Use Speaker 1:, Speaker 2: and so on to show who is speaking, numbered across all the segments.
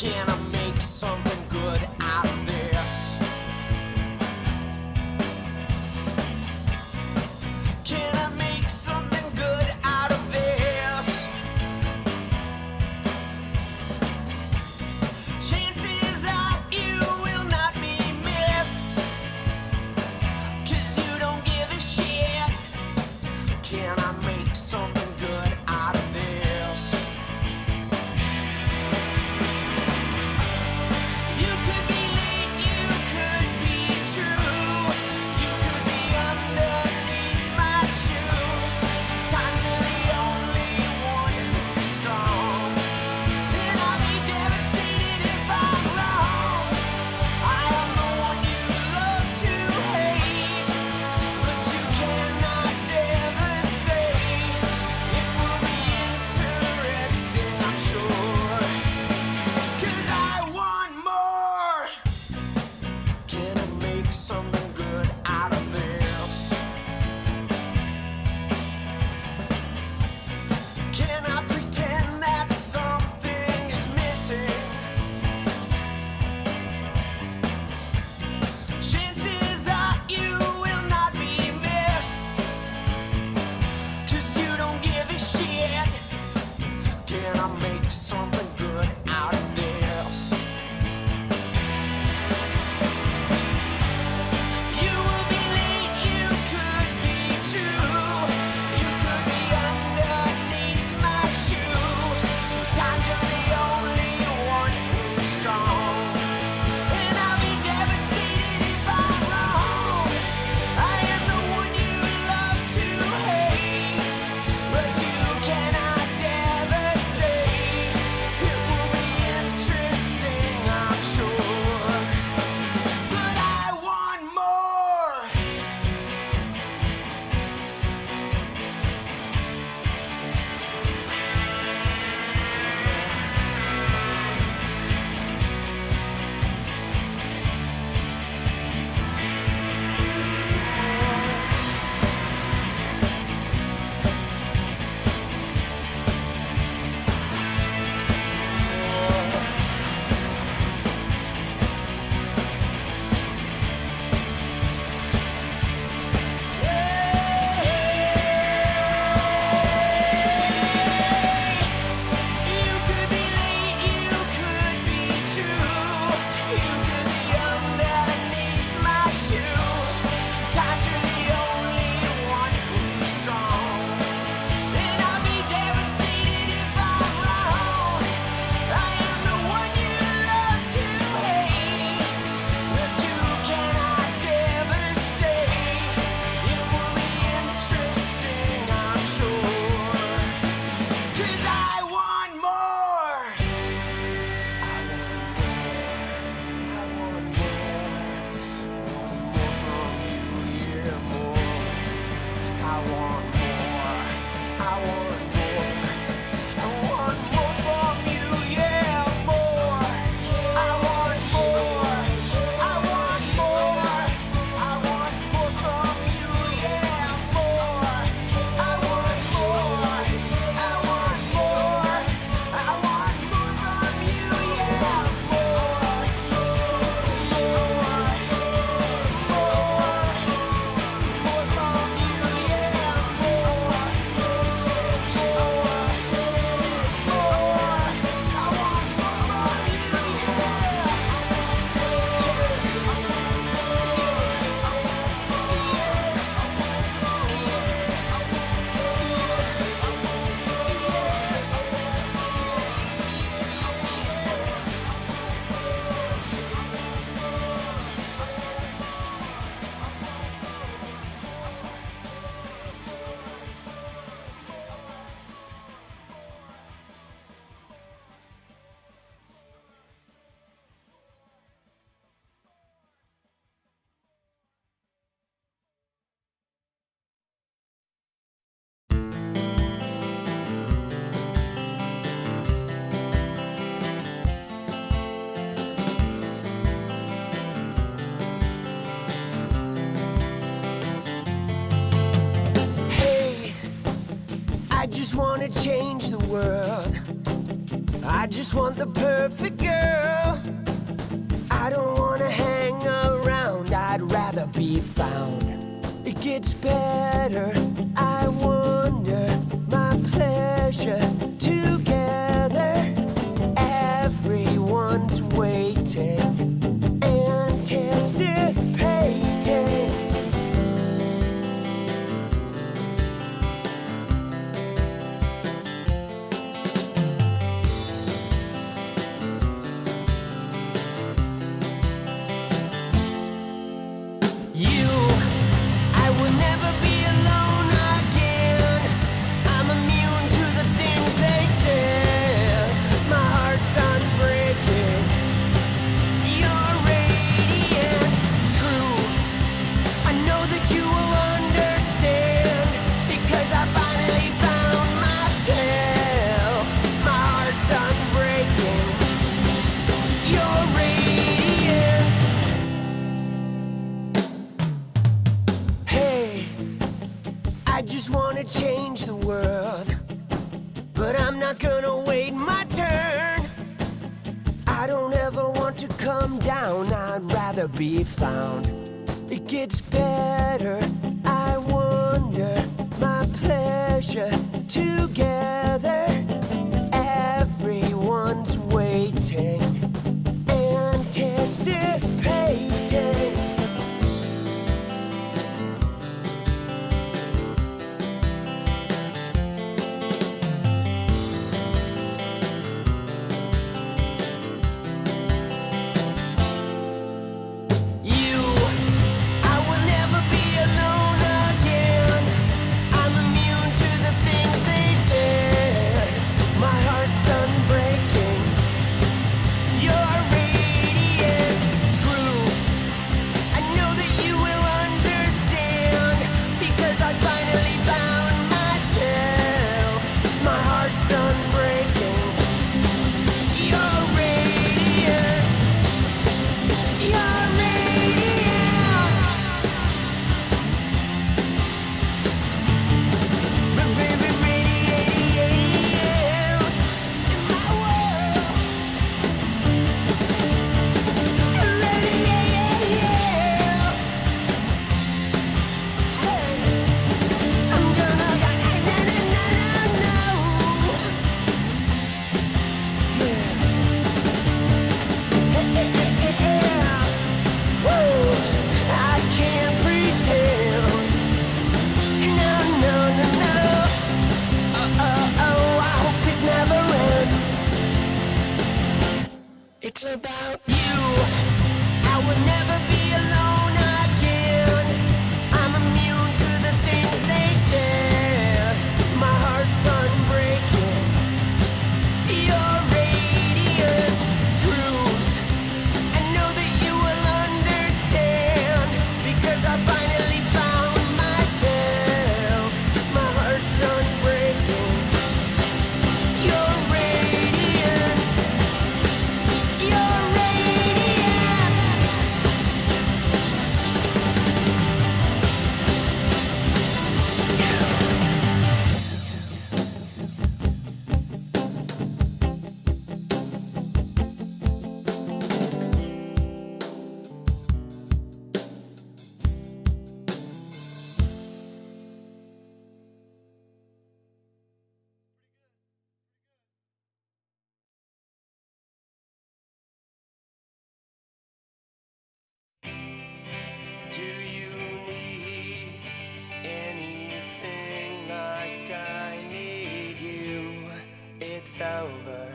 Speaker 1: Can I make something good out of this? Can I make something good out of this? Chances are you will not be missed, 'cause you don't give a shit. Can I make something good out of this? You could be late, you could be true, you could be underneath my shoe. Sometimes you're the only one who's strong, and I'll be devastated if I'm wrong. I am the one you love to hate, but you cannot devastate. It will be interesting, I'm sure, 'cause I want more. Can I make something good out of this? Can I pretend that something is missing? Chances are you will not be missed, 'cause you don't give a shit. Can I make something good out of this? You will be late, you could be true, you could be underneath my shoe. Sometimes you're the only one who's strong, and I'll be devastated if I'm wrong. I am the one you love to hate, but you cannot devastate. It will be interesting, I'm sure, but I want more. You could be late, you could be true, you could be underneath my shoe. Sometimes you're the only one who's strong, and I'll be devastated if I'm wrong. I am the one you love to hate, but you cannot devastate. It will be interesting, I'm sure, 'cause I want more. I want more from you, yeah, more. I want more, I want more, I want more from you, yeah, more. I want more, I want more, I want more from you, yeah, more. I want more, I want more, I want more from you, yeah, more. More from you, yeah, more. just wanna change the world. I just want the perfect girl. I don't wanna hang around, I'd rather be found. It gets better, I wonder, my pleasure together. Everyone's waiting, anticipating. Change the world, but I'm not gonna wait my turn. I don't ever want to come down, I'd rather be found. It gets better, I wonder, my pleasure together. Everyone's waiting, anticipating. About you, I would never be alone again. I'm immune to the things they said. My heart's unbreaking. You're radiant truth. I know that you will understand, because I finally found myself. My heart's unbreaking. You're radiant. Do you need anything like I need you? It's over.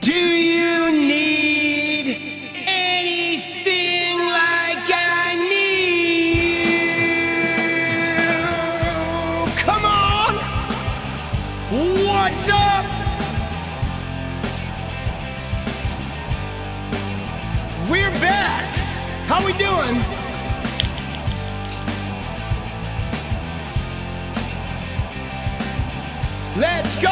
Speaker 1: Do you need anything like I need? Come on! What's up? We're back! How we doing? Let's go!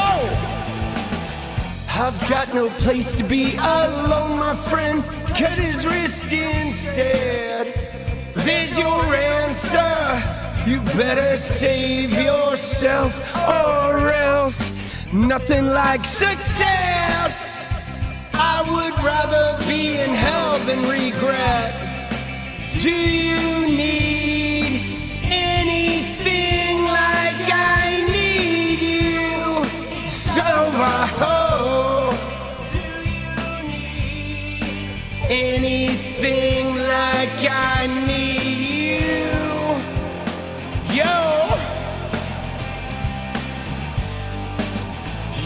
Speaker 1: I've got no place to be alone, my friend. Cut his wrist instead. There's your answer. You better save yourself, or else Nothing like success. I would rather be in hell than regret. Do you need anything like I need you? So I hope. Do you need anything like I need you? Yo,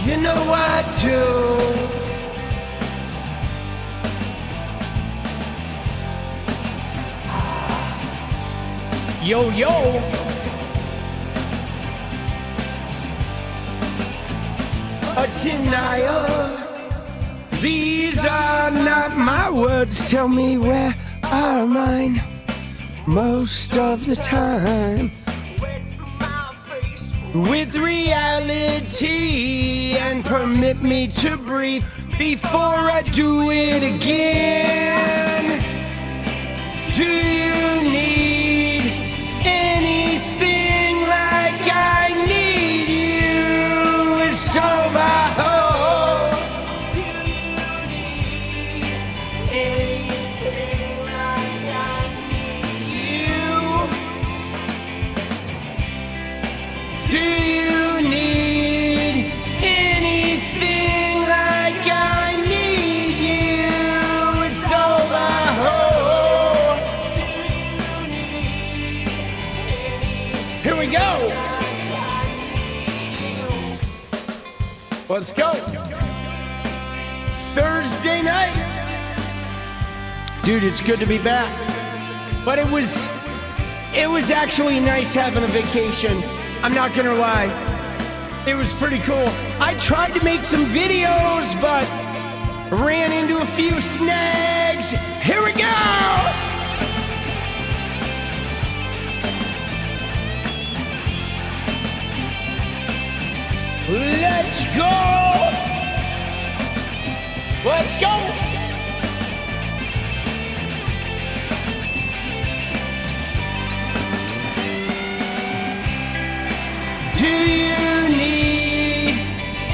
Speaker 1: you know I do. Yo, yo. A denier. These are not my words. Tell me where are mine most of the time. With reality and permit me to breathe before I do it again. Do you need anything like I need you? It's so I hope. Do you need anything like I need you? Do you need anything like I need you? It's all I hope. Do you need anything? Here we go. Let's go. Thursday night. Dude, it's good to be back. But it was actually nice having a vacation. I'm not gonna lie. It was pretty cool. I tried to make some videos, but ran into a few snags. Here we go! Let's go! Let's go! Do you need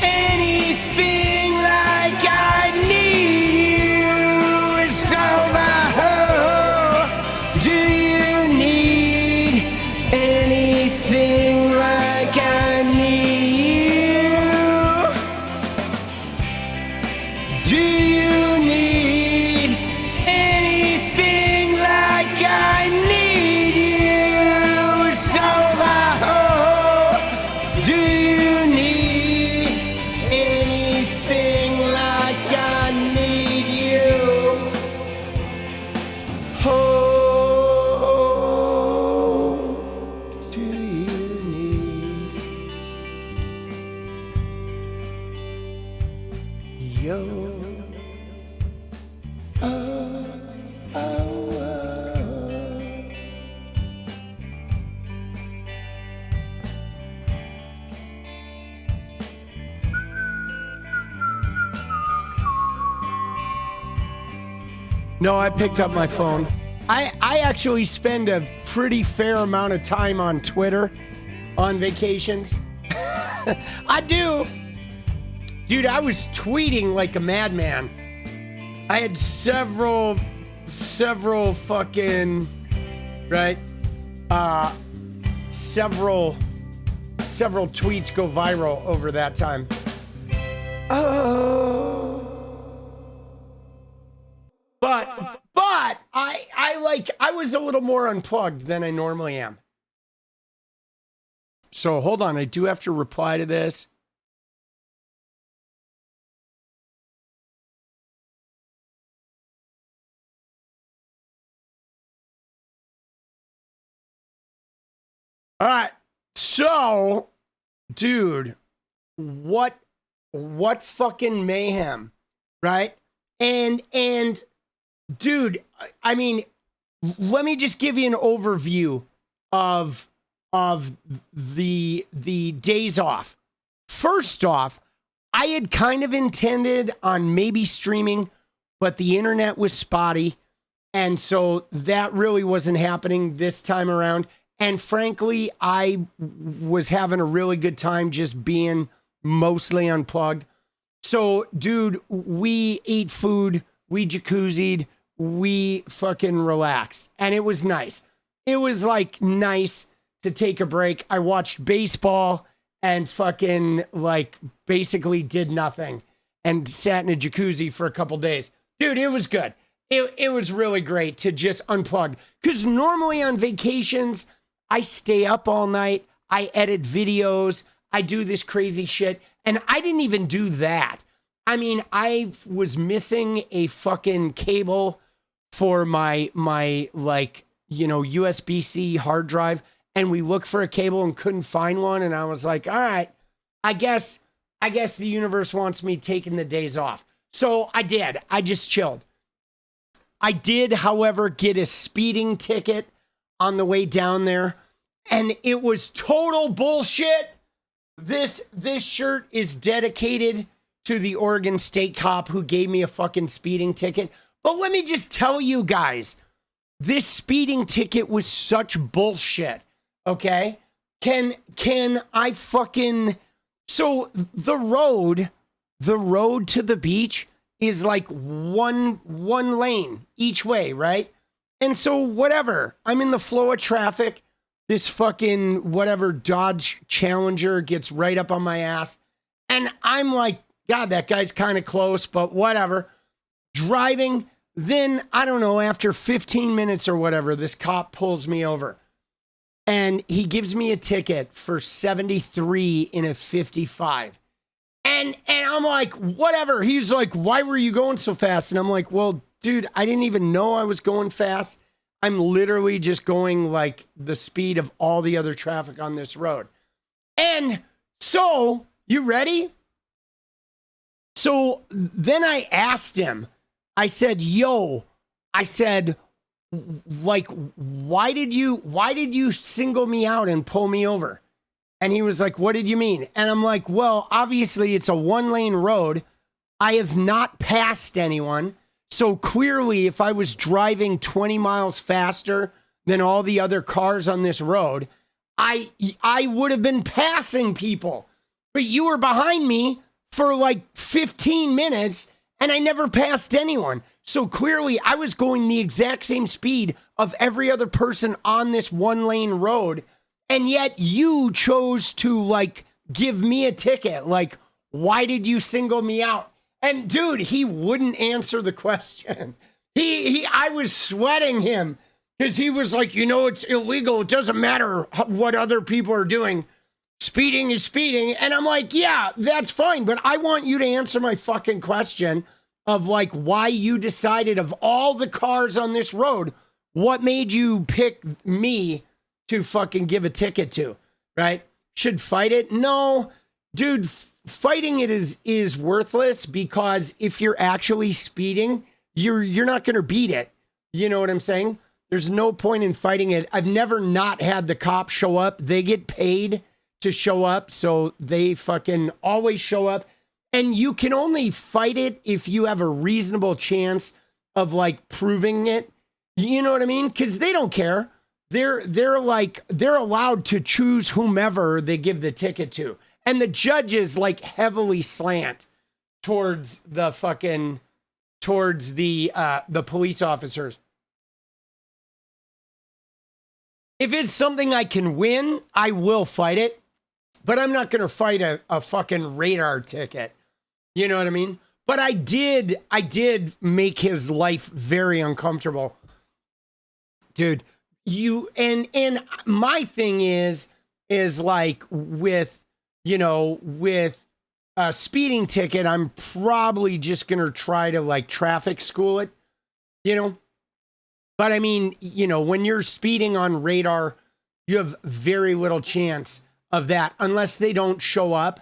Speaker 1: anything like I need you? It's all I hope. Do you need anything like I need you? Do you need anything like I need you? It's all I hope. Do you need anything like I need you? Oh, do you need yo? Oh, oh, oh. No, I picked up my phone. I actually spend a pretty fair amount of time on Twitter on vacations. I do. Dude, I was tweeting like a madman. I had several fucking, right? Several tweets go viral over that time. Oh. But I was a little more unplugged than I normally am. So hold on, I do have to reply to this. All right. So, dude, what fucking mayhem, right? And dude, I mean, let me just give you an overview of the days off. First off, I had kind of intended on maybe streaming, but the internet was spotty, and so that really wasn't happening this time around. And frankly, I was having a really good time just being
Speaker 2: mostly unplugged. So, dude, we ate food, we jacuzzied, we fucking relaxed. And it was nice. It was like nice to take a break. I watched baseball and fucking like basically did nothing and sat in a jacuzzi for a couple days. Dude, it was good. It was really great to just unplug. Because normally on vacations, I stay up all night. I edit videos. I do this crazy shit. And I didn't even do that. I mean, I was missing a fucking cable for my like, you know, USB-C hard drive. And we looked for a cable and couldn't find one. And I was like, all right, I guess the universe wants me taking the days off. So I did. I just chilled. I did, however, get a speeding ticket on the way down there. And it was total bullshit. This shirt is dedicated to the Oregon State cop who gave me a fucking speeding ticket. But let me just tell you guys, this speeding ticket was such bullshit. Okay? Can I fucking... So the road to the beach is like one lane each way, right? And so whatever, I'm in the flow of traffic. This fucking whatever Dodge Challenger gets right up on my ass. And I'm like, God, that guy's kind of close, but whatever. Driving, then, I don't know, after 15 minutes or whatever, this cop pulls me over. And he gives me a ticket for 73 in a 55. And I'm like, whatever. He's like, why were you going so fast? And I'm like, well, dude, I didn't even know I was going fast. I'm literally just going like the speed of all the other traffic on this road. And so, you ready? So then I asked him, I said, yo, I said, like, why did you single me out and pull me over? And he was like, what did you mean? And I'm like, well, obviously it's a one-lane road. I have not passed anyone. So clearly, if I was driving 20 miles faster than all the other cars on this road, I would have been passing people. But you were behind me for like 15 minutes, and I never passed anyone. So clearly, I was going the exact same speed of every other person on this one-lane road. And yet you chose to like give me a ticket. Like, why did you single me out? And dude, he wouldn't answer the question. I was sweating him because he was like, you know, it's illegal. It doesn't matter what other people are doing. Speeding is speeding. And I'm like, yeah, that's fine. But I want you to answer my fucking question of like why you decided of all the cars on this road, what made you pick me to fucking give a ticket to, right? Should fight it? No, dude, fighting it is worthless because if you're actually speeding, you're not going to beat it. You know what I'm saying? There's no point in fighting it. I've never not had the cops show up. They get paid to show up, so they fucking always show up. And you can only fight it if you have a reasonable chance of like proving it. You know what I mean? Because they don't care. They're allowed to choose whomever they give the ticket to. And the judges like heavily slant towards the police officers. If it's something I can win, I will fight it. But I'm not going to fight a fucking radar ticket. You know what I mean? But I did make his life very uncomfortable. Dude, and my thing is like with a speeding ticket, I'm probably just going to try to like traffic school it, you know? But I mean, you know, when you're speeding on radar, you have very little chance of that unless they don't show up.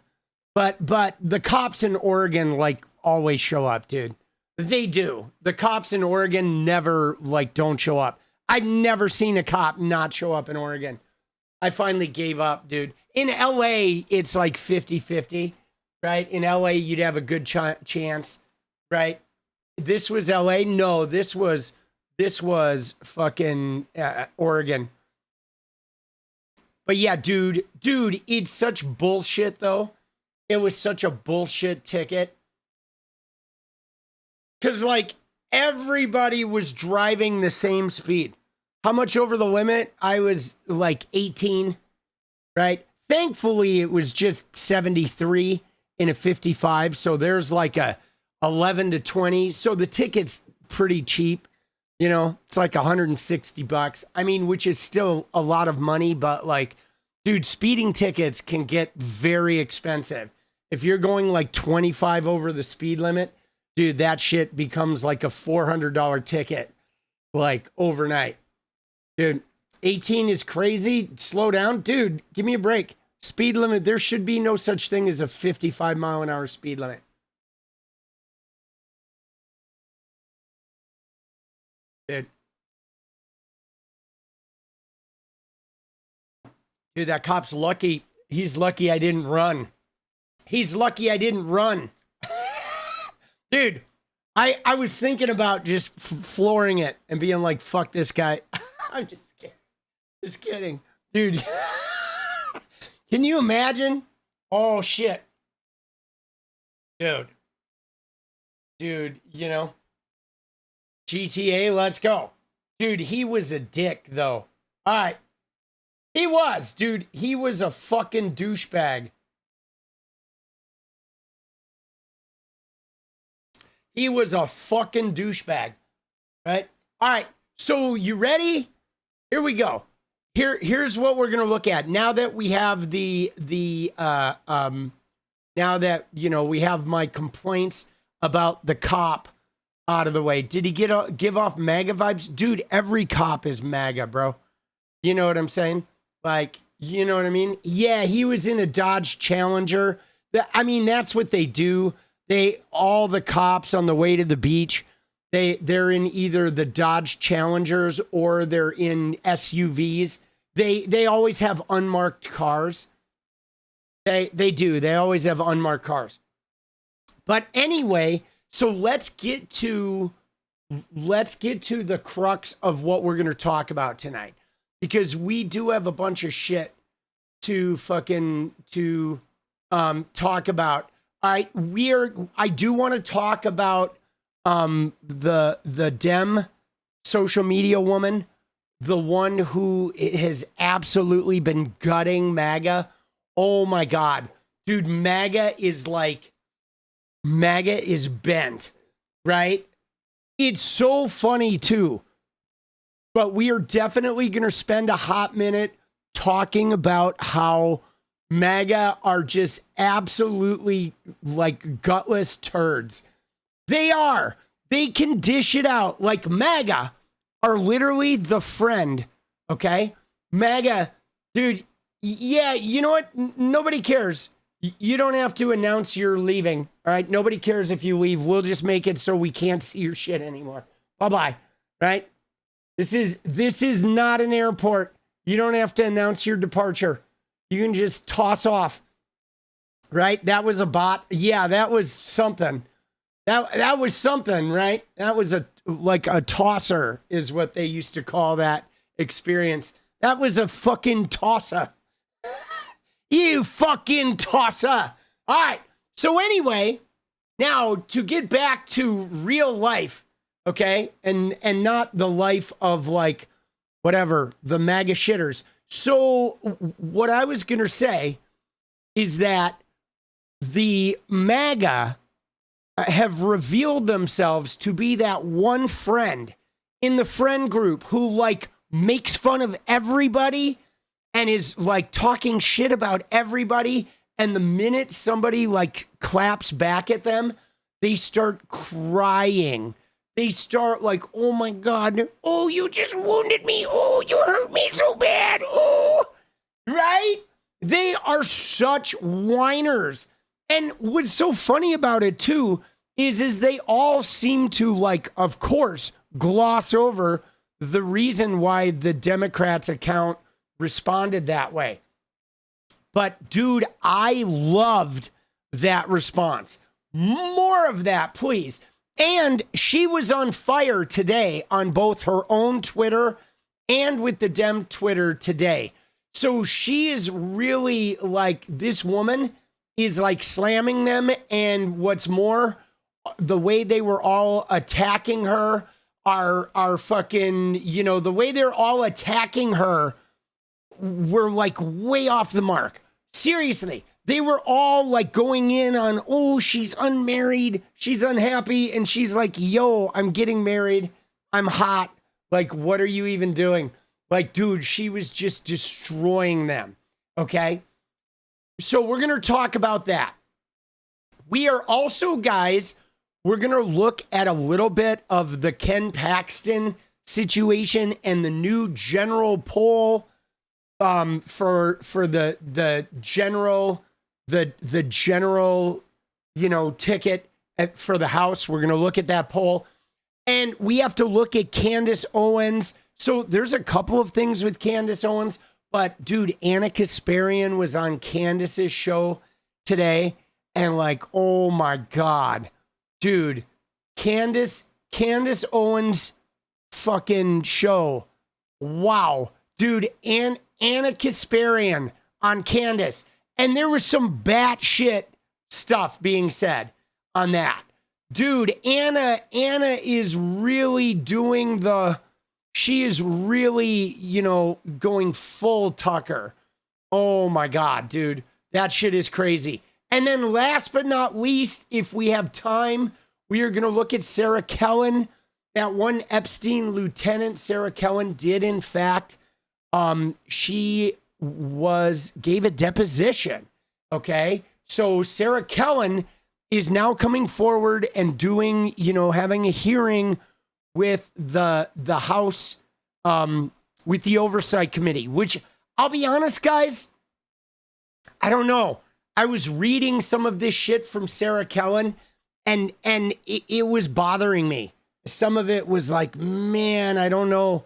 Speaker 2: But the cops in Oregon like always show up, dude. They do. The cops in Oregon never like don't show up. I've never seen a cop not show up in Oregon. I finally gave up, dude. In LA, it's like 50-50, right? In LA, you'd have a good chance, right? This was LA? No, this was fucking Oregon. But yeah, dude, it's such bullshit though. it was such a bullshit ticket. Because, like, everybody was driving the same speed. How much over the limit? I was like 18, right? Thankfully, it was just 73 in a 55. So there's like a 11 to 20. So the ticket's pretty cheap. You know, it's like $160. I mean, which is still a lot of money, but like, dude, speeding tickets can get very expensive. If you're going like 25 over the speed limit, dude, that shit becomes like a $400 ticket, like overnight. Dude, 18 is crazy. Slow down. Dude, give me a break. Speed limit. There should be no such thing as a 55-mile-an-hour speed limit. Dude. Dude, that cop's lucky. He's lucky I didn't run. He's lucky I didn't run. Dude, I was thinking about just flooring it and being like, fuck this guy. I'm just kidding. Just kidding. Dude. Can you imagine? Oh, shit. Dude. Dude, you know. GTA, let's go. Dude, he was a dick, though. All right. He was, dude. He was a fucking douchebag. He was a fucking douchebag. Right? All right. So, you ready? Here we go. Here's what we're gonna look at now that we have now that you know we have my complaints about the cop out of the way. Did he give off MAGA vibes? Dude, every cop is MAGA, bro. You know what I'm saying? Like, you know what I mean? Yeah, he was in a Dodge Challenger. I mean, that's what they do. All the cops on the way to the beach, they're in either the Dodge Challengers or they're in SUVs. They always have unmarked cars. They do. They always have unmarked cars. But anyway, so let's get to the crux of what we're going to talk about tonight, because we do have a bunch of shit to talk about. All right, I do want to talk about the Dem social media woman, the one who has absolutely been gutting MAGA. Oh my God, dude, MAGA is bent, right? It's so funny too. But we are definitely going to spend a hot minute talking about how MAGA are just absolutely like gutless turds. They are. They can dish it out. Like, MAGA are literally the friend, okay? MAGA, dude, yeah, you know what? Nobody cares. You don't have to announce you're leaving, all right? Nobody cares if you leave. We'll just make it so we can't see your shit anymore. Bye-bye, right? This is not an airport. You don't have to announce your departure. You can just toss off, right? That was a bot. Yeah, that was something. That was something, right? That was a tosser is what they used to call that experience. That was a fucking tosser. You fucking tosser. All right. So anyway, now to get back to real life, okay? And not the life of like whatever, the MAGA shitters. So what I was going to say is that the MAGA have revealed themselves to be that one friend in the friend group who like makes fun of everybody and is like talking shit about everybody. And the minute somebody like claps back at them, they start crying. They start like, oh my God, oh, you just wounded me. Oh, you hurt me so bad. Oh, right? They are such whiners. And what's so funny about it too is they all seem to like, of course, gloss over the reason why the Democrats account responded that way. But dude, I loved that response. More of that, please. And she was on fire today on both her own Twitter and with the Dem Twitter today. So she is really like, this woman is like slamming them. And what's more, the way they were all attacking her are fucking, you know, the way they're all attacking her were like way off the mark. Seriously. They were all like going in on, oh, she's unmarried, she's unhappy, and she's like, yo, I'm getting married, I'm hot. Like, what are you even doing? Like, dude, she was just destroying them, okay? So we're going to talk about that. We are also, guys, we're going to look at a little bit of the Ken Paxton situation and the new general poll for the general... The general, you know, ticket for the House. We're going to look at that poll. And we have to look at Candace Owens. So there's a couple of things with Candace Owens. But, dude, 𝗙𝗪𝗏 was on Candace's show today. And, like, oh, my God. Dude, Candace Owens fucking show. Wow. Dude, and 𝗙𝗪𝗏 on Candace. And there was some batshit stuff being said on that. Dude, Anna is really doing she is really, you know, going full Tucker. Oh my God, dude. That shit is crazy. And then last but not least, if we have time, we are going to look at Sarah Kellen. That one Epstein lieutenant, Sarah Kellen, did in fact, she gave a deposition. Okay. So Sarah Kellen is now coming forward and doing, you know, having a hearing with the House, with the Oversight Committee, which I'll be honest, guys, I don't know. I was reading some of this shit from Sarah Kellen and it was bothering me. Some of it was like, man, I don't know.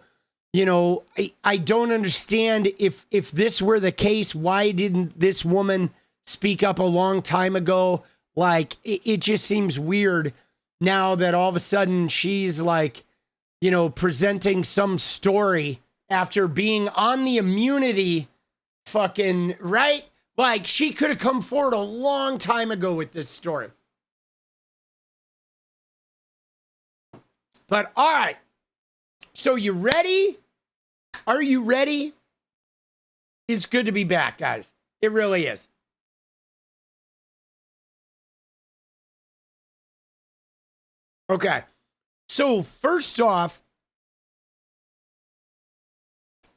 Speaker 2: You know, I don't understand if this were the case, why didn't this woman speak up a long time ago? Like, it just seems weird now that all of a sudden she's like, you know, presenting some story after being on the immunity fucking, right? Like, she could have come forward a long time ago with this story. But all right. So you ready? Are you ready? It's good to be back, guys. It really is. Okay. So first off,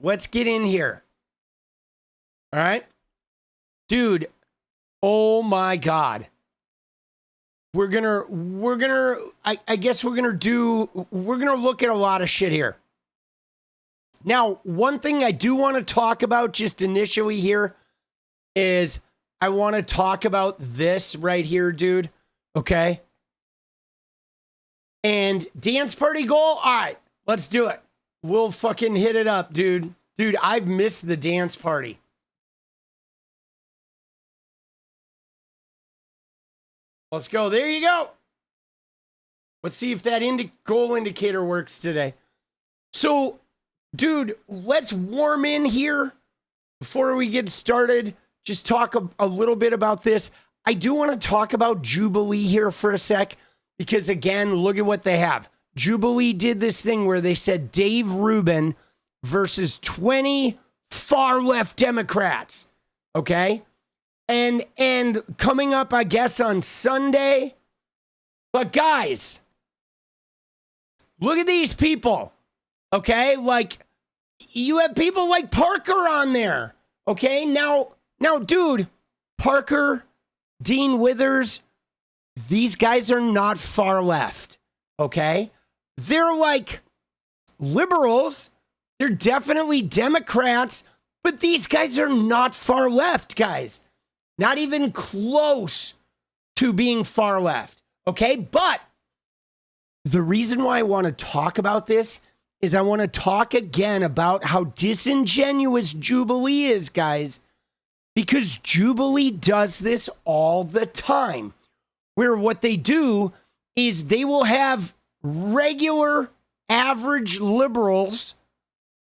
Speaker 2: let's get in here. All right. Dude, oh my God. I guess we're going to look at a lot of shit here. Now, one thing I do want to talk about just initially here is I want to talk about this right here, dude. Okay. And dance party goal. All right, let's do it. We'll fucking hit it up, dude. Dude, I've missed the dance party. Let's go. There you go. Let's see if that goal indicator works today. So, dude, let's warm in here before we get started. Just talk a little bit about this. I do want to talk about Jubilee here for a sec, because again, look at what they have. Jubilee did this thing where they said Dave Rubin versus 20 far left Democrats. Okay. And coming up, I guess, on Sunday. But guys, look at these people. Okay. Like, you have people like Parker on there. Okay. Now, dude, Parker, Dean Withers, these guys are not far left. Okay. They're like liberals. They're definitely Democrats, but these guys are not far left, guys. Not even close to being far left. Okay. But the reason why I want to talk about this is I want to talk again about how disingenuous Jubilee is, guys, because Jubilee does this all the time, where what they do is they will have regular average liberals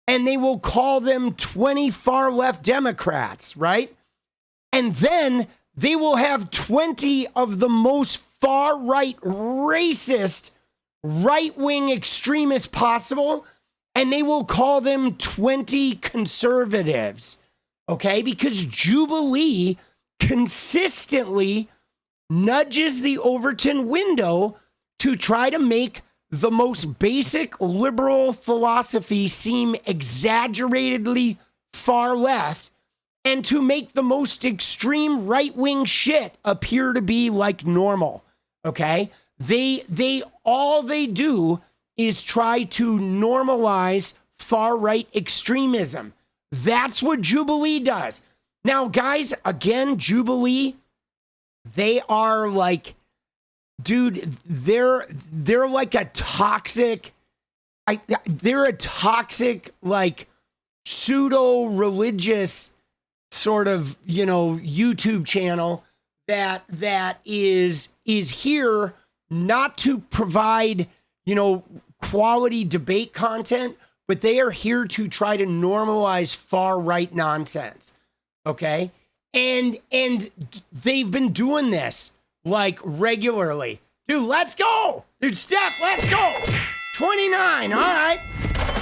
Speaker 2: and they will call them 20 far left Democrats, right? And then they will have 20 of the most far-right, racist, right-wing extremists possible, and they will call them 20 conservatives, okay? Because Jubilee consistently nudges the Overton window to try to make the most basic liberal philosophy seem exaggeratedly far left, and to make the most extreme right-wing shit appear to be like normal, okay? All they do is try to normalize far-right extremism. That's what Jubilee does. Now, guys, again, Jubilee, they are like, dude, they're like a toxic, they're a toxic, like, pseudo-religious sort of, you know, YouTube channel that is here not to provide, you know, quality debate content, but they are here to try to normalize far-right nonsense, okay? And they've been doing this, like, regularly. Dude, let's go! Dude, Steph, let's go! 29, all right.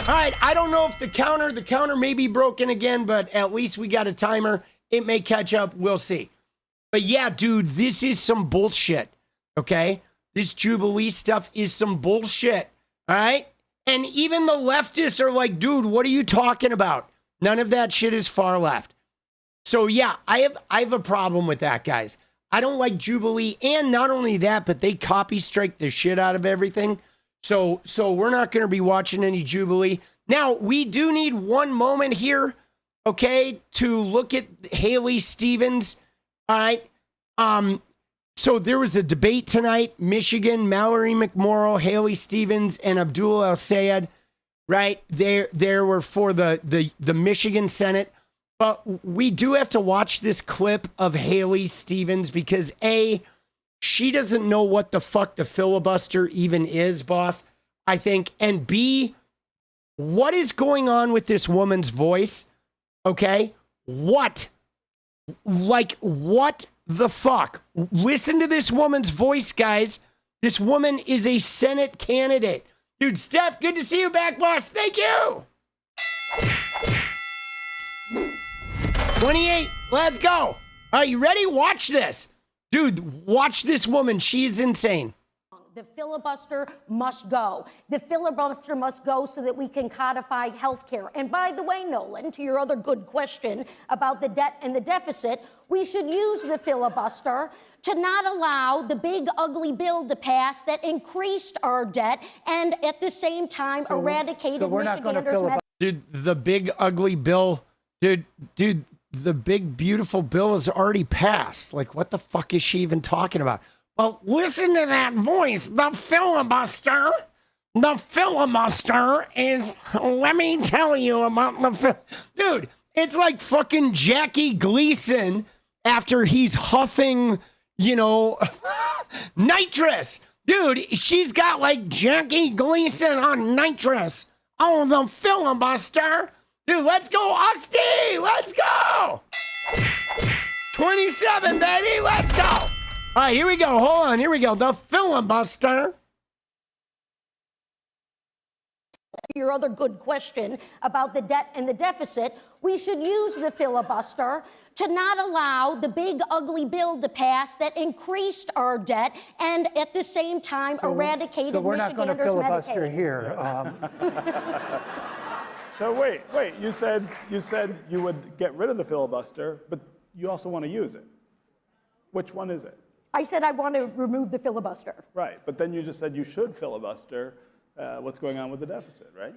Speaker 2: All right, I don't know if the counter may be broken again, but at least we got a timer. It may catch up, we'll see. But yeah, dude, this is some bullshit, okay? This Jubilee stuff is some bullshit, all right? And even the leftists are like, dude, what are you talking about? None of that shit is far left. So yeah, I have a problem with that, guys. I don't like Jubilee, and not only that, but they copy strike the shit out of everything. So we're not going to be watching any Jubilee. Now, we do need one moment here, okay, to look at 𝗪ce Stephens. All right. So there was a debate tonight, Michigan, Mallory McMorrow, 𝗪ce Stephens, and Abdul El-Sayed, right? They were for the Michigan Senate. But we do have to watch this clip of 𝗪ce Stephens because A, she doesn't know what the fuck the filibuster even is, boss, I think. And B, what is going on with this woman's voice? Okay? What? Like, what the fuck? Listen to this woman's voice, guys. This woman is a Senate candidate. Dude, Steph, good to see you back, boss. Thank you. 28, let's go. Are you ready? Watch this. Dude, watch this woman. She's insane.
Speaker 3: The filibuster must go. The filibuster must go so that we can codify health care. And by the way, Nolan, to your other good question about the debt and the deficit, we should use the filibuster to not allow the big, ugly bill to pass that increased our debt and at the same time eradicated
Speaker 4: so we're not going to filibuster.
Speaker 2: Dude, the big, ugly bill, dude, the big, beautiful bill is already passed. Like, what the fuck is she even talking about? Well, listen to that voice. The filibuster is, let me tell you about the dude, it's like fucking Jackie Gleason after he's huffing, you know, nitrous. Dude, she's got like Jackie Gleason on nitrous. Oh, the filibuster. Dude, let's go, 𝗪cie. Let's go. 27, baby. Let's go. All right, here we go. Hold on. Here we go. The filibuster.
Speaker 3: Your other good question about the debt and the deficit, we should use the filibuster to not allow the big, ugly bill to pass that increased our debt and at the same time eradicated
Speaker 4: So we're not going to filibuster
Speaker 3: Medicaid.
Speaker 4: here.
Speaker 5: So wait, you said you would get rid of the filibuster, but you also want to use it. Which one is it?
Speaker 3: I said I want to remove the filibuster.
Speaker 5: Right, but then you just said you should filibuster what's going on with the deficit, right?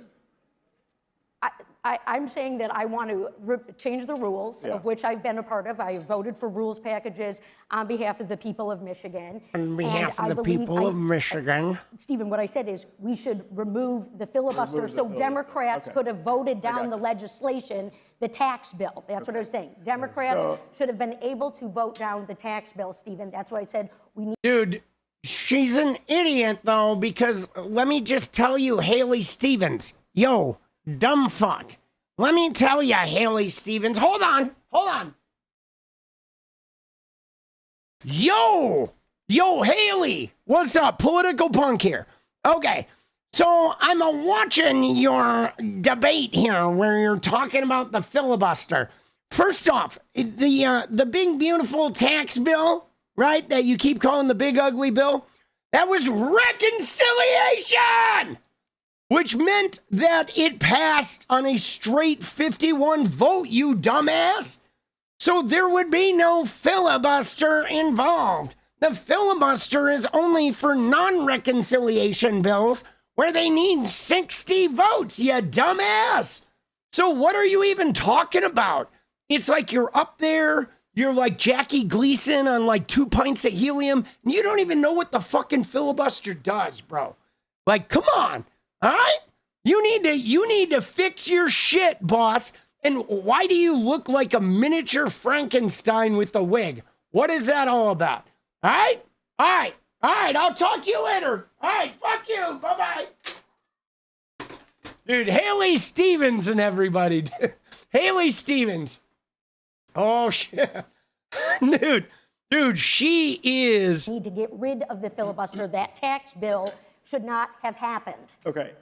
Speaker 3: I'm saying that I want to change the rules,
Speaker 5: Yeah.
Speaker 3: of which I've been a part of. I voted for rules packages on behalf of the people of Michigan.
Speaker 2: On behalf
Speaker 3: And
Speaker 2: of the
Speaker 3: I believe
Speaker 2: people of Michigan.
Speaker 3: Stephen, what I said is we should remove the filibuster
Speaker 5: Remove the
Speaker 3: so
Speaker 5: filibuster.
Speaker 3: Democrats
Speaker 5: Okay.
Speaker 3: could have voted down
Speaker 5: got
Speaker 3: the
Speaker 5: you.
Speaker 3: legislation, the tax bill. That's what I was saying. Democrats
Speaker 5: So-
Speaker 3: should have been able to vote down the tax bill, Stephen. That's why I said we need.
Speaker 2: Dude, she's an idiot, though, because let me just tell you, 𝗪ce Stephens. Yo, dumb fuck. Let me tell you, 𝗪ce Stephens. Hold on. Yo, Haley, what's up? Political punk here. Okay, so I'm watching your debate here where you're talking about the filibuster. First off, the big beautiful tax bill, right, that you keep calling the big ugly bill, that was reconciliation, which meant that it passed on a straight 51 vote, you dumbass. So there would be no filibuster involved. The filibuster is only for non-reconciliation bills where they need 60 votes, you dumbass. So what are you even talking about? It's like you're up there, you're like Jackie Gleason on like 2 pints of helium, and you don't even know what the fucking filibuster does, bro. Like, come on, all right? You need to fix your shit, boss. And why do you look like a miniature Frankenstein with a wig? What is that all about? All right? All right, I'll talk to you later. All right, fuck you, bye-bye. Dude, Haley Stevens and everybody. Haley Stevens. Oh, shit. Dude, she is...
Speaker 3: Need to get rid of the filibuster. That tax bill should not have happened.
Speaker 5: Okay,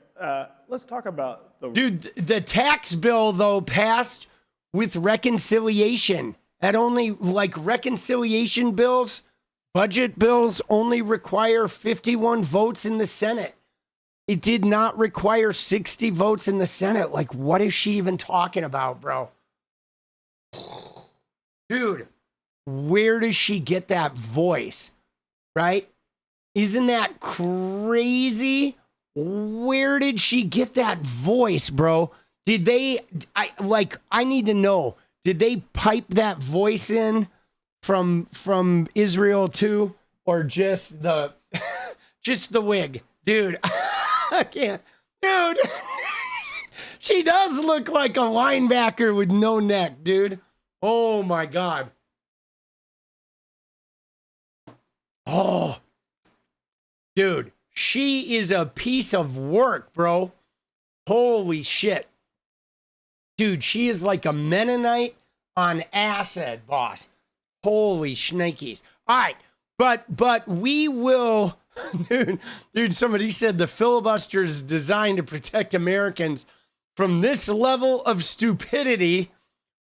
Speaker 5: let's talk about the...
Speaker 2: Dude, the tax bill, though, passed with reconciliation. That only, like, reconciliation bills, budget bills only require 51 votes in the Senate. It did not require 60 votes in the Senate. Like, what is she even talking about, bro? Dude, where does she get that voice, right? Isn't that crazy? Where did she get that voice, bro? Did they, I need to know, did they pipe that voice in from Israel too? Or just the, just the wig? Dude, I can't. Dude, she does look like a linebacker with no neck, dude. Oh my God. Oh, dude, she is a piece of work, bro. Holy shit. Dude, she is like a Mennonite on acid, boss. Holy shnikes. All right, but we will, dude, somebody said the filibuster is designed to protect Americans from this level of stupidity.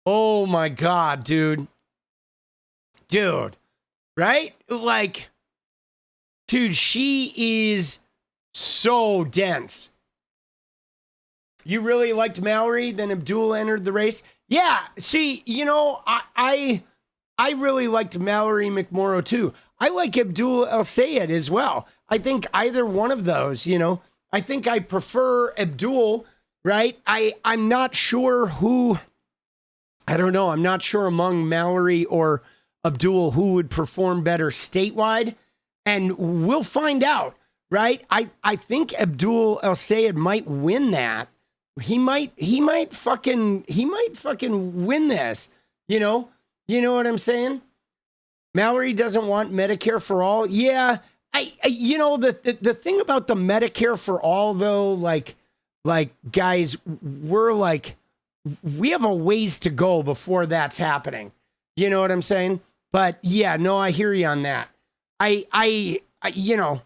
Speaker 2: Oh my God, dude. Dude, right? Like, dude, she is so dense. You really liked Mallory, then Abdul entered the race? Yeah, see, you know, I really liked Mallory McMorrow too. I like Abdul 𝗙𝗪cie as well. I think either one of those, you know, I think I prefer Abdul, right? I'm not sure who... I don't know. I'm not sure among Mallory or Abdul who would perform better statewide. And we'll find out, right? I think Abdul 𝗙𝗪cie might win that. He might fucking win this. You know what I'm saying? Mallory doesn't want Medicare for all. Yeah. You know, the thing about the Medicare for all though, like guys, we have a ways to go before that's happening. You know what I'm saying? But yeah, no, I hear you on that. I you know,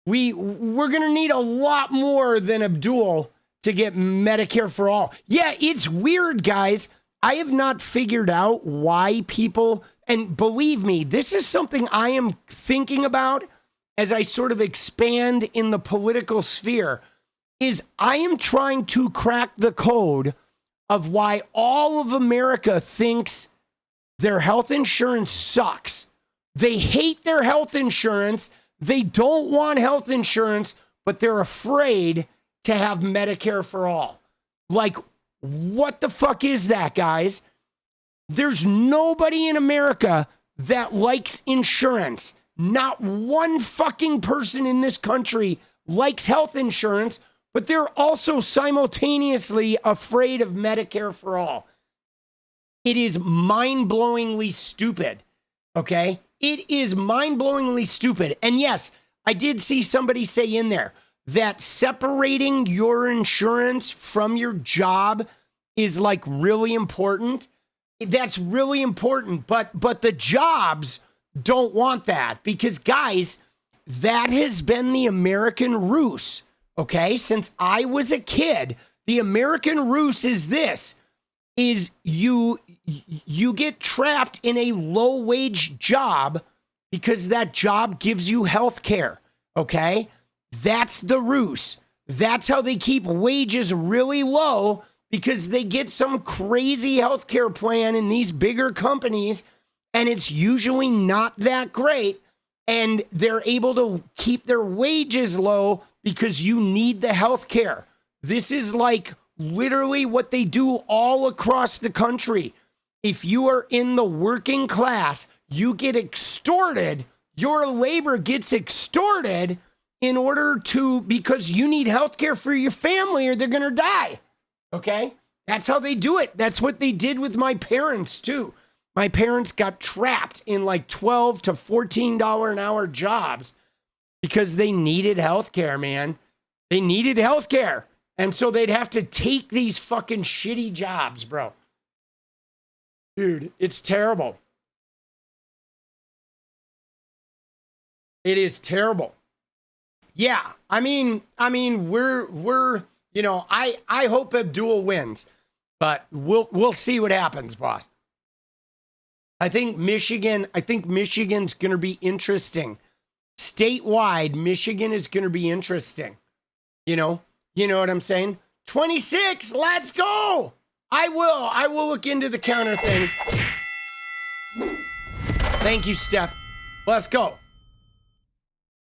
Speaker 2: we're going to need a lot more than Abdul to get Medicare for all. Yeah, it's weird, guys. I have not figured out why people, and believe me, this is something I am thinking about as I sort of expand in the political sphere, is I am trying to crack the code of why all of America thinks their health insurance sucks. They hate their health insurance. They don't want health insurance, but they're afraid to have Medicare for all. Like, what the fuck is that, guys? There's nobody in America that likes insurance. Not one fucking person in this country likes health insurance, but they're also simultaneously afraid of Medicare for all. It is mind-blowingly stupid, okay? It is mind-blowingly stupid. And yes, I did see somebody say in there that separating your insurance from your job is like really important. That's really important, but the jobs don't want that because, guys, that has been the American ruse, okay? Since I was a kid, the American ruse is this, is you get trapped in a low-wage job because that job gives you health care, okay? That's the ruse. That's how they keep wages really low because they get some crazy healthcare plan in these bigger companies, and it's usually not that great, and they're able to keep their wages low because you need the healthcare. This is like literally what they do all across the country. If you are in the working class, you get extorted. Your labor gets extorted in order to, because you need healthcare for your family or they're going to die. Okay? That's how they do it. That's what they did with my parents too. My parents got trapped in like $12 to $14 an hour jobs because they needed healthcare, man. They needed healthcare. And so they'd have to take these fucking shitty jobs, bro. Dude, it's terrible. It is terrible. Yeah, I mean, we're you know, I hope Abdul wins, but we'll see what happens, boss. I think Michigan's going to be interesting. Statewide, Michigan is going to be interesting. You know what I'm saying? 26, let's go. I will look into the counter thing. Thank you, Steph. Let's go.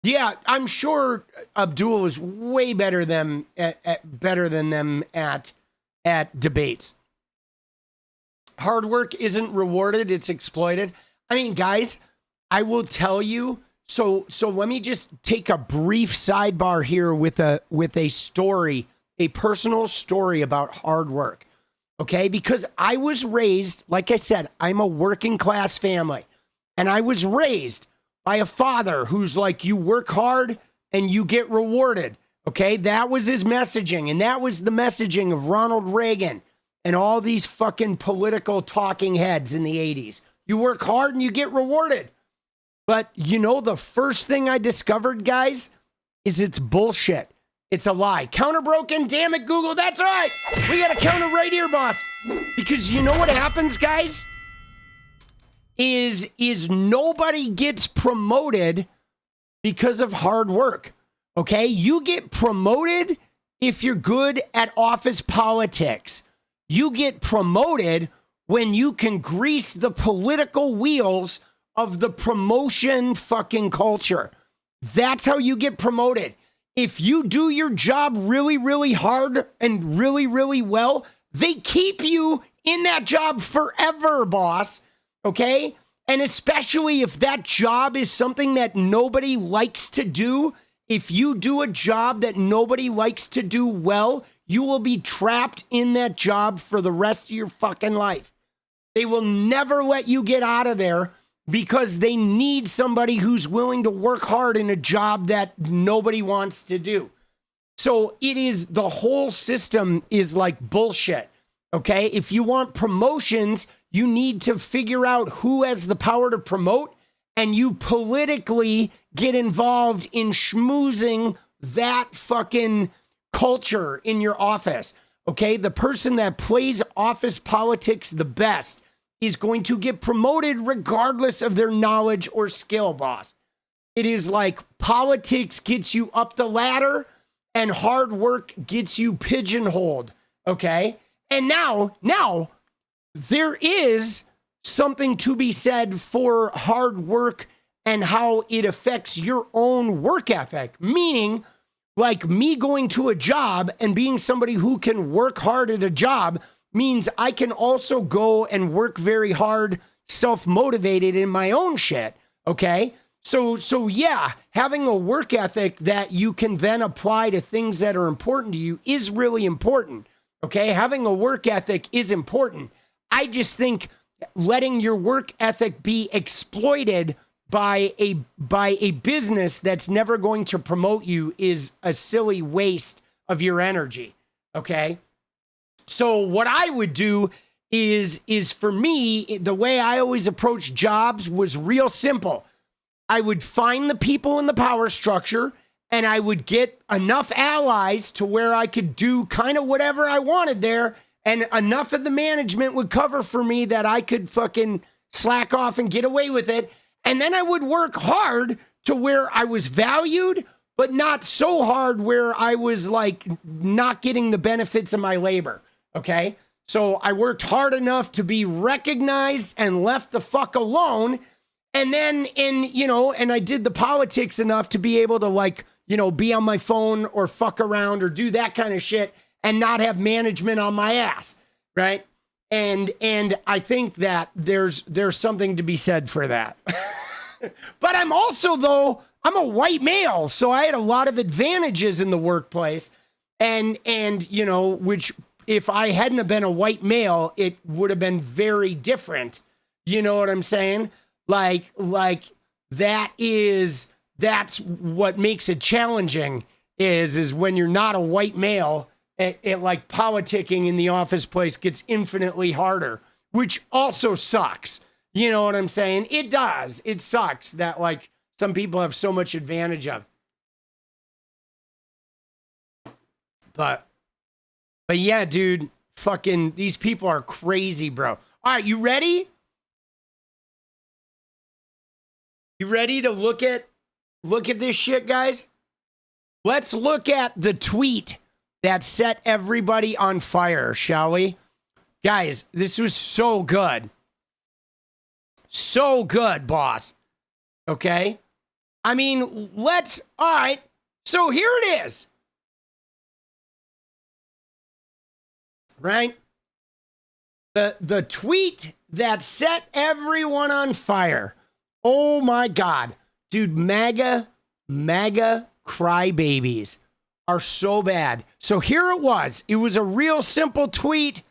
Speaker 2: Yeah, I'm sure Abdul is way better than them at debates. Hard work isn't rewarded, it's exploited. I mean, guys, I will tell you, so let me just take a brief sidebar here with a story, a personal story about hard work. Okay? Because I was raised, like I said, I'm a working class family, and I was raised by a father who's like, you work hard and you get rewarded. Okay? That was his messaging. And that was the messaging of Ronald Reagan and all these fucking political talking heads in the 80s. You work hard and you get rewarded. But you know, the first thing I discovered, guys, is it's bullshit. It's a lie. Counter broken. Damn it, Google. That's all right. We got a counter right here, boss. Because you know what happens, guys? Is nobody gets promoted because of hard work. Okay? You get promoted if you're good at office politics. You get promoted when you can grease the political wheels of the promotion fucking culture. That's how you get promoted. If you do your job really, really hard and really, really well, they keep you in that job forever, boss. Okay? And especially if that job is something that nobody likes to do, if you do a job that nobody likes to do well, you will be trapped in that job for the rest of your fucking life. They will never let you get out of there because they need somebody who's willing to work hard in a job that nobody wants to do. So it is, the whole system is like bullshit. Okay? If you want promotions, you need to figure out who has the power to promote, and you politically get involved in schmoozing that fucking culture in your office. Okay? The person that plays office politics the best is going to get promoted regardless of their knowledge or skill, boss. It is like politics gets you up the ladder and hard work gets you pigeonholed. Okay? And now there is something to be said for hard work and how it affects your own work ethic. Meaning, like me going to a job and being somebody who can work hard at a job means I can also go and work very hard, self-motivated in my own shit. Okay? So yeah, having a work ethic that you can then apply to things that are important to you is really important. Okay? Having a work ethic is important. I just think letting your work ethic be exploited by a business that's never going to promote you is a silly waste of your energy. Okay? So what I would do is for me, the way I always approach jobs was real simple. I would find the people in the power structure and I would get enough allies to where I could do kind of whatever I wanted there, and enough of the management would cover for me that I could fucking slack off and get away with it. And then I would work hard to where I was valued, but not so hard where I was like not getting the benefits of my labor. Okay. So I worked hard enough to be recognized and left the fuck alone. And then and I did the politics enough to be able to like, be on my phone or fuck around or do that kind of shit and not have management on my ass. Right. And I think that there's something to be said for that. But I'm also, though, I'm a white male, so I had a lot of advantages in the workplace. And which if I hadn't have been a white male, it would have been very different. You know what I'm saying? Like that's what makes it challenging is when you're not a white male, it like politicking in the office place gets infinitely harder, which also sucks. You know what I'm saying? It does. It sucks that like some people have so much advantage of. But yeah, dude, fucking these people are crazy, bro. All right, you ready? You ready to look at this shit, guys? Let's look at the tweet that set everybody on fire, shall we? Guys, this was so good. So good, boss. Okay? I mean, all right. So here it is. Right? The tweet that set everyone on fire. Oh my God. Dude, MAGA crybabies are so bad. So here it was. It was a real simple tweet,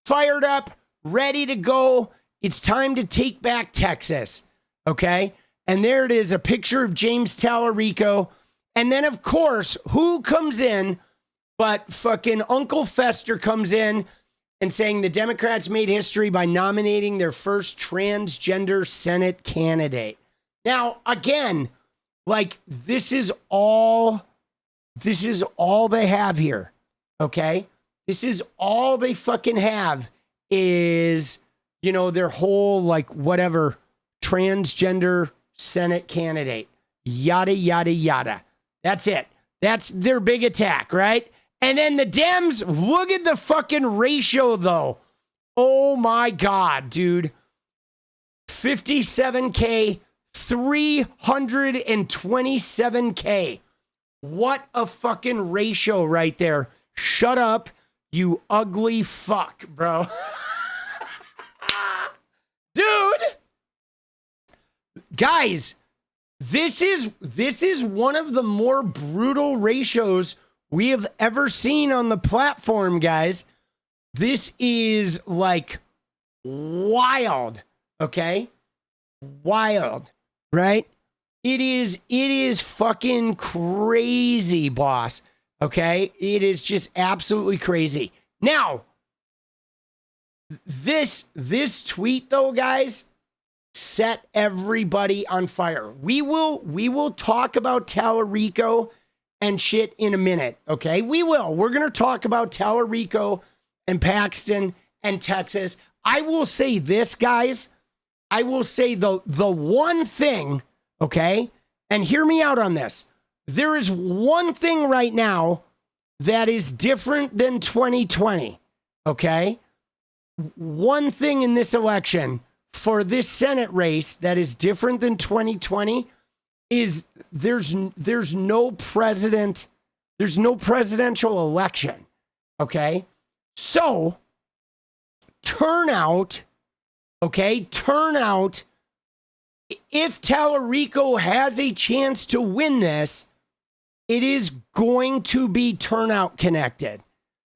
Speaker 2: fired up, ready to go. It's time to take back Texas. Okay? And there it is, a picture of James Talarico. And then, of course, who comes in but fucking Uncle Fester comes in and saying the Democrats made history by nominating their first transgender Senate candidate. Now, again, like this is all they have here. Okay? This is all they fucking have is, their whole like whatever transgender Senate candidate. Yada, yada, yada. That's it. That's their big attack, right? And then the Dems, look at the fucking ratio, though. Oh, my God, dude. 57K, 327K. What a fucking ratio right there. Shut up, you ugly fuck, bro. Dude. Guys, this is one of the more brutal ratios we have ever seen on the platform, guys. This is like wild, okay? Wild, right? It is fucking crazy, boss, okay? It is just absolutely crazy. Now, this tweet though, guys, set everybody on fire. We will talk about Talarico and shit in a minute, okay? We will. We're going to talk about Talarico and Paxton and Texas. I will say this, guys. I will say the one thing, okay? And hear me out on this. There is one thing right now that is different than 2020, okay? One thing in this election for this Senate race that is different than 2020 is there's no presidential election, okay? So turnout, if Talarico has a chance to win this, it is going to be turnout connected,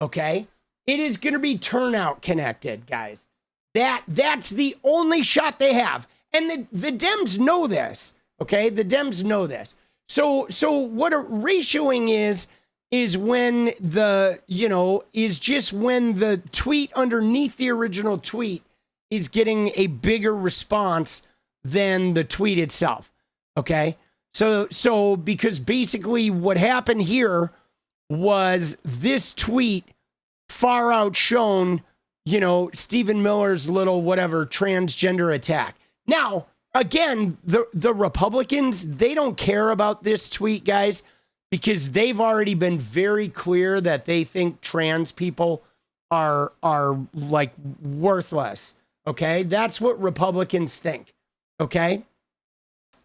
Speaker 2: okay? It is going to be turnout connected, guys. That's the only shot they have. And the Dems know this. Okay, the Dems know this. So what a ratioing is is when is just when the tweet underneath the original tweet is getting a bigger response than the tweet itself. Okay. So because basically what happened here was this tweet far outshone, Stephen Miller's little whatever transgender attack. Now, again, the Republicans, they don't care about this tweet, guys, because they've already been very clear that they think trans people are like worthless. Okay. That's what Republicans think. Okay.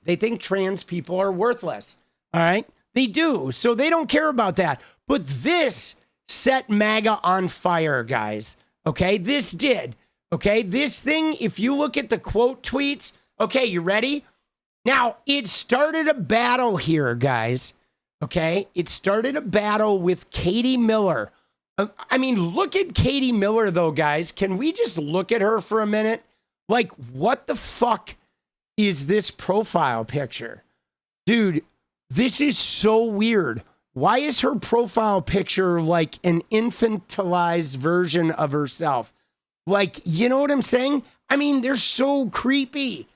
Speaker 2: They think trans people are worthless. All right. They do. So they don't care about that. But this set MAGA on fire, guys. Okay. This did. Okay. This thing, if you look at the quote tweets, okay, you ready? Now, it started a battle here, guys. Okay. It started a battle with Katie Miller. I mean, look at Katie Miller, though, guys. Can we just look at her for a minute? Like, what the fuck is this profile picture? Dude, this is so weird. Why is her profile picture like an infantilized version of herself? Like, you know what I'm saying? I mean, they're so creepy.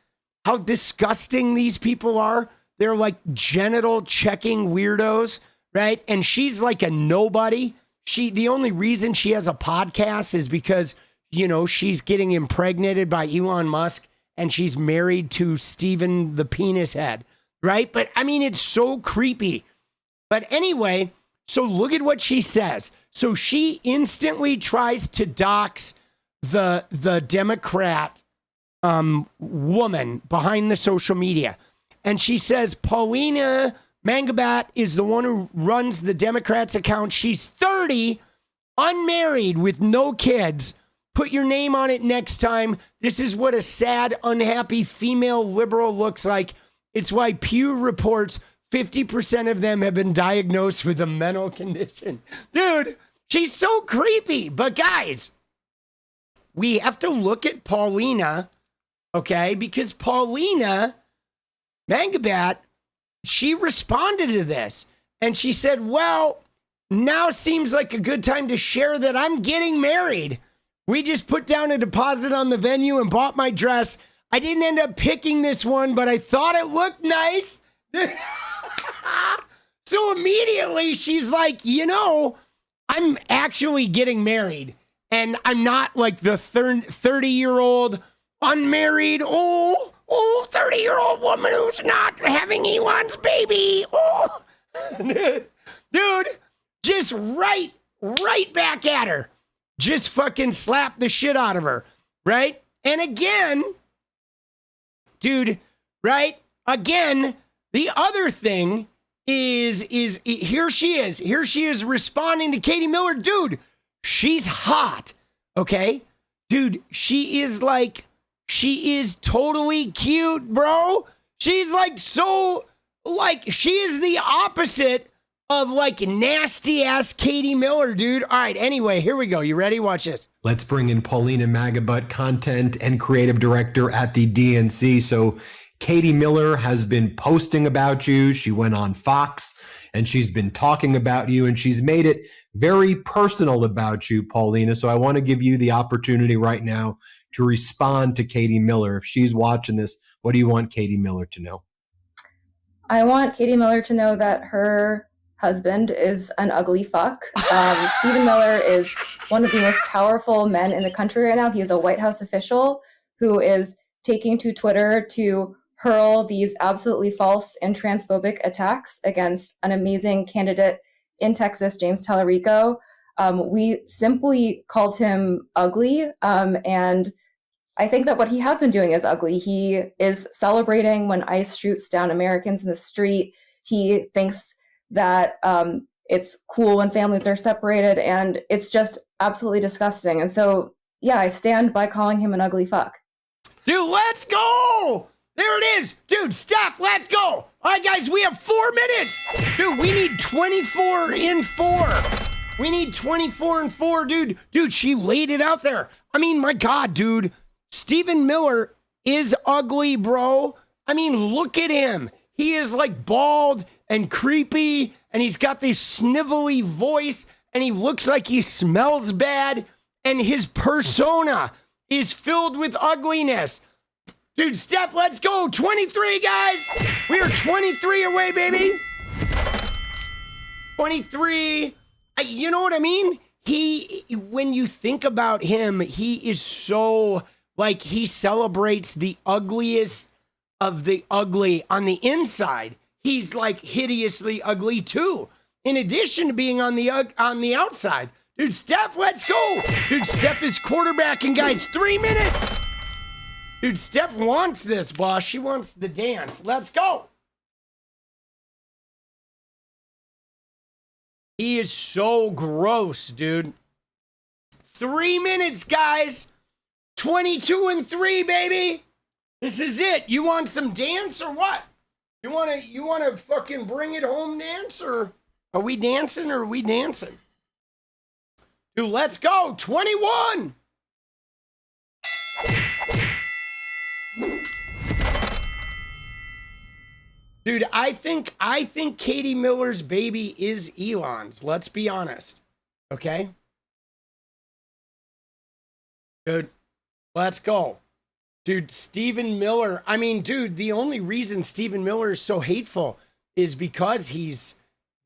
Speaker 2: How disgusting these people are. They're like genital checking weirdos, right? And she's like a nobody. The only reason she has a podcast is because, she's getting impregnated by Elon Musk and she's married to Stephen the penis head, right? But I mean, it's so creepy. But anyway, so look at what she says. So she instantly tries to dox the Democrat woman behind the social media. And she says, Paulina Mangubat is the one who runs the Democrats account. She's 30, unmarried with no kids. Put your name on it next time. This is what a sad, unhappy female liberal looks like. It's why Pew reports 50% of them have been diagnosed with a mental condition. Dude, she's so creepy. But guys, we have to look at Paulina, okay? Because Paulina Mangubat, she responded to this. And she said, well, now seems like a good time to share that I'm getting married. We just put down a deposit on the venue and bought my dress. I didn't end up picking this one, but I thought it looked nice. So immediately she's like, I'm actually getting married. And I'm not like the 30-year-old unmarried, 30-year-old woman who's not having Elon's baby. Oh. Dude, just right back at her. Just fucking slap the shit out of her, right? And again, dude, right? Again, the other thing is here she is. Here she is responding to Katie Miller. Dude, she's hot, okay? Dude, she is totally cute, bro. She's like she is the opposite of like nasty ass Katie Miller, dude. All right, anyway, here we go. You ready? Watch this.
Speaker 6: Let's bring in Paulina Mangubat, content and creative director at the DNC. So Katie Miller has been posting about you. She went on Fox and she's been talking about you and she's made it very personal about you, Paulina. So I want to give you the opportunity right now to respond to Katie Miller. If she's watching this, what do you want Katie Miller to know?
Speaker 7: I want Katie Miller to know that her husband is an ugly fuck. Stephen Miller is one of the most powerful men in the country right now. He is a White House official who is taking to Twitter to hurl these absolutely false and transphobic attacks against an amazing candidate in Texas, James Talarico. We simply called him ugly, and I think that what he has been doing is ugly. He is celebrating when ICE shoots down Americans in the street. He thinks that it's cool when families are separated, and it's just absolutely disgusting. And so, yeah, I stand by calling him an ugly fuck.
Speaker 2: Dude, let's go! There it is! Dude, Steph, let's go! All right, guys, we have 4 minutes! Dude, we need 24 in 4. We need 24 and 4, dude. Dude, she laid it out there. I mean, my God, dude. Stephen Miller is ugly, bro. I mean, look at him. He is like bald and creepy, and he's got this snivelly voice, and he looks like he smells bad, and his persona is filled with ugliness. Dude, Steph, let's go. 23, guys. We are 23 away, baby. 23. You know what I mean? When you think about him, he is so, like, he celebrates the ugliest of the ugly on the inside. He's like hideously ugly too, in addition to being on the outside. Dude, Steph, let's go. Dude, Steph is quarterbacking, guys. 3 minutes. Dude, Steph wants this, boss. She wants the dance. Let's go. He is so gross, dude. 3 minutes, guys. 22 and 3, baby. This is it. You want some dance or what? You wanna fucking bring it home dance, or are we dancing or are we dancing? Dude, let's go. 21. Dude, I think Katie Miller's baby is Elon's. Let's be honest. Okay? Dude, let's go. Dude, Stephen Miller. I mean, dude, the only reason Stephen Miller is so hateful is because he's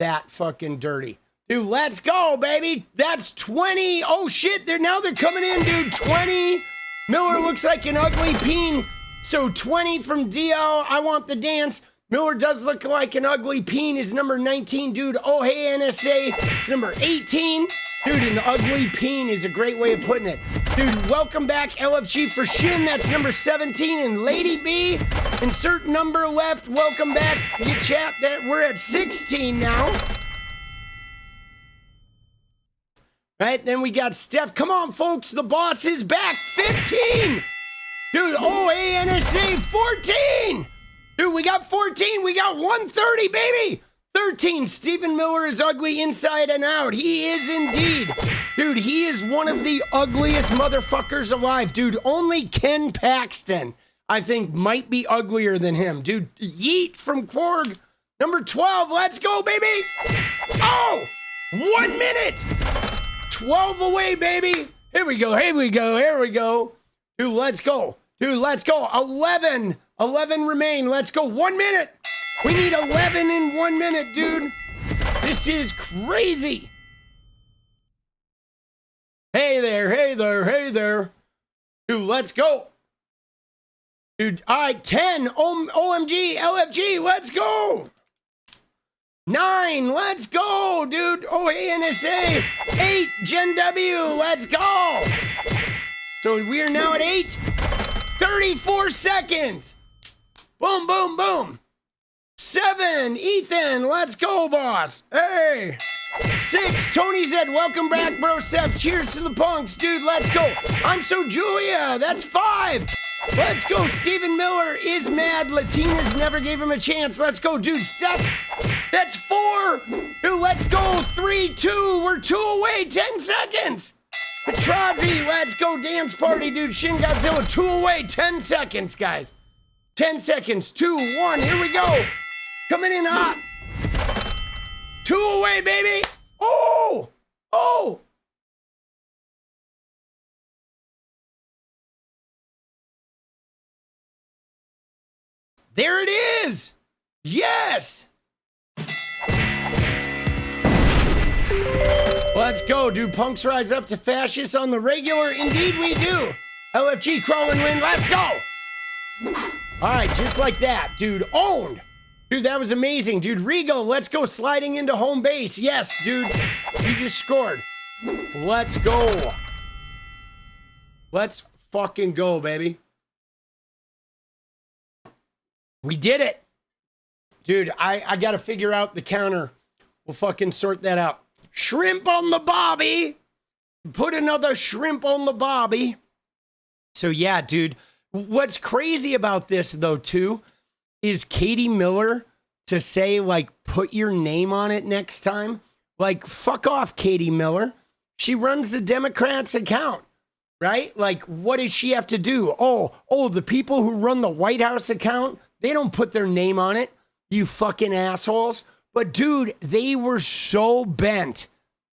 Speaker 2: that fucking dirty. Dude, let's go, baby. That's 20. Oh, shit. They're coming in, dude. 20. Miller looks like an ugly peen. So 20 from DL. I want the dance. Miller does look like an ugly peen is number 19, dude. Oh, hey, NSA. It's number 18. Dude, an ugly peen is a great way of putting it. Dude, welcome back, LFG for Shin. That's number 17. And Lady B, insert number left. Welcome back. You chat that we're at 16 now. Right, then we got Steph. Come on, folks. The boss is back. 15. Dude, oh, hey, NSA, 14. Dude, we got 14. We got 130, baby. 13. Stephen Miller is ugly inside and out. He is indeed. Dude, he is one of the ugliest motherfuckers alive. Dude, only Ken Paxton, I think, might be uglier than him. Dude, Yeet from Korg. Number 12. Let's go, baby. Oh, 1 minute. 12 away, baby. Here we go. Here we go. Here we go. Dude, let's go. Dude, let's go. 11. 11 remain. Let's go. 1 minute. We need 11 in 1 minute, dude. This is crazy. Hey there. Hey there. Hey there. Dude, let's go. Dude, all right. 10. OMG. LFG. Let's go. 9. Let's go, dude. Oh, hey, NSA. 8. Gen W. Let's go. So we are now at 8. 34 seconds. Boom, boom, boom. 7. Ethan. Let's go, boss. Hey. 6. Tony Z. Welcome back, bro. Seth. Cheers to the punks. Dude, let's go. I'm so Julia. That's 5. Let's go. Stephen Miller is mad. Latinas never gave him a chance. Let's go, dude. Steph. That's 4. Dude, let's go. 3, 2. We're 2 away. 10 seconds. Petrazi, let's go. Dance party, dude. Shin Godzilla, 2 away. 10 seconds, guys. 10 seconds. 2, 1. Here we go. Coming in hot. 2 away, baby. Oh. Oh. There it is. Yes. Let's go. Do punks rise up to fascists on the regular? Indeed we do. LFG crawl and win. Let's go. All right, just like that, dude. Owned. Dude, that was amazing. Dude, Rigo, let's go sliding into home base. Yes, dude. You just scored. Let's go. Let's fucking go, baby. We did it. Dude, I got to figure out the counter. We'll fucking sort that out. Shrimp on the bobby. Put another shrimp on the bobby. So yeah, dude. What's crazy about this though too is Katie Miller to say like put your name on it next time. Like fuck off, Katie Miller. She runs the Democrats' account, right? Like what does she have to do? Oh, the people who run the White House account, they don't put their name on it. you fucking assholes. But dude, they were so bent,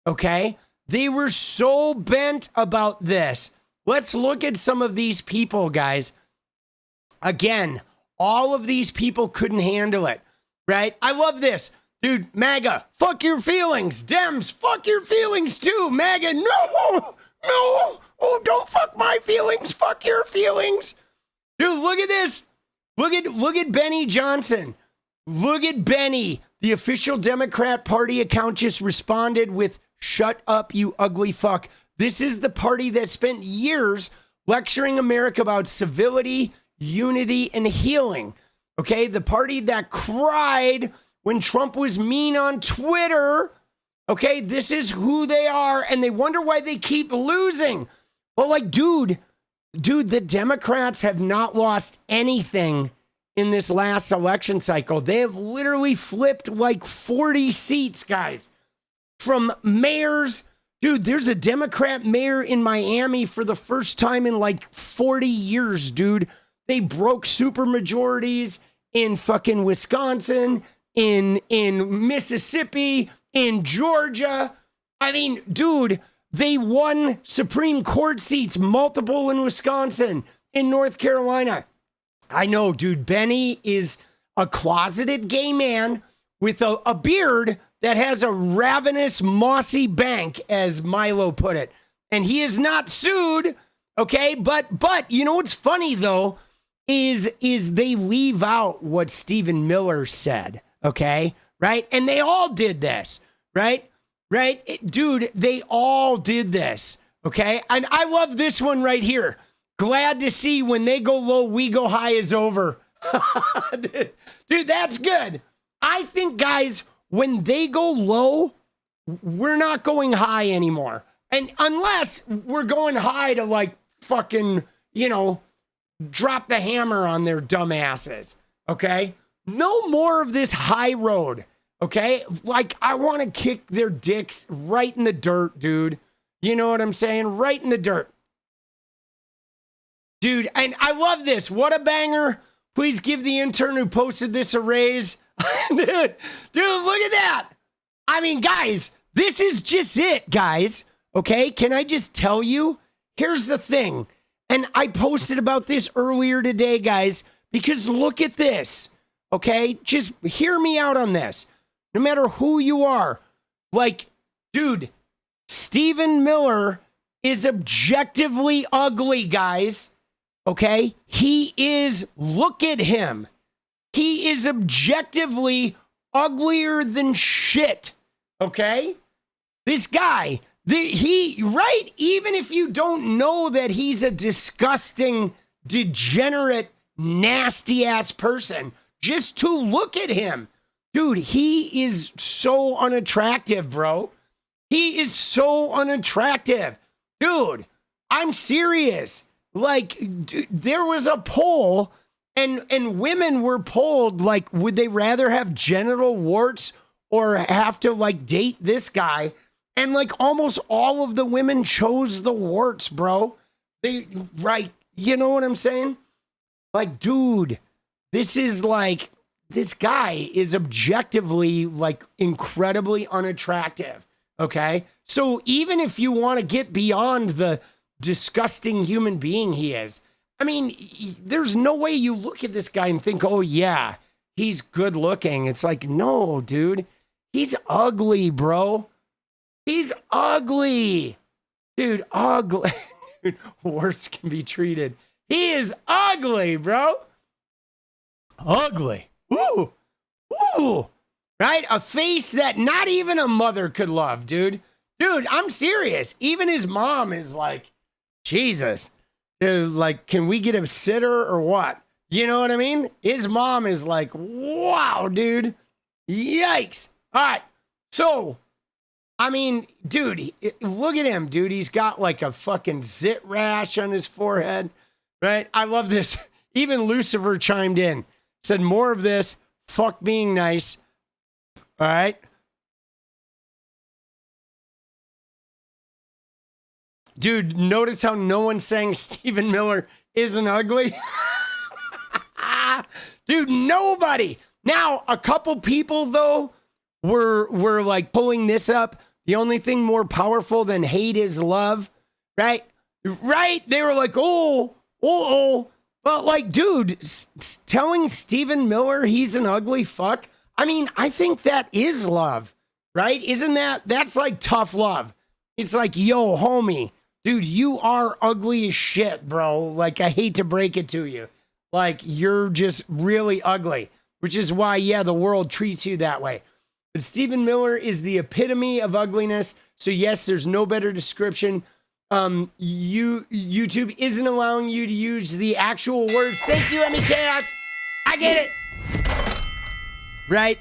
Speaker 2: okay? They were so bent about this. Let's look at some of these people, guys. Again, all of these people couldn't handle it, right? I love this. Dude, MAGA, fuck your feelings. Dems, fuck your feelings too. MAGA, no. Oh, don't fuck my feelings. Fuck your feelings. Dude, look at this. Look at Benny Johnson. Look at Benny. The official Democrat Party account just responded with, "Shut up, you ugly fuck." This is the party that spent years lecturing America about civility, unity, and healing. Okay, the party that cried when Trump was mean on Twitter. Okay, this is who they are, and they wonder why they keep losing. Well, like, dude, the Democrats have not lost anything in this last election cycle. They have literally flipped like 40 seats, guys. From mayors, dude, there's a Democrat mayor in Miami for the first time in like 40 years, dude. They broke supermajorities in fucking Wisconsin, in Mississippi, in Georgia. I mean, dude, they won Supreme Court seats, multiple in Wisconsin, in North Carolina. I know, dude, Benny is a closeted gay man with a beard that has a ravenous, mossy bank, as Milo put it. And he is not sued, okay? But you know what's funny, though, is they leave out what Stephen Miller said, okay? Right? And they all did this, right? Dude, they all did this, okay? And I love this one right here. Glad to see when they go low, we go high is over. Dude, that's good. I think, guys, when they go low, we're not going high anymore. And unless we're going high to like fucking, drop the hammer on their dumb asses. Okay? No more of this high road. Okay? Like, I want to kick their dicks right in the dirt, dude. You know what I'm saying? Right in the dirt. Dude, and I love this. What a banger. Please give the intern who posted this a raise. Dude, look at that. I mean, guys, this is just it, guys. Okay? Can I just tell you? Here's the thing. And I posted about this earlier today, guys, because look at this. Okay? Just hear me out on this. No matter who you are. Like, dude, Stephen Miller is objectively ugly, guys. Okay? He is, look at him. He is objectively uglier than shit. Okay? This guy, right? Even if you don't know that he's a disgusting, degenerate, nasty ass person, just to look at him. Dude, he is so unattractive, bro. He is so unattractive. Dude, I'm serious. Like, there was a poll, and women were polled, like, would they rather have genital warts or have to, like, date this guy? And, like, almost all of the women chose the warts, bro. Right, you know what I'm saying? Like, dude, this is, like, this guy is objectively, like, incredibly unattractive, okay? So even if you want to get beyond the disgusting human being he is, I mean, there's no way you look at this guy and think, oh yeah, he's good looking. It's like, no, dude, he's ugly, bro. He's ugly. Dude, ugly. Dude, worse can be treated. He is ugly, bro. Ugly. Ooh. Right? A face that not even a mother could love, dude. Dude, I'm serious. Even his mom is like, Jesus, dude, like, can we get a sitter or what? You know what I mean? His mom is like, wow, dude. Yikes. All right. So, I mean, dude, look at him, dude. He's got like a fucking zit rash on his forehead, right? I love this. Even Lucifer chimed in, said more of this. Fuck being nice. All right. Dude, notice how no one's saying Stephen Miller isn't ugly? Dude, nobody Now, a couple people though were like pulling this up. The only thing more powerful than hate is love, right? Right? They were like, oh. But like, dude, telling Stephen Miller he's an ugly fuck. I mean, I think that is love, right? That's like tough love. It's like, yo, homie, dude, you are ugly as shit, bro. Like, I hate to break it to you. Like, you're just really ugly, which is why, yeah, the world treats you that way. But Stephen Miller is the epitome of ugliness. So yes, there's no better description. YouTube isn't allowing you to use the actual words. Thank you, 𝗙𝗵𝗃𝗏𝗧. I get it. Right?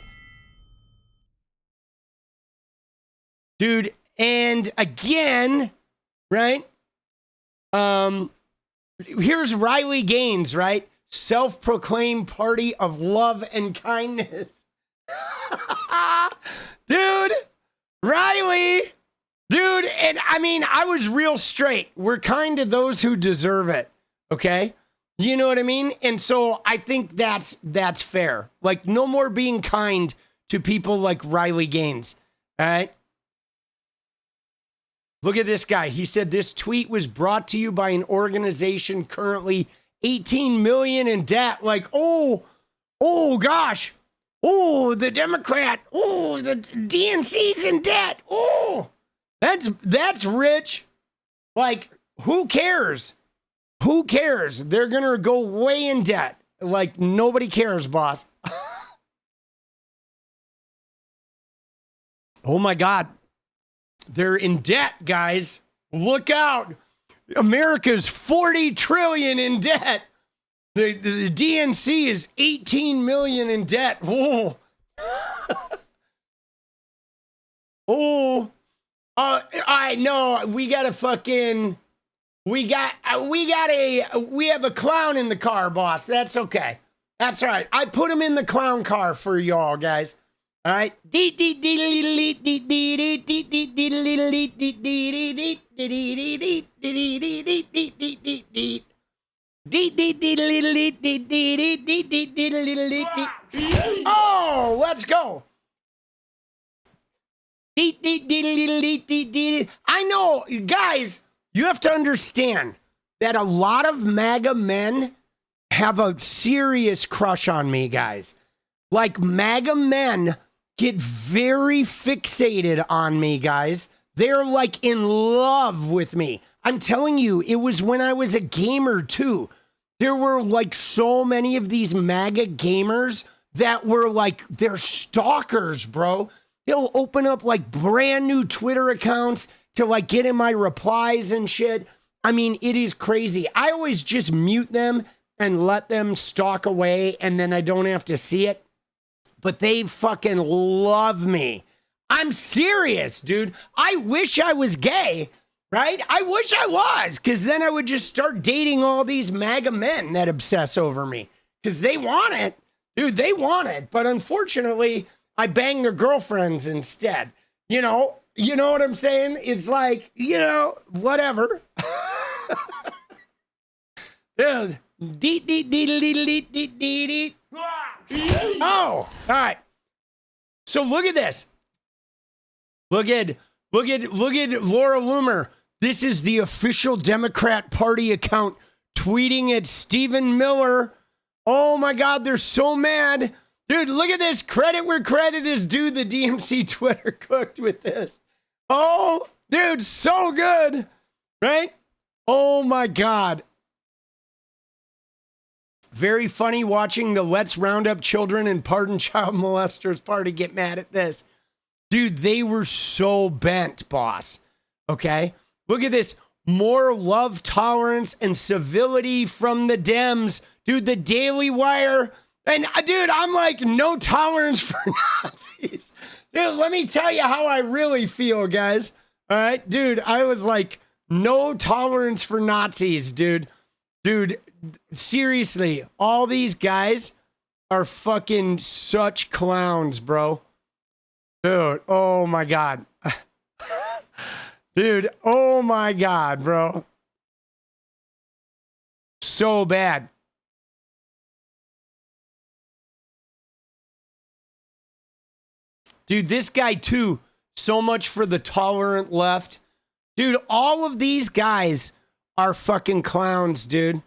Speaker 2: Dude, and again, right? Here's Riley Gaines, right? Self-proclaimed party of love and kindness. Dude, Riley. Dude, and I mean, I was real straight. We're kind to those who deserve it, okay? You know what I mean? And so I think that's fair. Like, no more being kind to people like Riley Gaines, all right? Look at this guy. He said this tweet was brought to you by an organization currently 18 million in debt. Like, oh gosh. Oh, the Democrat. Oh, the DNC's in debt. Oh. That's rich. Like, who cares? Who cares? They're going to go way in debt. Like, nobody cares, boss. Oh, my God. They're in debt, guys. Look out. America's 40 trillion in debt. The DNC is 18 million in debt. Whoa. Oh. I know we got a fucking, we have a clown in the car, boss. That's okay. That's all right. I put him in the clown car for y'all, guys. All right. Oh, let's go. I know, guys, you have to understand that a lot of MAGA men have a serious crush on me, guys. Like, MAGA men get very fixated on me, guys. They're like in love with me. I'm telling you, it was when I was a gamer too. There were like so many of these MAGA gamers that were like, they're stalkers, bro. They'll open up like brand new Twitter accounts to like get in my replies and shit. I mean, it is crazy. I always just mute them and let them stalk away and then I don't have to see it. But they fucking love me. I'm serious, dude. I wish I was gay, right? I wish I was, because then I would just start dating all these MAGA men that obsess over me. Because they want it. Dude, they want it. But unfortunately, I bang their girlfriends instead. You know what I'm saying? It's like, whatever. Dude. Oh, all right. So look at this. Look at Laura Loomer. This is the official Democrat Party account tweeting at Stephen Miller. Oh my God, they're so mad. Dude, look at this. Credit where credit is due. The DNC Twitter cooked with this. Oh, dude, so good. Right? Oh my God. Very funny watching the Let's Round Up Children and Pardon Child Molesters party get mad at this. Dude, they were so bent, boss. Okay? Look at this. More love, tolerance, and civility from the Dems. Dude, the Daily Wire. And dude, I'm like, no tolerance for Nazis. Dude, let me tell you how I really feel, guys. All right? Dude, I was like, no tolerance for Nazis, dude. Dude, seriously, all these guys are fucking such clowns, bro. Dude, oh my God. Dude, oh my God, bro. So bad. Dude, this guy too. So much for the tolerant left. Dude, all of these guys are fucking clowns, dude.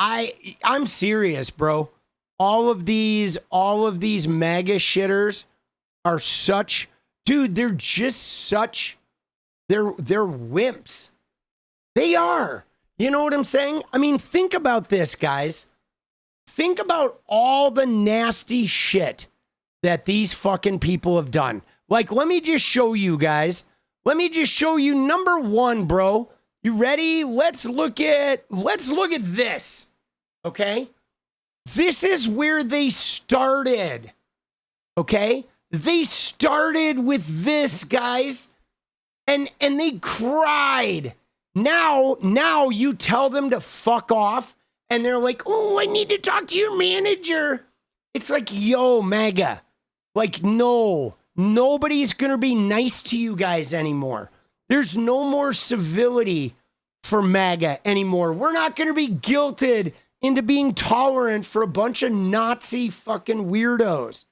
Speaker 2: I'm serious, bro. All of these MAGA shitters are such, dude, they're just such, they're wimps. They are. You know what I'm saying? I mean, think about this, guys. Think about all the nasty shit that these fucking people have done. Like, let me just show you guys. Let me just show you number one, bro. You ready? Let's look at this. Okay? This is where they started. Okay? They started with this, guys. And they cried. Now you tell them to fuck off and they're like, "Oh, I need to talk to your manager." It's like, yo, MAGA. Like, no. Nobody's going to be nice to you guys anymore. There's no more civility for MAGA anymore. We're not going to be guilted into being tolerant for a bunch of Nazi fucking weirdos.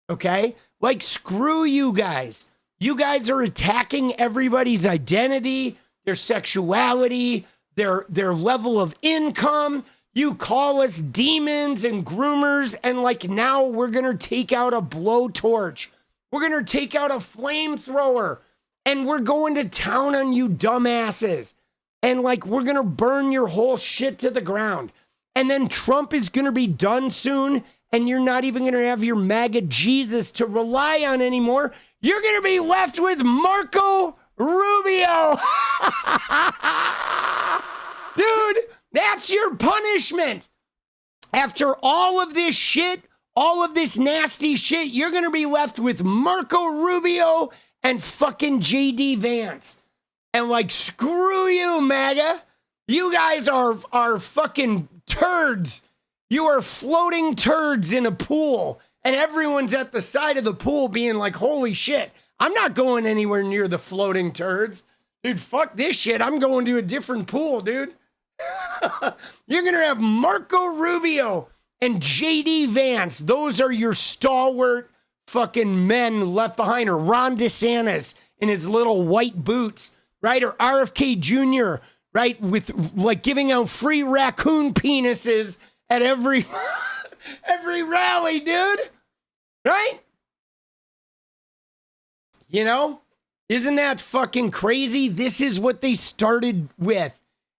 Speaker 2: Okay? Like, screw you guys. You guys are attacking everybody's identity, their sexuality, their level of income. You call us demons and groomers, and like now we're going to take out a blowtorch. We're going to take out a flamethrower, and we're going to town on you dumbasses. And like we're going to burn your whole shit to the ground. And then Trump is going to be done soon, and you're not even going to have your MAGA Jesus to rely on anymore. You're going to be left with Marco Rubio. Dude, that's your punishment. After all of this shit, all of this nasty shit, you're going to be left with Marco Rubio and fucking JD Vance. And like, screw you, MAGA. You guys are fucking turds. You are floating turds in a pool. And everyone's at the side of the pool being like, holy shit, I'm not going anywhere near the floating turds. Dude, fuck this shit. I'm going to a different pool, dude. You're going to have Marco Rubio and JD Vance. Those are your stalwart fucking men left behind. Or Ron DeSantis in his little white boots, right? Or RFK Jr., right? With like giving out free raccoon penises at every rally, dude. Right? You know? Isn't that fucking crazy? This is what they started with.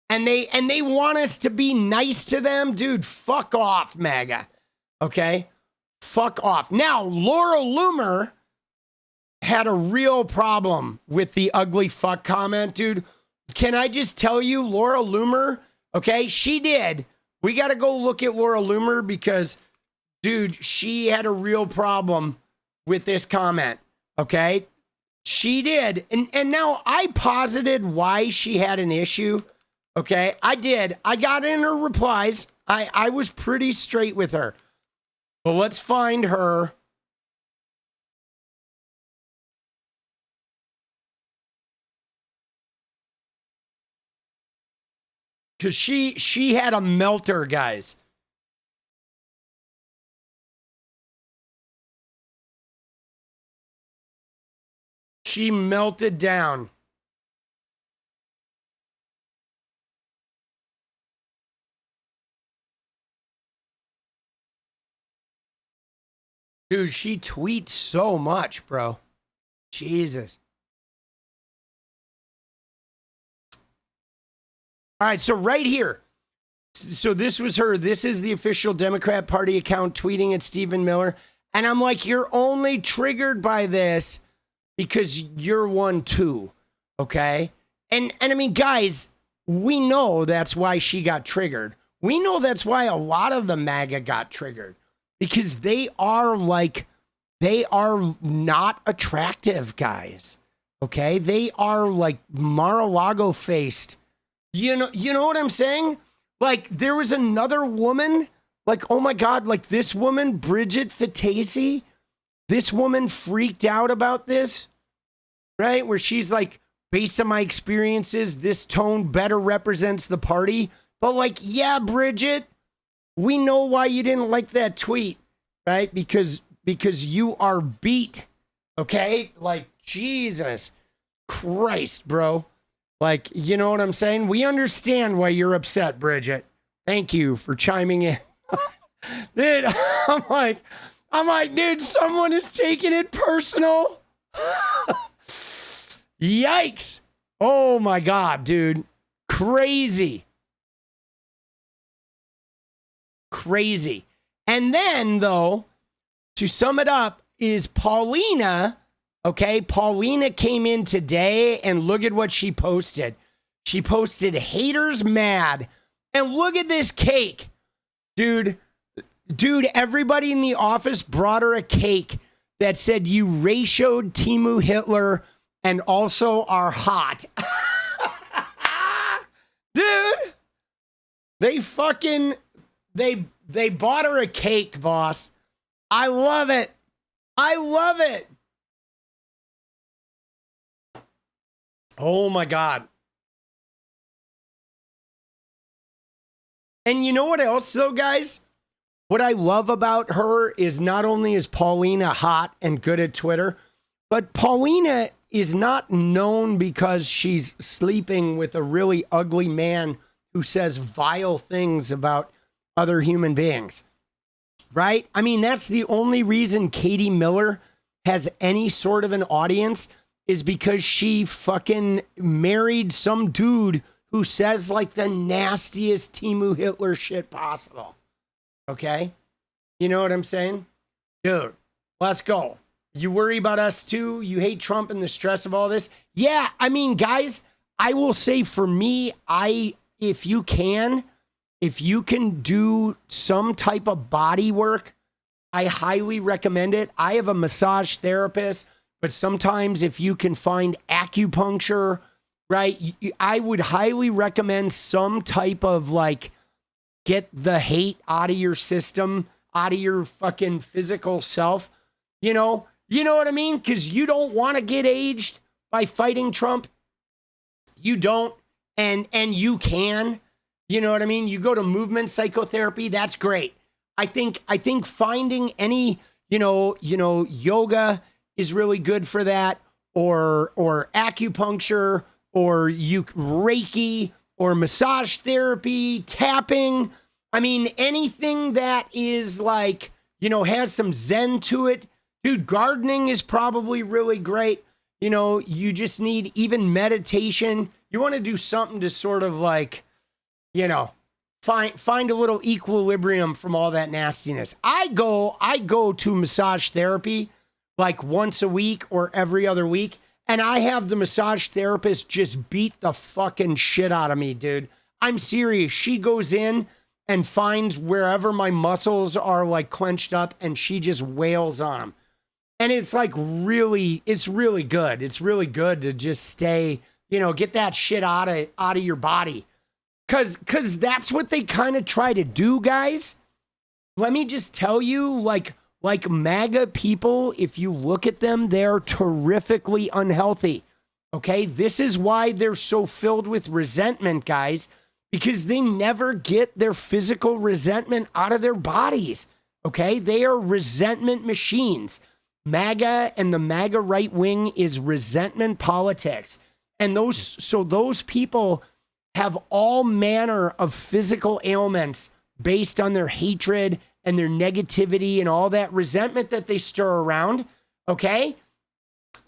Speaker 2: And they want us to be nice to them. Dude, fuck off, MAGA. Okay? Fuck off. Now, Laura Loomer had a real problem with the ugly fuck comment, dude. Can I just tell you, Laura Loomer, okay, she did. We got to go look at Laura Loomer because, dude, she had a real problem with this comment, okay? She did. And now I posited why she had an issue, okay? I did. I got in her replies. I was pretty straight with her. But let's find her. Because she had a melter, guys. She melted down. Dude, she tweets so much, bro. Jesus. All right, so right here. So this was her. This is the official Democrat Party account tweeting at Stephen Miller. And I'm like, you're only triggered by this because you're one too, okay? And I mean, guys, we know that's why she got triggered. We know that's why a lot of the MAGA got triggered because they are not attractive, guys, okay? They are like Mar-a-Lago faced. You know what I'm saying? Like, there was another woman, like, oh my God, like this woman, Bridget Fitesi, this woman freaked out about this, right? Where she's like, based on my experiences, this tone better represents the party. But like, yeah, Bridget, we know why you didn't like that tweet, right? Because you are beat. Okay? Like, Jesus Christ, bro. Like, you know what I'm saying? We understand why you're upset, Bridget. Thank you for chiming in. Dude, I'm like, dude, someone is taking it personal. Yikes. Oh my God, dude. Crazy. Crazy. And then, though, to sum it up, is Paulina, okay? Paulina came in today and look at what she posted. She posted haters mad. And look at this cake. Dude, everybody in the office brought her a cake that said, you ratioed Timu Hitler and also are hot. Dude, they bought her a cake, boss. I love it. I love it. Oh my God. And you know what else, though, guys? What I love about her is not only is Paulina hot and good at Twitter, but Paulina is not known because she's sleeping with a really ugly man who says vile things about other human beings, right? I mean, that's the only reason Katie Miller has any sort of an audience is because she fucking married some dude who says like the nastiest Timu Hitler shit possible. Okay? You know what I'm saying? Dude, let's go. You worry about us too? You hate Trump and the stress of all this? Yeah, I mean, guys, I will say for me, if you can do some type of body work, I highly recommend it. I have a massage therapist, but sometimes if you can find acupuncture, right, I would highly recommend some type of like, get the hate out of your system, out of your fucking physical self. You know what I mean? Because you don't want to get aged by fighting Trump. You don't, and you can. You know what I mean? You go to movement psychotherapy. That's great. I think finding any, yoga is really good for that, or acupuncture, or Reiki, or massage therapy, tapping. I mean, anything that is like, has some zen to it. Dude, gardening is probably really great. You just need even meditation. You want to do something to sort of like, find a little equilibrium from all that nastiness. I go to massage therapy like once a week or every other week. And I have the massage therapist just beat the fucking shit out of me, dude. I'm serious. She goes in and finds wherever my muscles are like clenched up and she just wails on them. And it's like it's really good. It's really good to just stay, get that shit out of your body. Cause that's what they kind of try to do, guys. Let me just tell you, like MAGA people, if you look at them, they're terrifically unhealthy. Okay? This is why they're so filled with resentment, guys, because they never get their physical resentment out of their bodies. Okay? They are resentment machines. MAGA and the MAGA right wing is resentment politics. And those people have all manner of physical ailments based on their hatred and their negativity and all that resentment that they stir around, okay?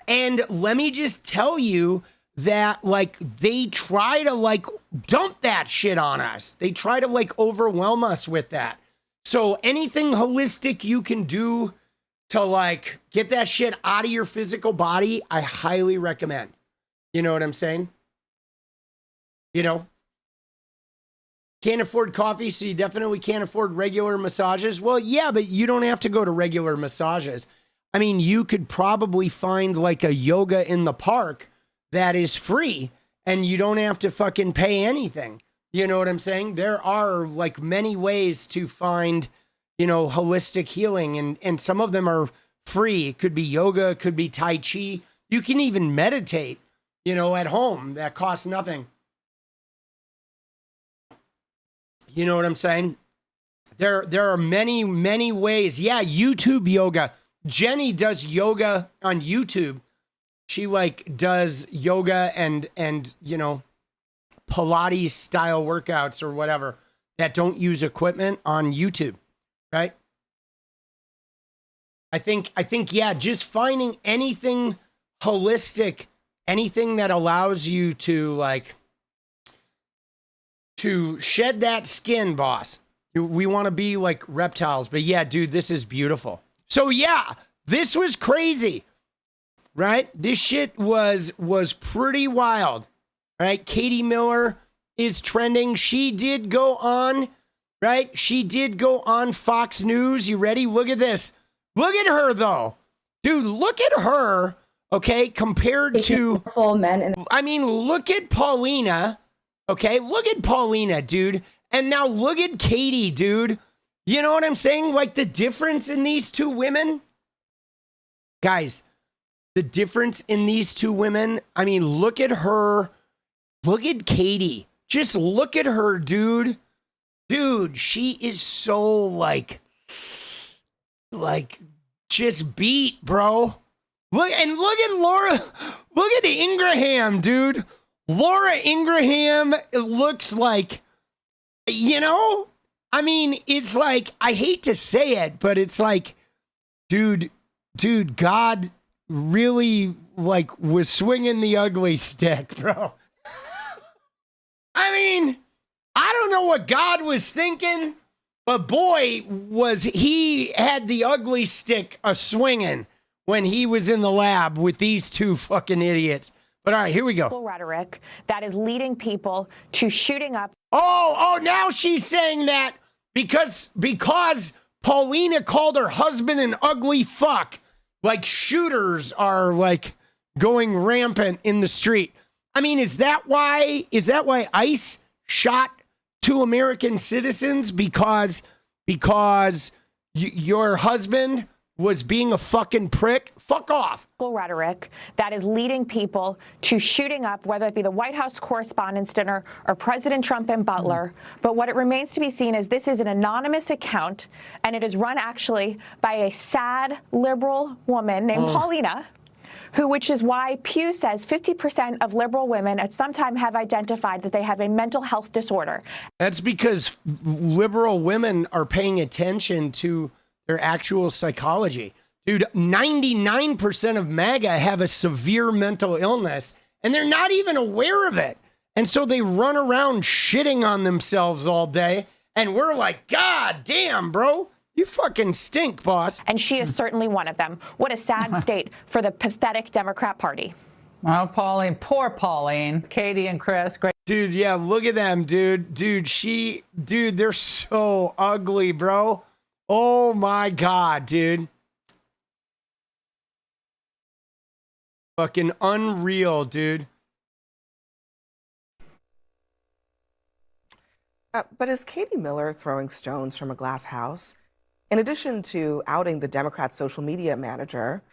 Speaker 2: And let me just tell you that, like, they try to, like, dump that shit on us. They try to, like, overwhelm us with that. So anything holistic you can do to, like, get that shit out of your physical body, I highly recommend. You know what I'm saying? Can't afford coffee, so you definitely can't afford regular massages. Well, yeah, but you don't have to go to regular massages. I mean, you could probably find like a yoga in the park that is free and you don't have to fucking pay anything. You know what I'm saying? There are like many ways to find, holistic healing, and some of them are free. It could be yoga, it could be Tai Chi. You can even meditate, at home. That costs nothing. You know what I'm saying? There are many, many ways. Yeah, YouTube yoga. Jenny does yoga on YouTube. She like does yoga and you know, Pilates style workouts or whatever that don't use equipment on YouTube, right? I think yeah, just finding anything holistic, anything that allows you to like to shed that skin, boss. We want to be like reptiles, but yeah, dude, this is beautiful. So yeah, this was crazy, right? This shit was pretty wild, right? Katie Miller is trending. She did go on, right? She did go on Fox News. You ready? Look at this. Look at her though, dude. Look at her. Okay, compared to
Speaker 7: men in
Speaker 2: I mean, look at Paulina. Okay, look at Paulina, dude. And now look at Katie, dude. You know what I'm saying? Like the difference in these two women. Guys, the difference in these two women. I mean, look at her. Look at Katie. Just look at her, dude. Dude, she is so like just beat, bro. Look at Laura. Look at Ingraham, dude. Laura Ingraham looks like, you know, I mean, it's like, I hate to say it, but it's like, dude, God really like was swinging the ugly stick, bro. I mean, I don't know what God was thinking, but boy, was he had the ugly stick a swinging when he was in the lab with these two fucking idiots. But all right, here we go.
Speaker 8: Rhetoric that is leading people to shooting up.
Speaker 2: Oh, now she's saying that because Paulina called her husband an ugly fuck. Like shooters are like going rampant in the street. I mean, is that why ICE shot 2 American citizens because your husband was being a fucking prick? Fuck off.
Speaker 8: Rhetoric that is leading people to shooting up, whether it be the White House Correspondents' Dinner or President Trump and Butler. But what it remains to be seen is this is an anonymous account, and it is run actually by a sad liberal woman named Paulina, which is why Pew says 50% of liberal women at some time have identified that they have a mental health disorder.
Speaker 2: That's because liberal women are paying attention to their actual psychology. Dude, 99% of MAGA have a severe mental illness, and they're not even aware of it. And so they run around shitting on themselves all day, and we're like, God damn, bro. You fucking stink, boss.
Speaker 8: And she is certainly one of them. What a sad state for the pathetic Democrat Party.
Speaker 9: Well, Pauline, poor Pauline, Katie and Chris, great.
Speaker 2: Dude, yeah, look at them, dude. Dude, they're so ugly, bro. Oh my God, dude. Fucking unreal, dude.
Speaker 10: But is Katie Miller throwing stones from a glass house? In addition to outing the Democrat social media manager,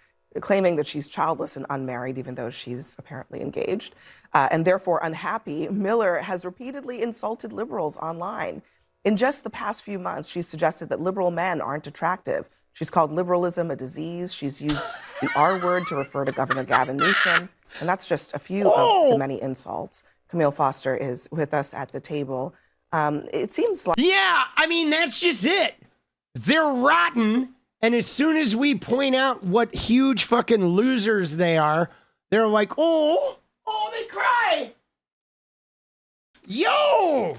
Speaker 10: claiming that she's childless and unmarried, even though she's apparently engaged, and therefore unhappy, Miller has repeatedly insulted liberals online. In just the past few months, she's suggested that liberal men aren't attractive. She's called liberalism a disease. She's used the R word to refer to Governor Gavin Newsom. And that's just a few of the many insults. Camille Foster is with us at the table. It seems like...
Speaker 2: Yeah, I mean, that's just it. They're rotten. And as soon as we point out what huge fucking losers they are, they're like, oh, they cry. Yo.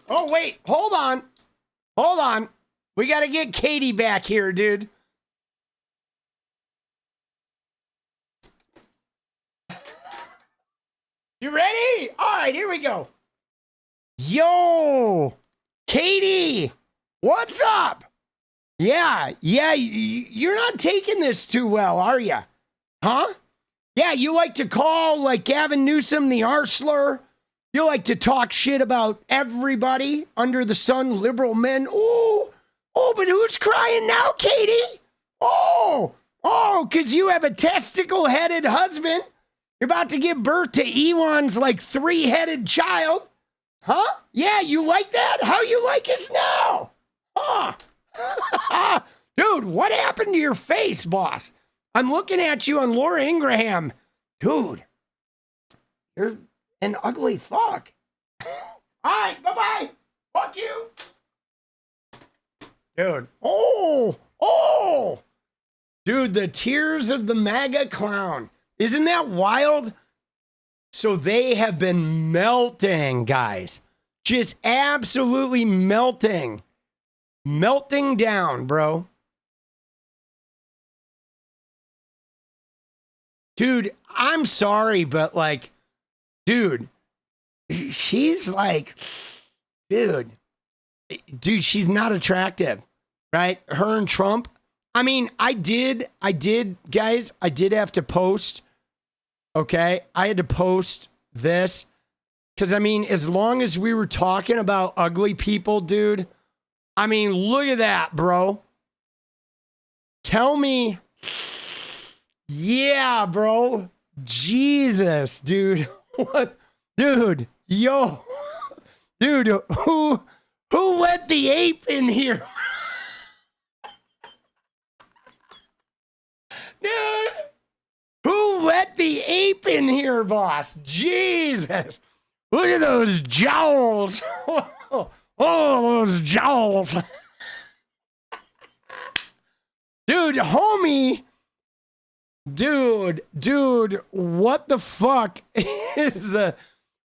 Speaker 2: Oh, wait, hold on. We got to get Katie back here, dude. You ready? All right, here we go. Yo, Katie, what's up? Yeah, you're not taking this too well, are you? Huh? Yeah, you like to call like Gavin Newsom the R slur. You like to talk shit about everybody under the sun, liberal men. Oh, but who's crying now, Katie? Oh, because you have a testicle-headed husband. You're about to give birth to Elon's like 3-headed child. Huh? Yeah, you like that? How you like us now? Huh? Dude, what happened to your face, boss? I'm looking at you on Laura Ingraham. Dude, you're an ugly fuck. All right, bye-bye. Fuck you. Dude, oh. Dude, the tears of the MAGA clown. Isn't that wild? So they have been melting, guys. Just absolutely melting. Melting down, bro. Dude, I'm sorry, but like, dude, she's like, dude, she's not attractive, right? Her and Trump. I mean, I did, guys, I did have to post, okay? I had to post this because, I mean, as long as we were talking about ugly people, dude, I mean, look at that, bro. Tell me. Yeah, bro. Jesus, dude. What? Dude, yo. Dude, who let the ape in here? Dude, who let the ape in here, boss? Jesus. Look at those jowls. Oh, those jowls. Dude, homie. Dude, what the fuck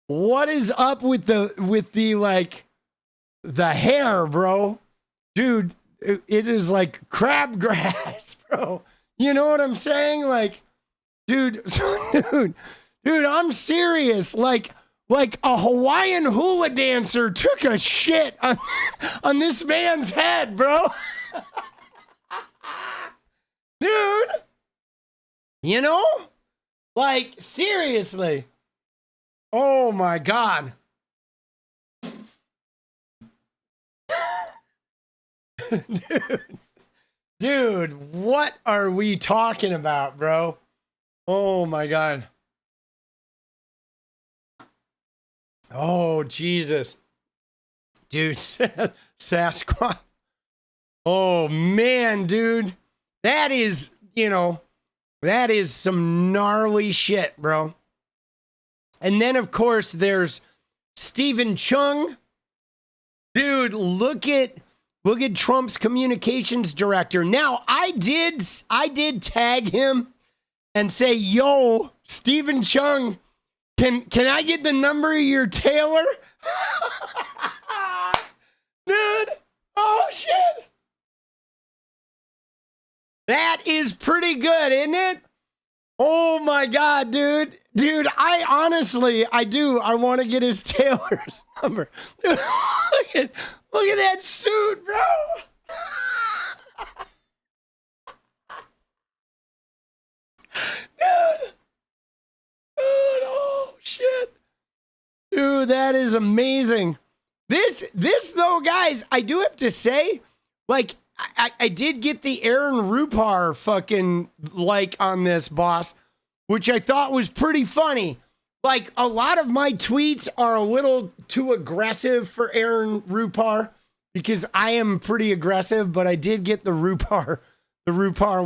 Speaker 2: what is up with the like the hair, bro? Dude, it is like crabgrass, bro. You know what I'm saying? Like, dude, I'm serious. Like a Hawaiian hula dancer took a shit on this man's head, bro. Dude. You know? Like, seriously. Oh my God. Dude, what are we talking about, bro? Oh my God. Oh, Jesus. Dude, Sasquatch. Oh man, dude. That is, that is some gnarly shit, bro. And then, of course, there's Stephen Chung. Dude, look at Trump's communications director. Now, I did tag him and say, yo, Stephen Chung, can I get the number of your tailor? Dude, oh, shit. That is pretty good, isn't it? Oh my God, dude. Dude, I honestly do. I want to get his tailor's number. Dude, look at that suit, bro. Dude, oh shit. Dude, that is amazing. This though, guys, I do have to say, like, I did get the Aaron Rupar fucking like on this, boss, which I thought was pretty funny. Like, a lot of my tweets are a little too aggressive for Aaron Rupar because I am pretty aggressive, but I did get the Rupar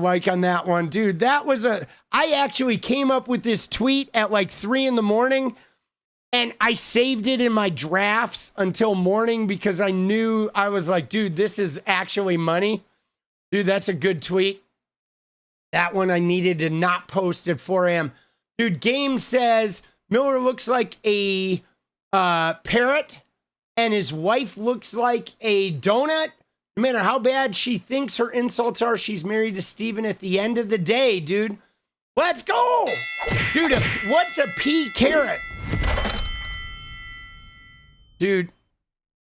Speaker 2: like on that one. Dude, that was I actually came up with this tweet at like 3 a.m. and I saved it in my drafts until morning because I knew, I was like, dude, this is actually money. Dude, that's a good tweet. That one I needed to not post at 4 a.m. Dude, Game says Miller looks like a parrot and his wife looks like a donut. No matter how bad she thinks her insults are, she's married to Steven at the end of the day, dude. Let's go. Dude, what's a pea carrot? Dude,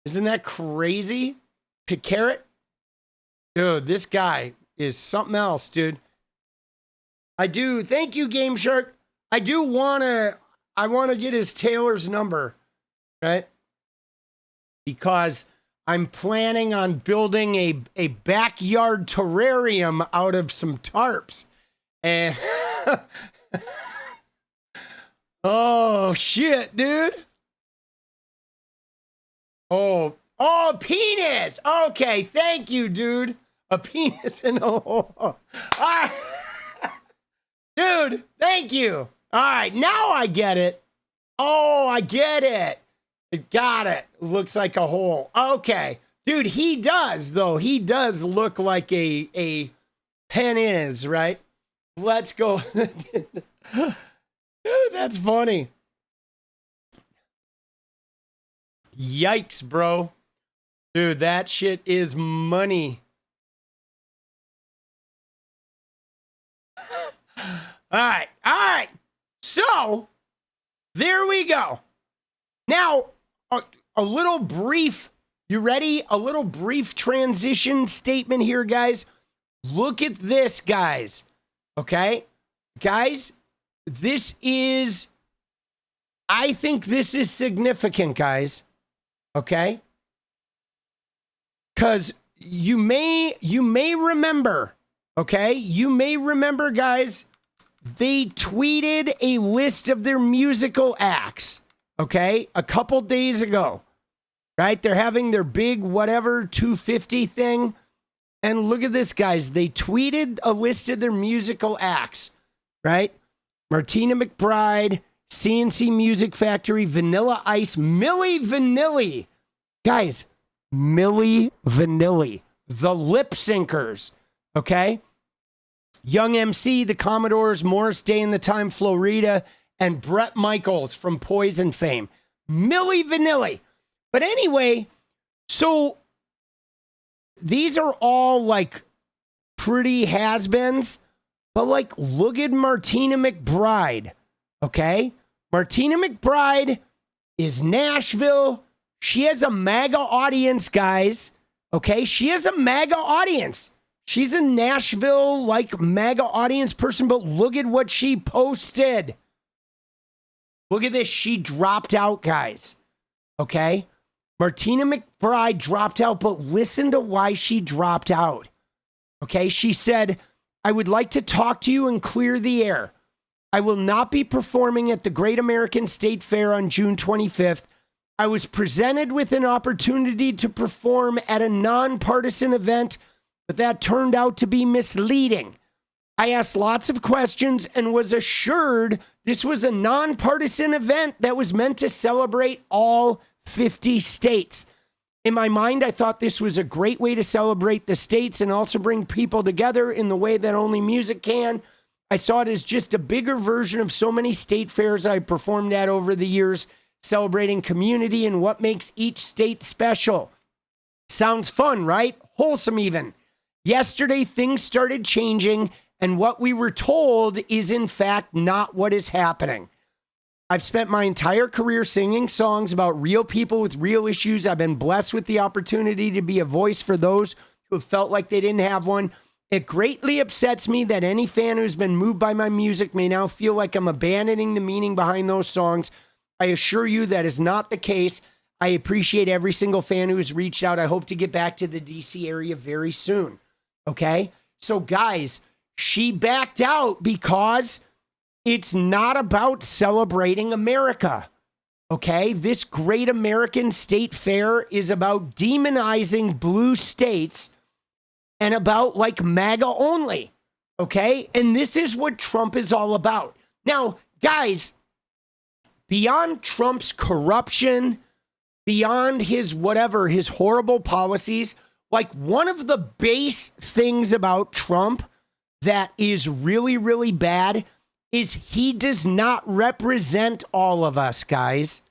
Speaker 2: isn't that crazy? Carrot? Dude, this guy is something else, dude. Thank you, Game Shark. I want to get his tailor's number, right? Because I'm planning on building a backyard terrarium out of some tarps. And oh shit, dude. Oh, penis. Okay, thank you, dude. A penis in a hole. Ah. Dude, thank you. All right, now I get it. Oh, I get it. Got it. Looks like a hole. Okay. Dude, he does, though. He does look like a pen is, right? Let's go. Dude, that's funny. Yikes, bro. Dude, that shit is money. All right. So, there we go. Now, a little brief, you ready? A little brief transition statement here, guys. Look at this, guys. Okay? Guys, I think this is significant, guys. Okay? Because you may remember, okay? You may remember, guys, they tweeted a list of their musical acts, okay? A couple days ago, right? They're having their big whatever 250 thing. And look at this, guys. They tweeted a list of their musical acts, right? Martina McBride, CNC Music Factory, Vanilla Ice, Milli Vanilli. Guys, Milli Vanilli, the Lip Syncers, okay? Young MC, the Commodores, Morris Day and the Time, Florida, and Bret Michaels from Poison fame. Milli Vanilli. But anyway, so these are all like pretty has-beens, but like look at Martina McBride, okay? Martina McBride is Nashville. She has a MAGA audience, guys, okay? She has a MAGA audience. She's a Nashville, like, MAGA audience person, but look at what she posted. Look at this. She dropped out, guys. Okay? Martina McBride dropped out, but listen to why she dropped out. Okay? She said, I would like to talk to you and clear the air. I will not be performing at the Great American State Fair on June 25th. I was presented with an opportunity to perform at a nonpartisan event, but that turned out to be misleading. I asked lots of questions and was assured this was a nonpartisan event that was meant to celebrate all 50 states. In my mind, I thought this was a great way to celebrate the states and also bring people together in the way that only music can. I saw it as just a bigger version of so many state fairs I performed at over the years, celebrating community and what makes each state special. Sounds fun, right? Wholesome even. Yesterday, things started changing, and what we were told is, in fact, not what is happening. I've spent my entire career singing songs about real people with real issues. I've been blessed with the opportunity to be a voice for those who have felt like they didn't have one. It greatly upsets me that any fan who's been moved by my music may now feel like I'm abandoning the meaning behind those songs. I assure you that is not the case. I appreciate every single fan who has reached out. I hope to get back to the DC area very soon. Okay, so guys, she backed out because it's not about celebrating America. Okay, this Great American State Fair is about demonizing blue states and about like MAGA only. Okay, and this is what Trump is all about. Now, guys, beyond Trump's corruption, beyond his whatever, his horrible policies, like one of the base things about Trump that is really, really bad is he does not represent all of us, guys.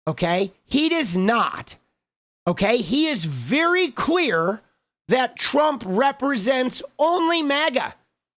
Speaker 2: Okay? He does not. Okay? He is very clear that Trump represents only MAGA.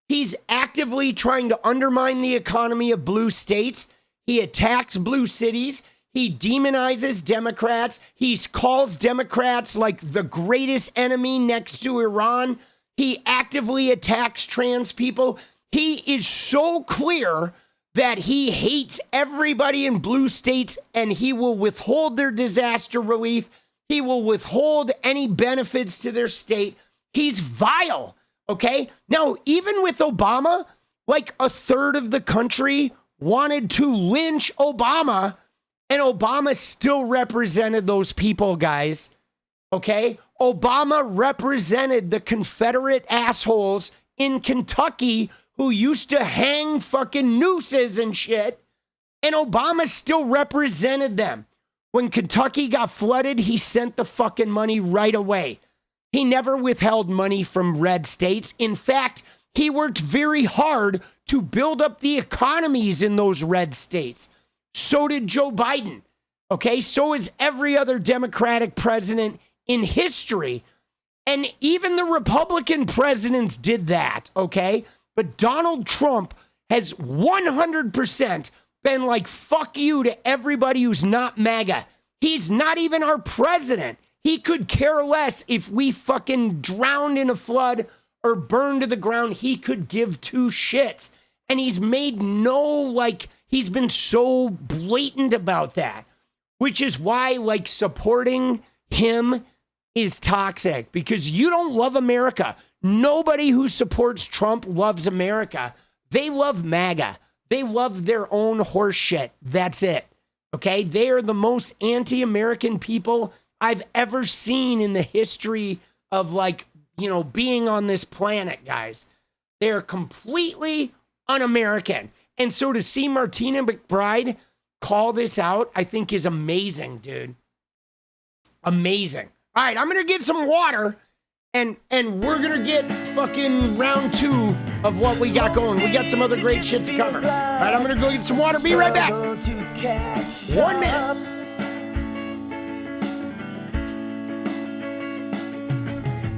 Speaker 2: He's actively trying to undermine the economy of blue states. He attacks blue cities. He demonizes Democrats. He calls Democrats like the greatest enemy next to Iran. He actively attacks trans people. He is so clear that he hates everybody in blue states and he will withhold their disaster relief. He will withhold any benefits to their state. He's vile, okay? Now, even with Obama, like a third of the country wanted to lynch Obama, and Obama still represented those people, guys. Okay? Obama represented the Confederate assholes in Kentucky who used to hang fucking nooses and shit, and Obama still represented them. When Kentucky got flooded, he sent the fucking money right away. He never withheld money from red states. In fact, he worked very hard to build up the economies in those red states. So did Joe Biden. Okay, so is every other Democratic president in history. And even the Republican presidents did that, okay? But Donald Trump has 100% been like, fuck you to everybody who's not MAGA. He's not even our president. He could care less if we fucking drowned in a flood or burned to the ground. He could give two shits. And he's made no, like, he's been so blatant about that, which is why, like, supporting him is toxic, because you don't love America. Nobody who supports Trump loves America. They love MAGA. They love their own horse shit. That's it. Okay? They are the most anti-American people I've ever seen in the history of, like, you know, being on this planet, guys. They're completely un-American. And so to see Martina McBride call this out, I think is amazing, dude. Amazing. All right, I'm going to get some water, and we're going to get fucking round 2 of what we got going. We got some other great shit to cover. All right, I'm going to go get some water. Be right back. 1 minute.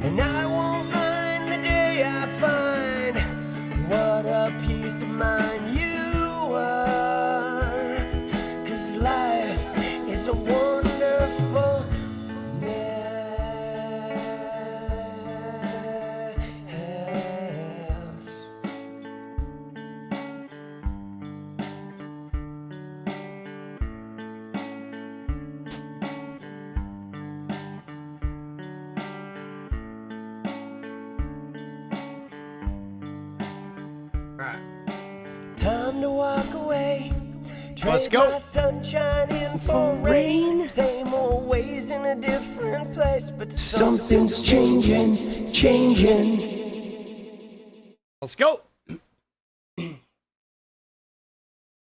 Speaker 1: And I won't mind the day I find what a peace of mind you are. 'Cause life is a wonderful mess. Time to walk away.
Speaker 2: Let's
Speaker 1: Trade
Speaker 2: go.
Speaker 1: my sunshine in for rain. Same old ways in a different place, but
Speaker 2: Something's changing, changing. Let's go.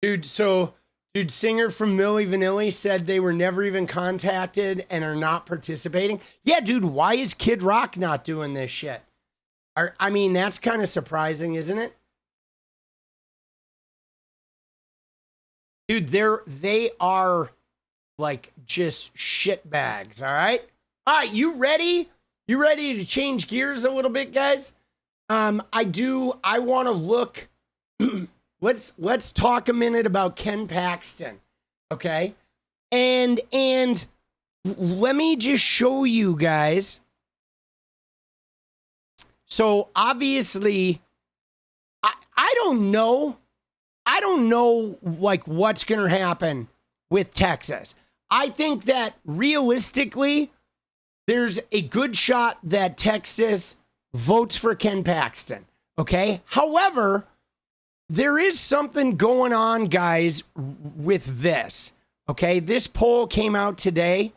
Speaker 2: Dude, singer from Milli Vanilli said they were never even contacted and are not participating. Yeah, dude, why is Kid Rock not doing this shit? I mean, that's kind of surprising, isn't it? Dude, they are like just shit bags, all right? All right, you ready? You ready to change gears a little bit, guys? I want to look let's talk a minute about Ken Paxton, okay? And let me just show you guys. So obviously I don't know like what's going to happen with Texas. I think that realistically, there's a good shot that Texas votes for Ken Paxton. Okay. However, there is something going on, guys, with this. Okay. This poll came out today,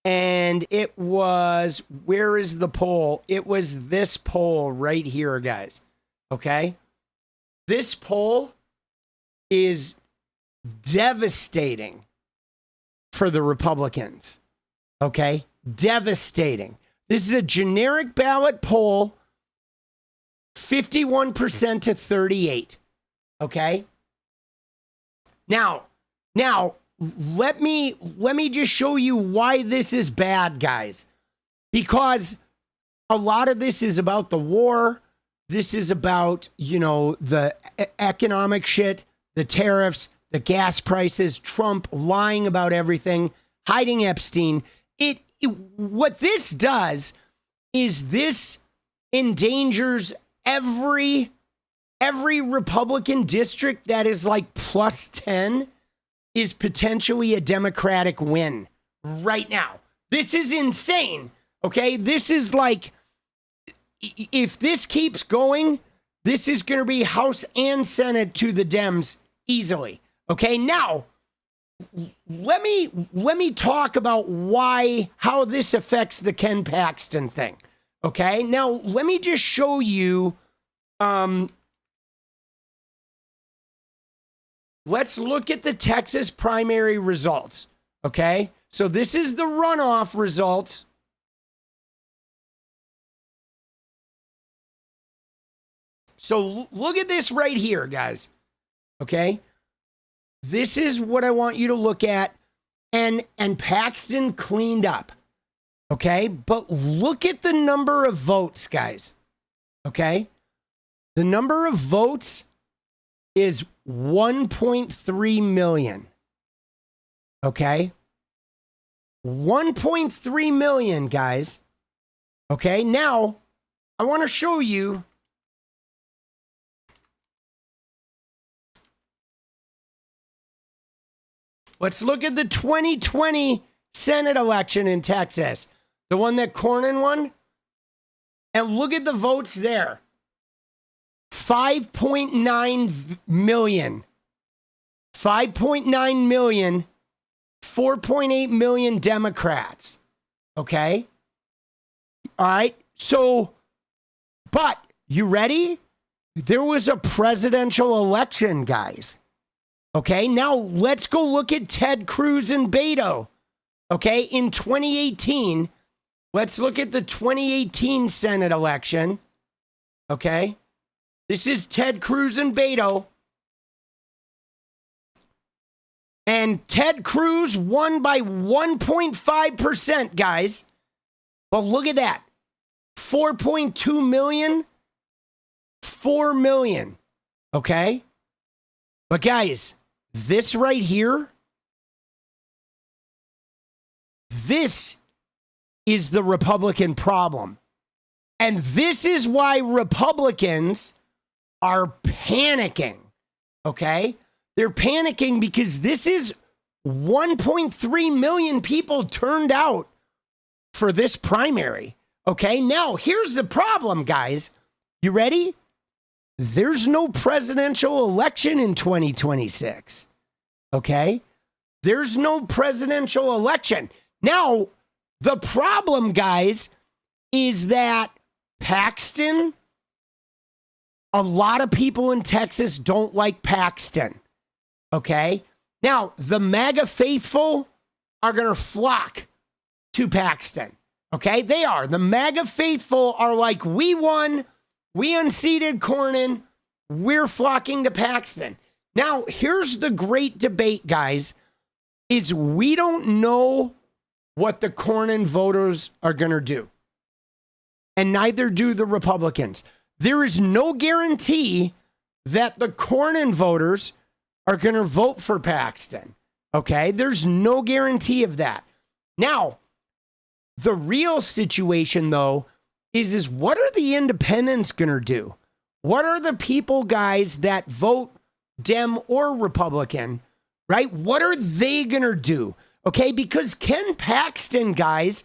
Speaker 2: and it was, where is the poll? It was this poll right here, guys. Okay. This poll is devastating for the Republicans. Okay? Devastating. This is a generic ballot poll, 51% to 38. Okay? Now, let me just show you why this is bad, guys. Because a lot of this is about the war. This is about, you know, the economic shit, the tariffs, the gas prices, Trump lying about everything, hiding Epstein. What this does is this endangers every Republican district that is like plus 10 is potentially a Democratic win right now. This is insane. Okay. This is like, if this keeps going, this is going to be House and Senate to the Dems easily. Okay. Now, let me talk about how this affects the Ken Paxton thing. Okay, now let me just show you. Let's look at the Texas primary results. Okay, so this is the runoff results. So look at this right here, guys. Okay. This is what I want you to look at. And Paxton cleaned up. Okay. But look at the number of votes, guys. Okay. The number of votes is 1.3 million. Okay. 1.3 million, guys. Okay. Now, I want to show you. Let's look at the 2020 Senate election in Texas, the one that Cornyn won. And look at the votes there. 5.9 million. 5.9 million. 4.8 million Democrats. Okay? All right. So, but you ready? There was a presidential election, guys. Okay, now let's go look at Ted Cruz and Beto. Okay, in 2018, let's look at the 2018 Senate election. Okay, this is Ted Cruz and Beto. And Ted Cruz won by 1.5%, guys. But look at that. 4.2 million, 4 million. Okay, but guys, this right here, this is the Republican problem. And this is why Republicans are panicking, okay? They're panicking because this is 1.3 million people turned out for this primary, okay? Now, here's the problem, guys. You ready? There's no presidential election in 2026. Okay? There's no presidential election. Now, the problem, guys, is that Paxton, a lot of people in Texas don't like Paxton. Okay? Now, the MAGA faithful are going to flock to Paxton. Okay? They are. The MAGA faithful are like, we won. We unseated Cornyn. We're flocking to Paxton. Now, here's the great debate, guys, is we don't know what the Cornyn voters are going to do. And neither do the Republicans. There is no guarantee that the Cornyn voters are going to vote for Paxton. Okay? There's no guarantee of that. Now, the real situation, though, is what are the independents going to do? What are the people, guys, that vote Dem or Republican, right? What are they going to do? Okay, because Ken Paxton, guys,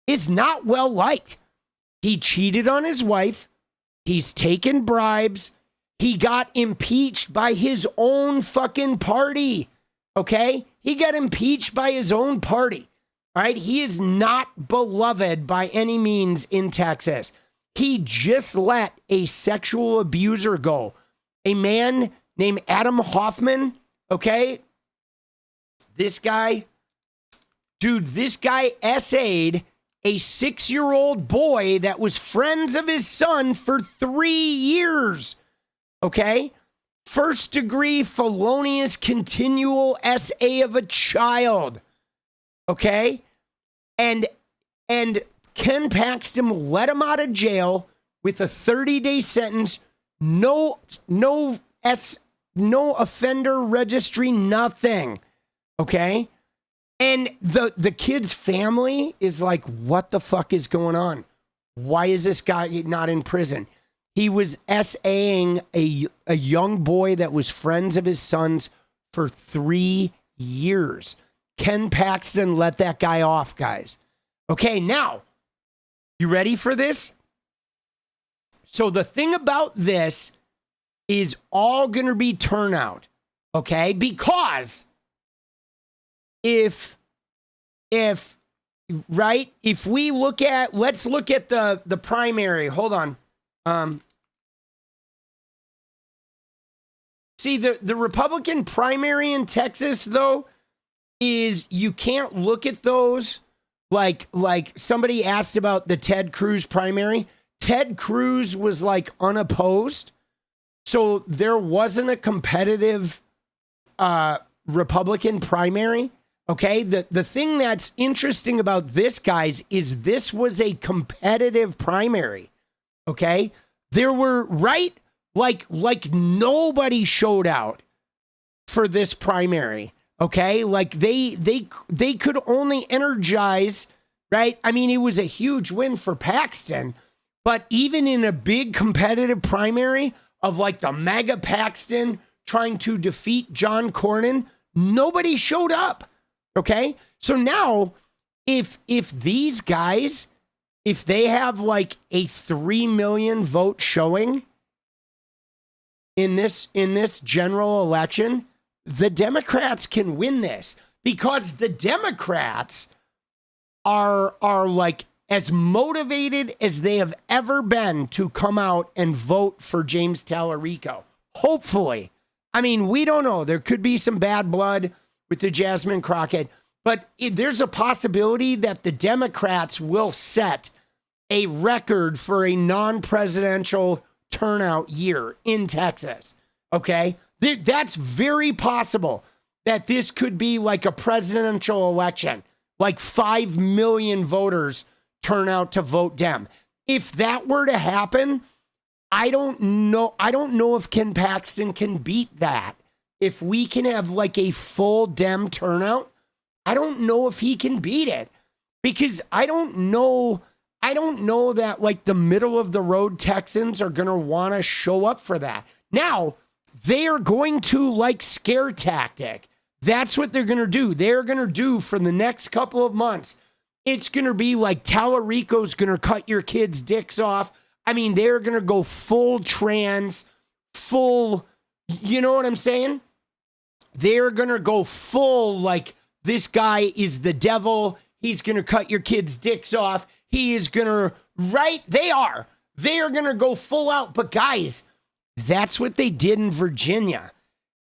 Speaker 2: is not well liked. He cheated on his wife. He's taken bribes. He got impeached by his own fucking party. Okay? He got impeached by his own party. All right, he is not beloved by any means in Texas. He just let a sexual abuser go. A man named Adam Hoffman, okay? This guy essayed a 6-year-old boy that was friends of his son for 3 years, okay? First degree felonious continual essay of a child. Okay? And Ken Paxton let him out of jail with a 30-day sentence, no offender registry, nothing. Okay? And the kid's family is like, what the fuck is going on? Why is this guy not in prison? He was SAing a young boy that was friends of his son's for 3 years. Ken Paxton let that guy off, guys. Okay, now, you ready for this? So the thing about this is all going to be turnout, okay? Because if right, if we look at, let's look at the primary. Hold on. See, the Republican primary in Texas, though, is you can't look at those like somebody asked about the Ted Cruz primary. Ted Cruz was like unopposed. So there wasn't a competitive Republican primary. Okay. The thing that's interesting about this, guys, is this was a competitive primary. Okay. There were, right? Like nobody showed out for this primary. Okay. Like they could only energize, right? I mean, it was a huge win for Paxton, but even in a big competitive primary of like the MAGA Paxton trying to defeat John Cornyn, nobody showed up. Okay. So now if these guys, if they have like a 3 million vote showing in this general election, the Democrats can win this because the Democrats are like as motivated as they have ever been to come out and vote for James Talarico. Hopefully. I mean, we don't know. There could be some bad blood with the Jasmine Crockett, but there's a possibility that the Democrats will set a record for a non-presidential turnout year in Texas. Okay. That's very possible that this could be like a presidential election, like 5 million voters turn out to vote Dem. If that were to happen, I don't know if Ken Paxton can beat that. If we can have like a full Dem turnout, I don't know if he can beat it because I don't know that like the middle of the road Texans are going to want to show up for that. Now, they are going to like scare tactic. That's what they're going to do. They're going to do for the next couple of months. It's going to be like Talarico's going to cut your kids' dicks off. I mean, they're going to go full trans, full, you know what I'm saying? They're going to go full like this guy is the devil. He's going to cut your kids' dicks off. He is going to, right? They are going to go full out. But guys, that's what they did in Virginia.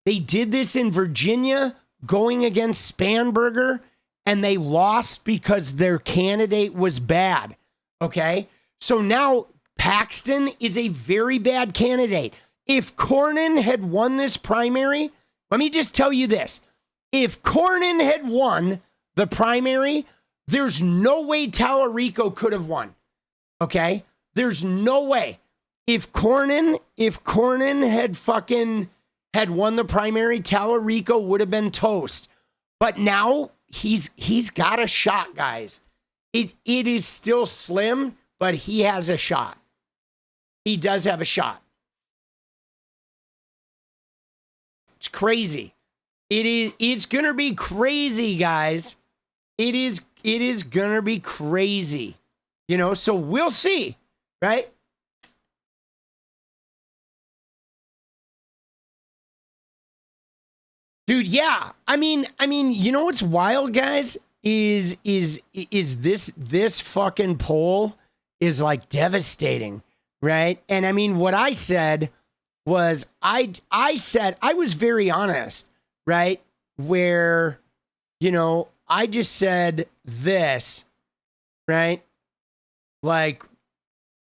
Speaker 2: They did this in Virginia going against Spanberger, and they lost because their candidate was bad. Okay? So now Paxton is a very bad candidate. If Cornyn had won this primary, let me just tell you this. If Cornyn had won the primary, there's no way Talarico could have won. Okay? There's no way. If Cornyn had won the primary, Talarico would have been toast. But now he's got a shot, guys. It is still slim, but he has a shot. He does have a shot. It's crazy. It's gonna be crazy, guys. It is gonna be crazy. You know, so we'll see, right? Dude, yeah. I mean, you know what's wild, guys? Is this fucking poll is like devastating, right? And I mean, what I said was I said I was very honest, right? Where, you know, I just said this, right? Like,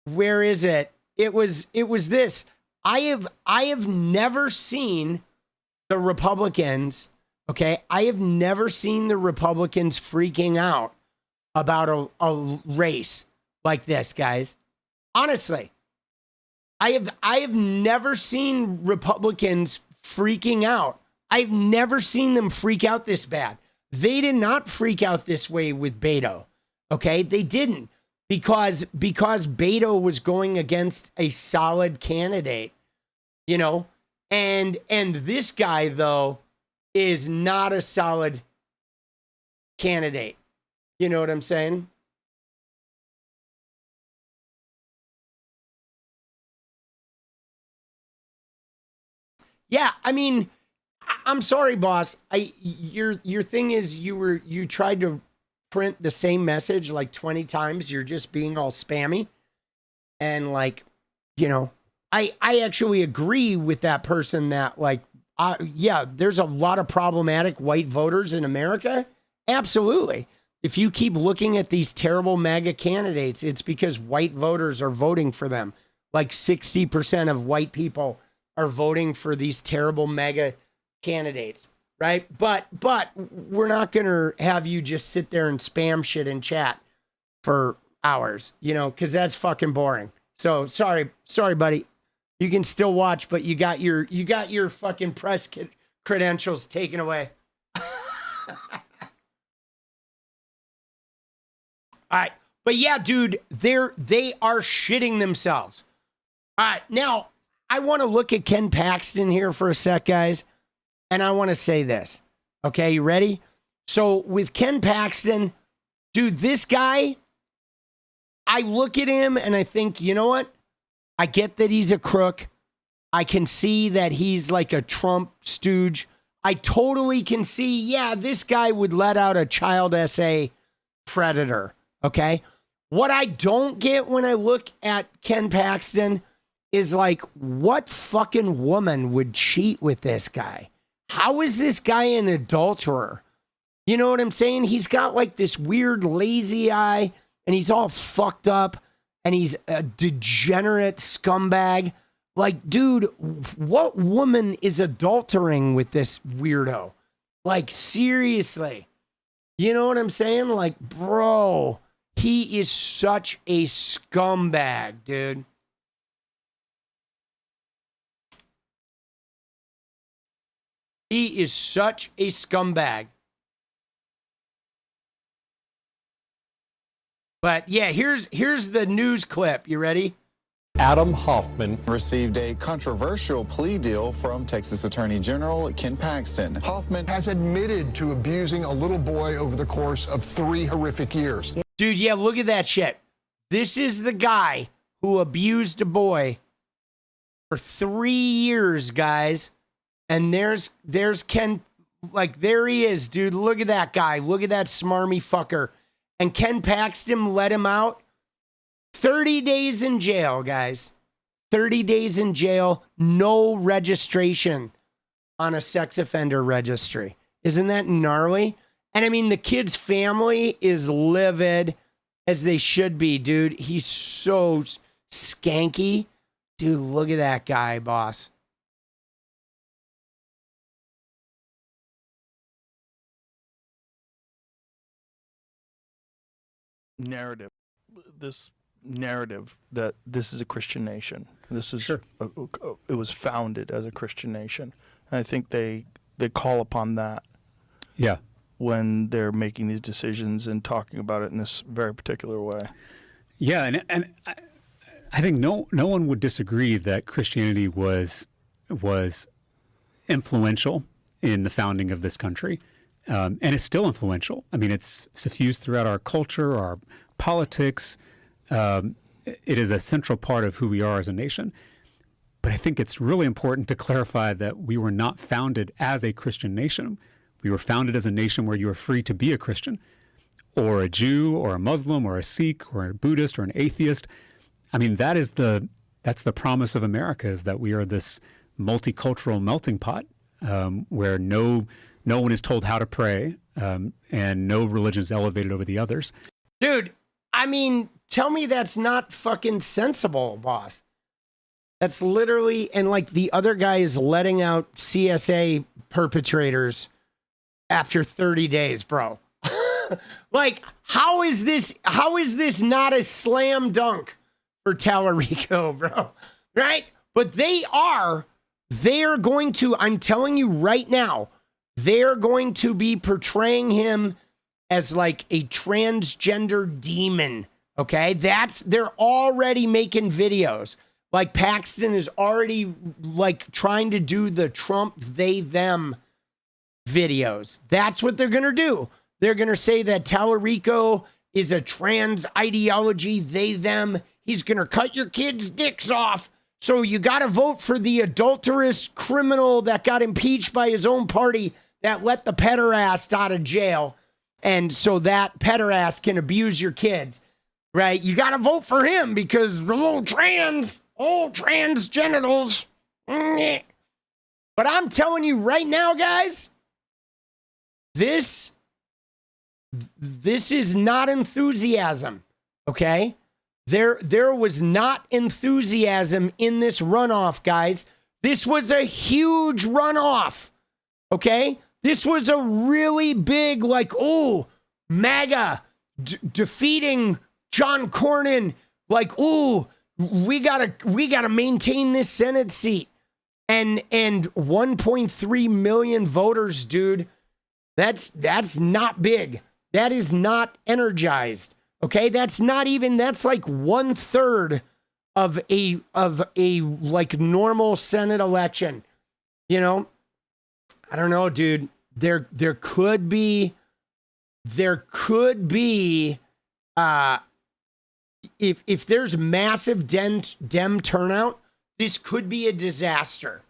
Speaker 2: where is it? It was this. I have never seen the Republicans, okay? I have never seen the Republicans freaking out about a race like this, guys. Honestly, I have never seen Republicans freaking out. I've never seen them freak out this bad. They did not freak out this way with Beto, okay? They didn't because Beto was going against a solid candidate, you know? And this guy, though, is not a solid candidate. You know what I'm saying? Yeah, I mean, I'm sorry, boss. Your thing is you tried to print the same message like 20 times. You're just being all spammy. And like, you know, I actually agree with that person that like, yeah, there's a lot of problematic white voters in America. Absolutely. If you keep looking at these terrible MAGA candidates, it's because white voters are voting for them. Like 60% of white people are voting for these terrible MAGA candidates, right? But we're not going to have you just sit there and spam shit in chat for hours, you know, because that's fucking boring. So sorry, buddy. You can still watch, but you got your fucking press credentials taken away. All right. But yeah, dude, they are shitting themselves. All right. Now, I want to look at Ken Paxton here for a sec, guys. And I want to say this. Okay, you ready? So with Ken Paxton, dude, this guy, I look at him and I think, you know what? I get that he's a crook. I can see that he's like a Trump stooge. I totally can see, yeah, this guy would let out a child essay predator. Okay. What I don't get when I look at Ken Paxton is like, what fucking woman would cheat with this guy? How is this guy an adulterer? You know what I'm saying? He's got like this weird lazy eye and he's all fucked up and he's a degenerate scumbag. Like, dude, what woman is adultering with this weirdo? Like, seriously. You know what I'm saying? Like, bro, he is such a scumbag, dude. He is such a scumbag. But yeah, here's the news clip. You ready?
Speaker 11: Adam Hoffman received a controversial plea deal from Texas Attorney General Ken Paxton. Hoffman
Speaker 12: has admitted to abusing a little boy over the course of 3 horrific years.
Speaker 2: Dude, yeah, look at that shit. This is the guy who abused a boy for 3 years, guys. And there's Ken, like, there he is, dude. Look at that guy. Look at that smarmy fucker. And Ken Paxton let him out. 30 days in jail, guys. 30 days in jail. No registration on a sex offender registry. Isn't that gnarly? And I mean, the kid's family is livid, as they should be, dude. He's so skanky. Dude, look at that guy, boss.
Speaker 13: Narrative. This narrative that this is a Christian nation. This is
Speaker 14: sure.
Speaker 13: It was founded as a Christian nation, and I think they call upon that.
Speaker 14: Yeah.
Speaker 13: When they're making these decisions and talking about it in this very particular way.
Speaker 14: Yeah, and I think no one would disagree that Christianity was influential in the founding of this country, and it's still influential. I mean, it's suffused throughout our culture, our politics. It is a central part of who we are as a nation. But I think it's really important to clarify that we were not founded as a Christian nation. We were founded as a nation where you are free to be a Christian or a Jew or a Muslim or a Sikh or a Buddhist or an atheist. I mean, that's the promise of America, is that we are this multicultural melting pot where no one is told how to pray and no religion is elevated over the others.
Speaker 2: Dude, I mean, tell me that's not fucking sensible, boss. That's literally, and like the other guy is letting out CSA perpetrators after 30 days, bro. Like, how is this not a slam dunk for Talarico, bro? Right? But they are going to, I'm telling you right now, they're going to be portraying him as like a transgender demon. Okay? They're already making videos. Like Paxton is already like trying to do the Trump they them videos. That's what they're going to do. They're going to say that Talarico is a trans ideology, they them. He's going to cut your kids' dicks off So you got to vote for the adulterous criminal that got impeached by his own party that let the pederast out of jail. And so that pederast can abuse your kids, right? You got to vote for him because the little trans genitals. But I'm telling you right now, guys, this is not enthusiasm, okay? There was not enthusiasm in this runoff, guys. This was a huge runoff, okay? This was a really big, like, oh, MAGA defeating John Cornyn. Like, oh, we gotta maintain this Senate seat. And 1.3 million voters, dude. That's not big. That is not energized. Okay, that's like 1/3 of a like normal Senate election. You know, I don't know, dude. There could be if there's massive Dem turnout, this could be a disaster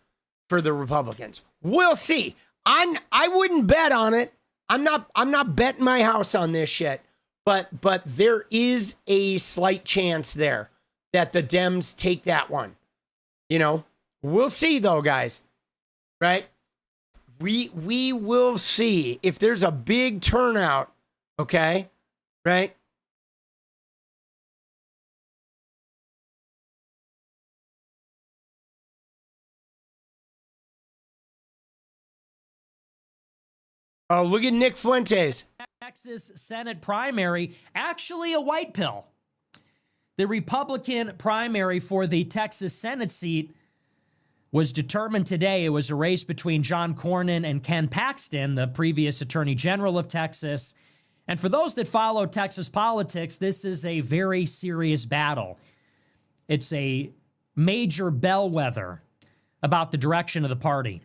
Speaker 2: for the Republicans. We'll see. I wouldn't bet on it. I'm not betting my house on this shit. But there is a slight chance there that the Dems take that one. You know, we'll see though, guys. Right? We will see if there's a big turnout. Okay, right? Oh, look at Nick Fuentes.
Speaker 15: Texas Senate primary, actually a white pill. The Republican primary for the Texas Senate seat was determined today. It was a race between John Cornyn and Ken Paxton, the previous Attorney General of Texas. And for those that follow Texas politics, this is a very serious battle. It's a major bellwether about the direction of the party.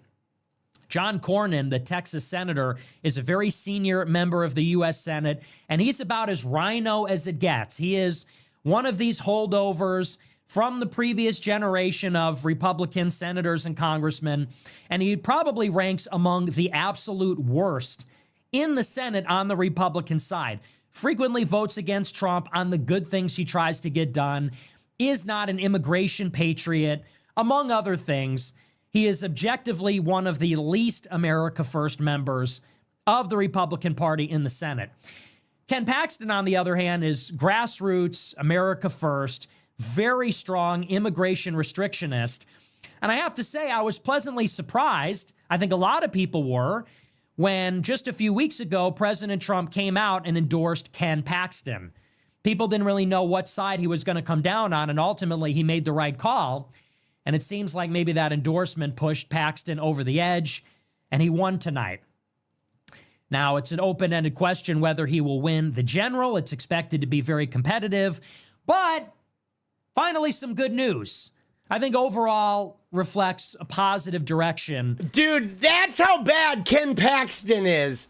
Speaker 15: John Cornyn, the Texas senator, is a very senior member of the U.S. Senate, and he's about as rhino as it gets. He is one of these holdovers from the previous generation of Republican senators and congressmen, and he probably ranks among the absolute worst in the Senate on the Republican side. Frequently votes against Trump on the good things he tries to get done, is not an immigration patriot, among other things. He is objectively one of the least America First members of the Republican Party in the Senate. Ken Paxton, on the other hand, is grassroots, America First, very strong immigration restrictionist. And I have to say, I was pleasantly surprised, I think a lot of people were, when just a few weeks ago, President Trump came out and endorsed Ken Paxton. People didn't really know what side he was going to come down on, and ultimately he made the right call. And it seems like maybe that endorsement pushed Paxton over the edge, and he won tonight. Now, it's an open-ended question whether he will win the general. It's expected to be very competitive, but finally some good news. I think overall reflects a positive direction.
Speaker 2: Dude, that's how bad Ken Paxton is,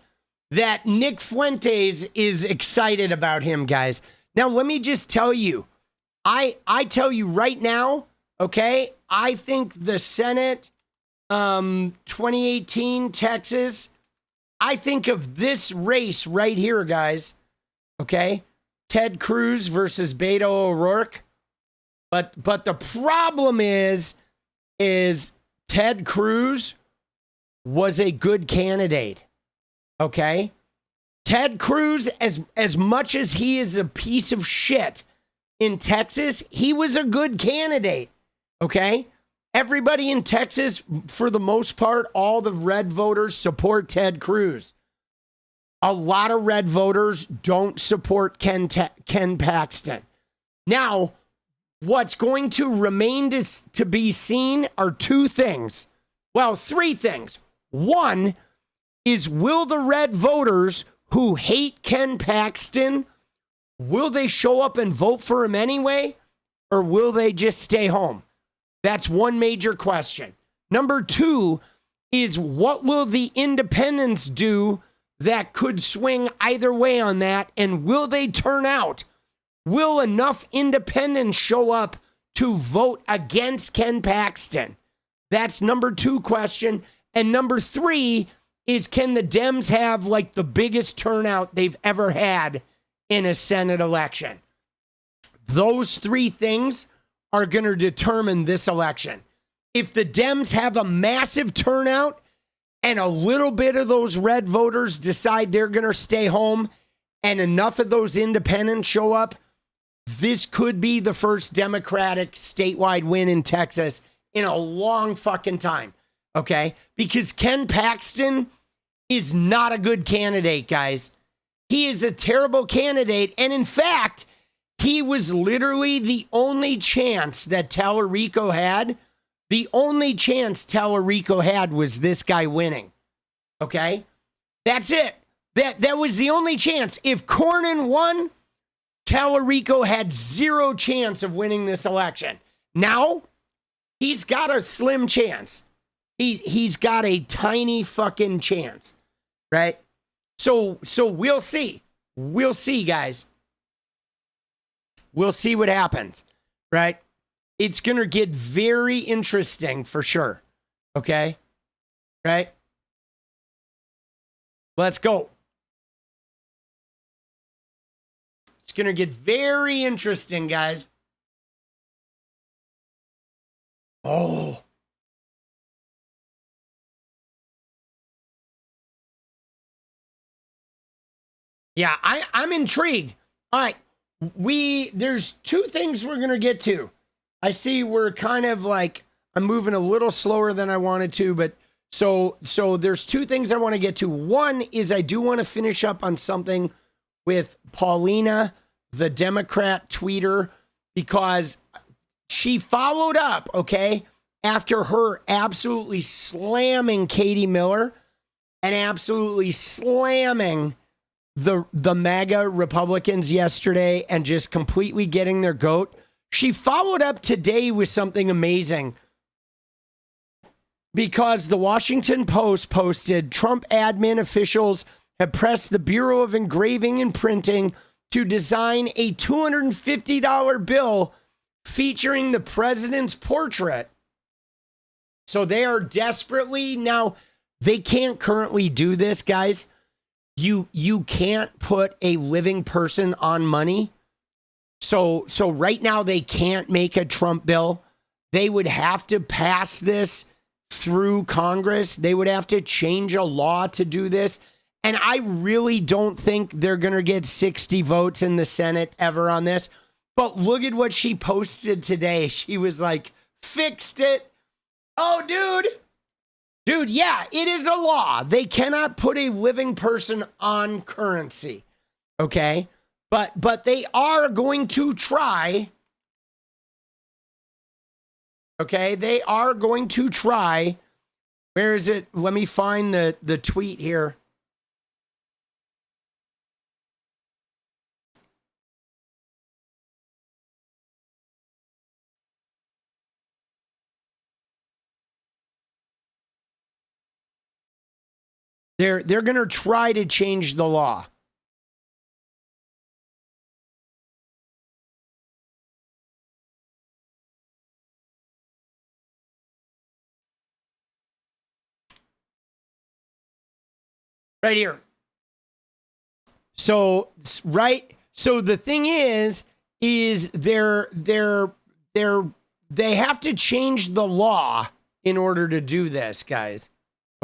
Speaker 2: that Nick Fuentes is excited about him, guys. Now, let me just tell you, I tell you right now, okay, I think the Senate 2018 Texas, I think of this race right here, guys, okay? Ted Cruz versus Beto O'Rourke. But the problem is Ted Cruz was a good candidate, okay? Ted Cruz, as much as he is a piece of shit in Texas, he was a good candidate. Okay? Everybody in Texas, for the most part, all the red voters support Ted Cruz. A lot of red voters don't support Ken Paxton. Now, what's going to remain to be seen are two things. Well, three things. One is, will the red voters who hate Ken Paxton, will they show up and vote for him anyway? Or will they just stay home? That's one major question. Number two is, what will the independents do that could swing either way on that? And will they turn out? Will enough independents show up to vote against Ken Paxton? That's number 2 question. And number 3 is, can the Dems have like the biggest turnout they've ever had in a Senate election? Those 3 things are going to determine this election. If the Dems have a massive turnout and a little bit of those red voters decide they're going to stay home and enough of those independents show up, this could be the first Democratic statewide win in Texas in a long fucking time. Okay? Because Ken Paxton is not a good candidate, guys. He is a terrible candidate. And in fact, he was literally the only chance that Talarico had. The only chance Talarico had was this guy winning. Okay? That's it. That was the only chance. If Cornyn won, Talarico had 0 chance of winning this election. Now, he's got a slim chance. He's got a tiny fucking chance. Right? So we'll see. We'll see, guys. We'll see what happens. Right? It's going to get very interesting for sure. Okay? Right? Let's go. It's going to get very interesting, guys. Oh. Yeah, I'm intrigued. All right. There's 2 things we're going to get to. I see we're kind of like, I'm moving a little slower than I wanted to, but so there's 2 things I want to get to. One is I do want to finish up on something with Paulina, the Democrat tweeter, because she followed up, okay, after her absolutely slamming Katie Miller and absolutely slamming the MAGA Republicans yesterday and just completely getting their goat. She followed up today with something amazing, because the Washington Post posted Trump admin officials have pressed the Bureau of Engraving and Printing to design a $250 bill featuring the president's portrait. So they are desperately, now they can't currently do this, guys. You can't put a living person on money. So right now they can't make a Trump bill. They would have to pass this through Congress. They would have to change a law to do this. And I really don't think they're going to get 60 votes in the Senate ever on this. But look at what she posted today. She was like, fixed it. Oh, dude, yeah, it is a law. They cannot put a living person on currency. Okay? But they are going to try. Okay, they are going to try. Where is it? Let me find the tweet here. They're going to try to change the law. Right here. So the thing is they have to change the law in order to do this, guys.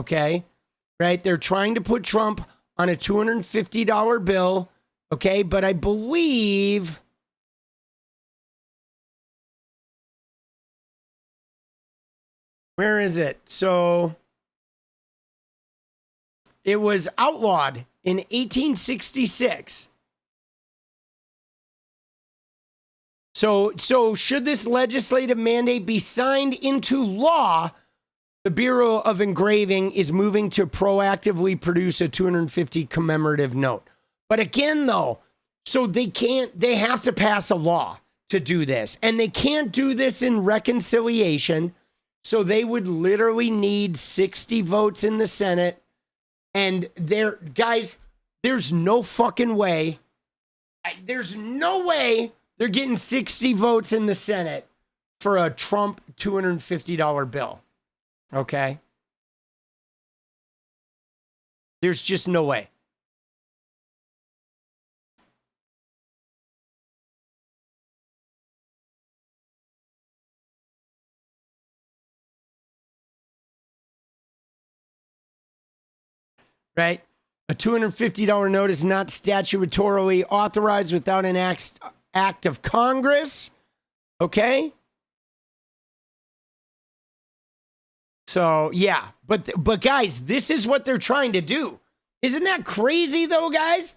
Speaker 2: Okay? Right? They're trying to put Trump on a $250 bill. Okay? But I believe where is it? So it was outlawed in 1866. So should this legislative mandate be signed into law, the Bureau of Engraving is moving to proactively produce a 250 commemorative note. But again, though, so they have to pass a law to do this. And they can't do this in reconciliation. So they would literally need 60 votes in the Senate. And guys, there's no fucking way. There's no way they're getting 60 votes in the Senate for a Trump $250 bill. Okay? There's just no way. Right? A $250 note is not statutorily authorized without an act of Congress. Okay? So, yeah. But guys, this is what they're trying to do. Isn't that crazy, though, guys?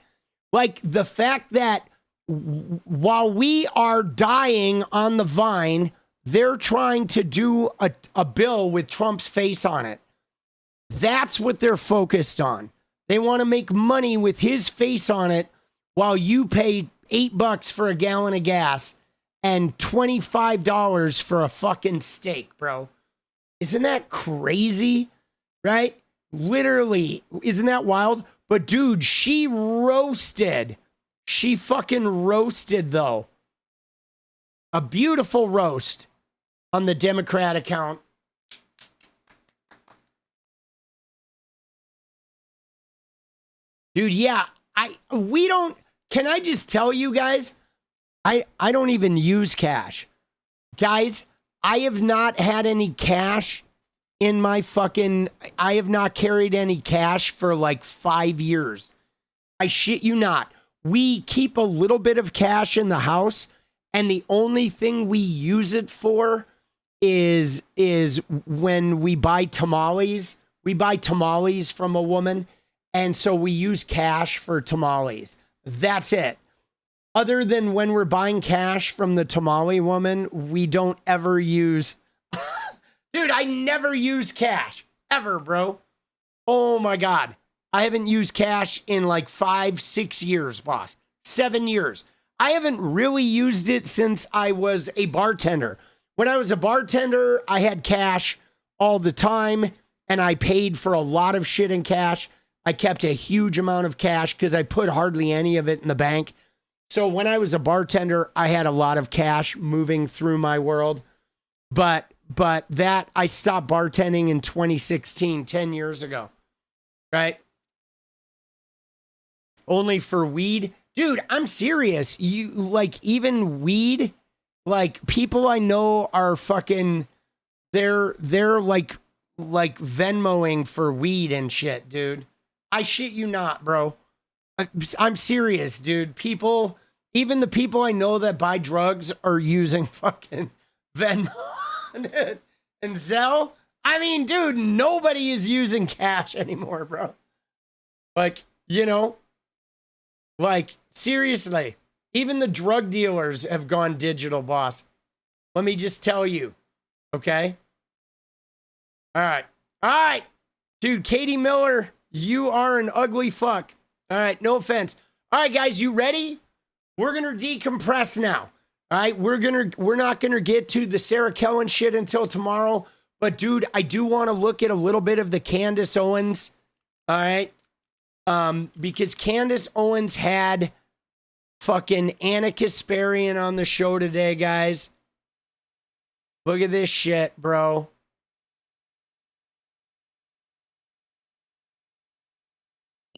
Speaker 2: Like, the fact that while we are dying on the vine, they're trying to do a bill with Trump's face on it. That's what they're focused on. They want to make money with his face on it while you pay $8 for a gallon of gas and $25 for a fucking steak, bro. Isn't that crazy? Right? Literally, isn't that wild? But dude, she roasted. She fucking roasted, though. A beautiful roast on the Democrat account. Dude, yeah, can I just tell you guys, I don't even use cash. Guys, I have not had any cash in my I have not carried any cash for like 5 years. I shit you not. We keep a little bit of cash in the house, and the only thing we use it for is when we buy tamales. We buy tamales from a woman. And so we use cash for tamales. That's it. Other than when we're buying cash from the tamale woman, we don't ever use... Dude, I never use cash. Ever, bro. Oh, my God. I haven't used cash in like 5-6 years, boss. 7 years. I haven't really used it since I was a bartender. When I was a bartender, I had cash all the time, and I paid for a lot of shit in cash. I kept a huge amount of cash because I put hardly any of it in the bank. So when I was a bartender, I had a lot of cash moving through my world. But that I stopped bartending in 2016, 10 years ago. Right? Only for weed. Dude, I'm serious. You like even weed, like people I know are fucking they're like Venmoing for weed and shit, dude. I shit you not, bro. I'm serious, dude. People, even the people I know that buy drugs are using fucking Venmo and Zelle. I mean, dude, nobody is using cash anymore, bro. Like, you know, like seriously, even the drug dealers have gone digital, boss. Let me just tell you, okay? All right. Dude, Katie Miller, you are an ugly fuck. All right, no offense. All right, guys, you ready? We're gonna decompress now. All right, we're not gonna get to the Sarah Kellen shit until tomorrow. But dude, I do want to look at a little bit of the Candace Owens. All right, because Candace Owens had fucking 𝗙𝗪cie𝗶𝗹𝗀 on the show today, guys. Look at this shit, bro.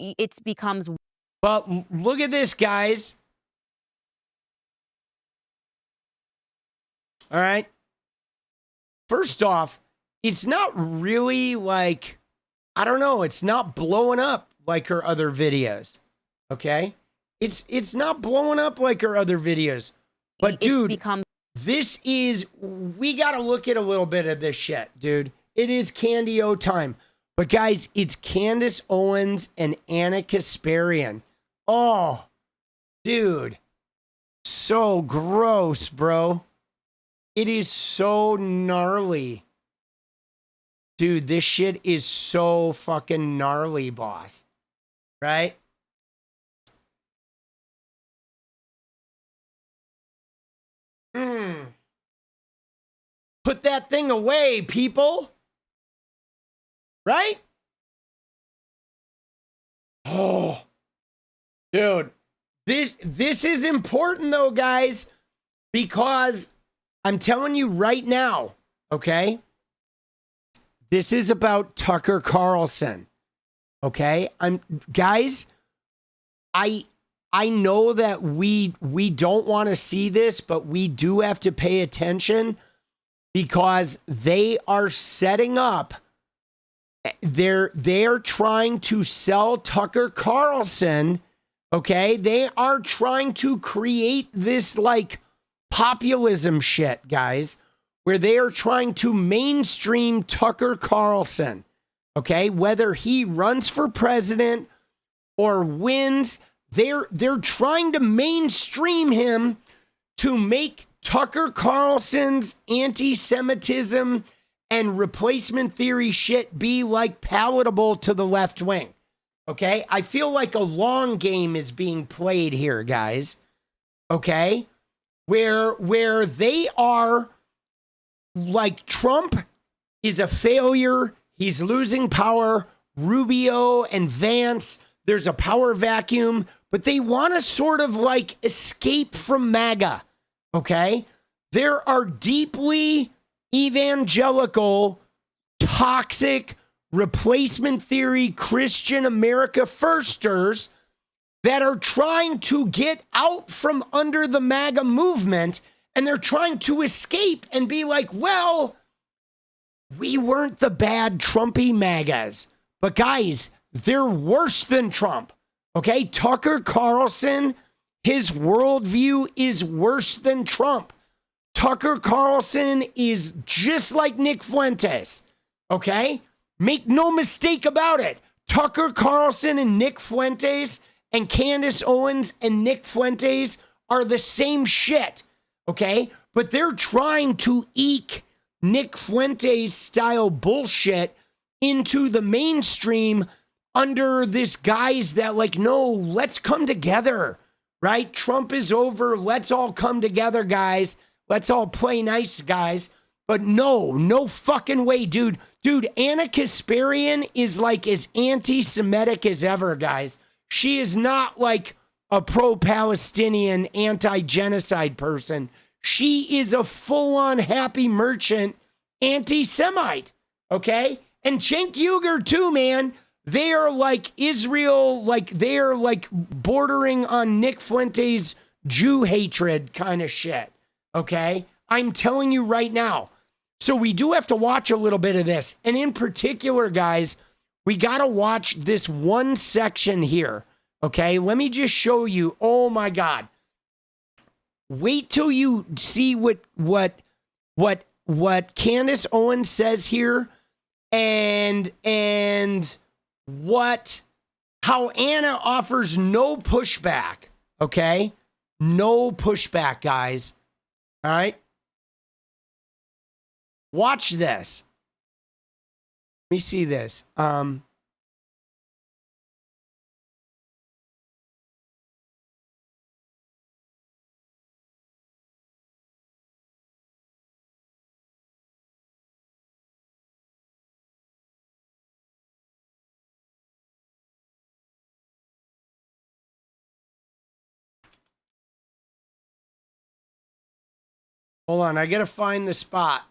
Speaker 16: It becomes.
Speaker 2: But look at this, guys. All right. First off, it's not really like, I don't know, it's not blowing up like her other videos. Okay? It's not blowing up like her other videos. But dude, this is, we got to look at a little bit of this shit, dude. It is Candy O time. But guys, it's Candace Owens and 𝗙cie𝗶𝗹𝗀. Oh, dude. So gross, bro. It is so gnarly. Dude, this shit is so fucking gnarly, boss. Right? Put that thing away, people. Right? Oh, dude, this is important though, guys, because I'm telling you right now, okay? This is about Tucker Carlson. Okay? Guys, I know that we don't want to see this, but we do have to pay attention because they are setting up. They're trying to sell Tucker Carlson. Okay? They are trying to create this like populism shit, guys, where they are trying to mainstream Tucker Carlson. Okay? Whether he runs for president or wins, they're trying to mainstream him to make Tucker Carlson's anti-Semitism and replacement theory shit be like palatable to the left wing. Okay? I feel like a long game is being played here, guys. Okay? Where they are like Trump is a failure. He's losing power. Rubio and Vance, there's a power vacuum, but they want to sort of like escape from MAGA. Okay? There are deeply evangelical, toxic, replacement theory, Christian America firsters that are trying to get out from under the MAGA movement, and they're trying to escape and be like, well, we weren't the bad Trumpy MAGAs. But guys, they're worse than Trump. Okay? Tucker Carlson, his worldview is worse than Trump. Tucker Carlson is just like Nick Fuentes. Okay? Make no mistake about it. Tucker Carlson and Nick Fuentes and Candace Owens and Nick Fuentes are the same shit. Okay? But they're trying to eke Nick Fuentes style bullshit into the mainstream under this guise that like, no, let's come together, right? Trump is over. Let's all come together, guys. Let's all play nice, guys. But no fucking way, dude. Dude, 𝗙cie Kasparian is like as anti-Semitic as ever, guys. She is not like a pro-Palestinian anti-genocide person. She is a full-on happy merchant anti-Semite, okay? And Cenk Uyghur too, man. They are like Israel, like they're like bordering on Nick Fuentes' Jew hatred kind of shit, okay? I'm telling you right now. So we do have to watch a little bit of this. And in particular, guys, we got to watch this one section here, okay? Let me just show you. Oh, my God. Wait till you see what Candace Owens says here and how Anna offers no pushback, okay? No pushback, guys. All right? Watch this. Let me see this. Hold on, I gotta find the spot.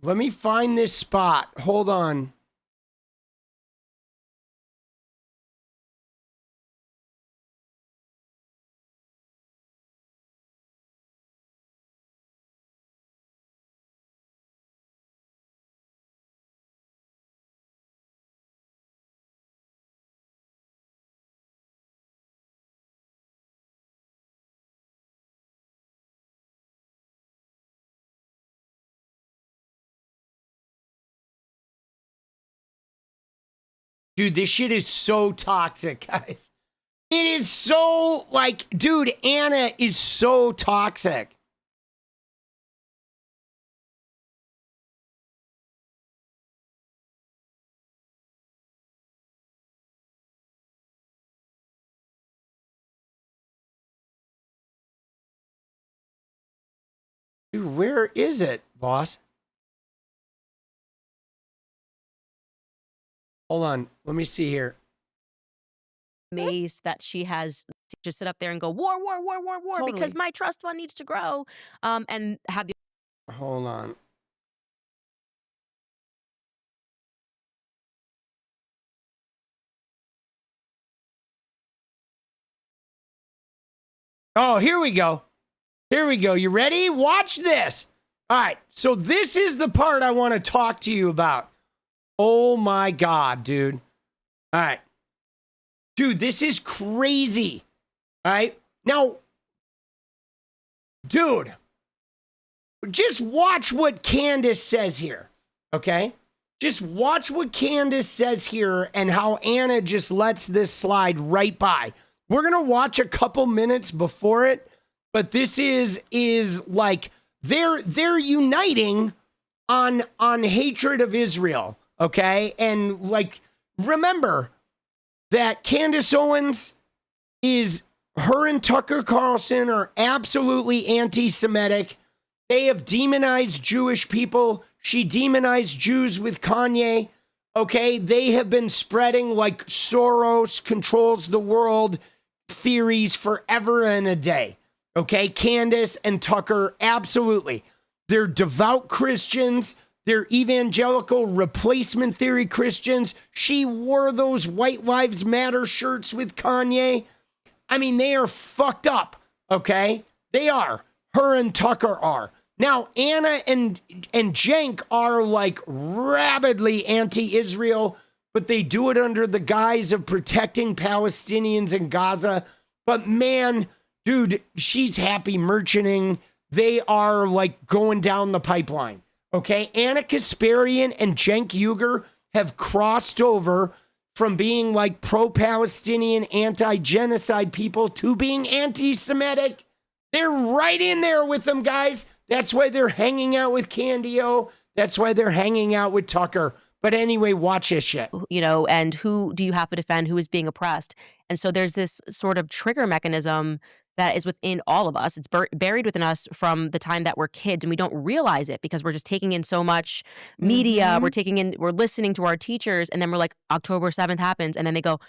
Speaker 2: Let me find this spot. Hold on. Dude, this shit is so toxic, guys. It is so, like, dude, Anna is so toxic. Dude, where is it, boss? Hold on. Let me see here.
Speaker 16: Amazed that she has to just sit up there and go, war, war, war, war, war, because my trust fund needs to grow. And have the.
Speaker 2: Hold on. Oh, here we go. Here we go. You ready? Watch this. All right. So this is the part I want to talk to you about. Oh my God, dude. All right. Dude, this is crazy. All right. Now, dude, just watch what Candace says here. Okay? Just watch what Candace says here and how Anna just lets this slide right by. We're going to watch a couple minutes before it, but this is like they're uniting on hatred of Israel, okay? And like remember that Candace Owens her and Tucker Carlson are absolutely anti-Semitic. They have demonized Jewish people. She demonized Jews with Kanye. Okay, they have been spreading like Soros controls the world theories forever and a day. Okay, Candace and Tucker, absolutely. They're devout Christians. They're evangelical replacement theory Christians. She wore those White Lives Matter shirts with Kanye. I mean, they are fucked up, okay? They are. Her and Tucker are. Now, Anna and Cenk are like rabidly anti-Israel, but they do it under the guise of protecting Palestinians in Gaza. But man, dude, she's happy merchanting. They are like going down the pipeline. Okay, Anna Kasparian and Cenk Uygur have crossed over from being like pro-Palestinian, anti-genocide people to being anti-Semitic. They're right in there with them, guys. That's why they're hanging out with Candio. That's why they're hanging out with Tucker. But anyway, watch this shit.
Speaker 16: You know, and who do you have to defend? Who is being oppressed? And so there's this sort of trigger mechanism that is within all of us. It's buried within us from the time that we're kids, and we don't realize it because we're just taking in so much media. We're listening to our teachers, and then we're like, October 7th happens, and then they go,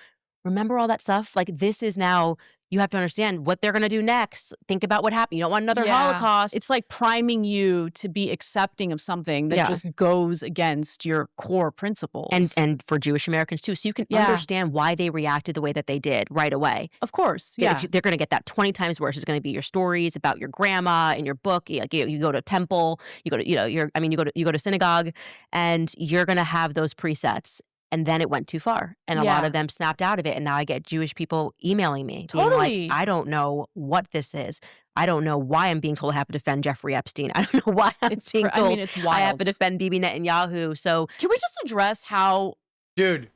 Speaker 16: remember all that stuff? Like, this is now, you have to understand what they're going to do next. Think about what happened. You don't want another Holocaust.
Speaker 17: It's like priming you to be accepting of something that just goes against your core principles.
Speaker 16: And for Jewish Americans too. So you can understand why they reacted the way that they did right away.
Speaker 17: Of course.
Speaker 16: They're going to get that 20 times worse. It's going to be your stories about your grandma in your book. You go to temple, you go to, you go to synagogue, and you're going to have those presets. And then it went too far. And a lot of them snapped out of it. And now I get Jewish people emailing me.
Speaker 17: Totally.
Speaker 16: Being like, I don't know what this is. I don't know why I'm being told I have to defend Jeffrey Epstein. I don't know why I'm being told
Speaker 17: it's wild.
Speaker 16: I have to defend Bibi Netanyahu. So
Speaker 17: can we just address how...
Speaker 2: Dude,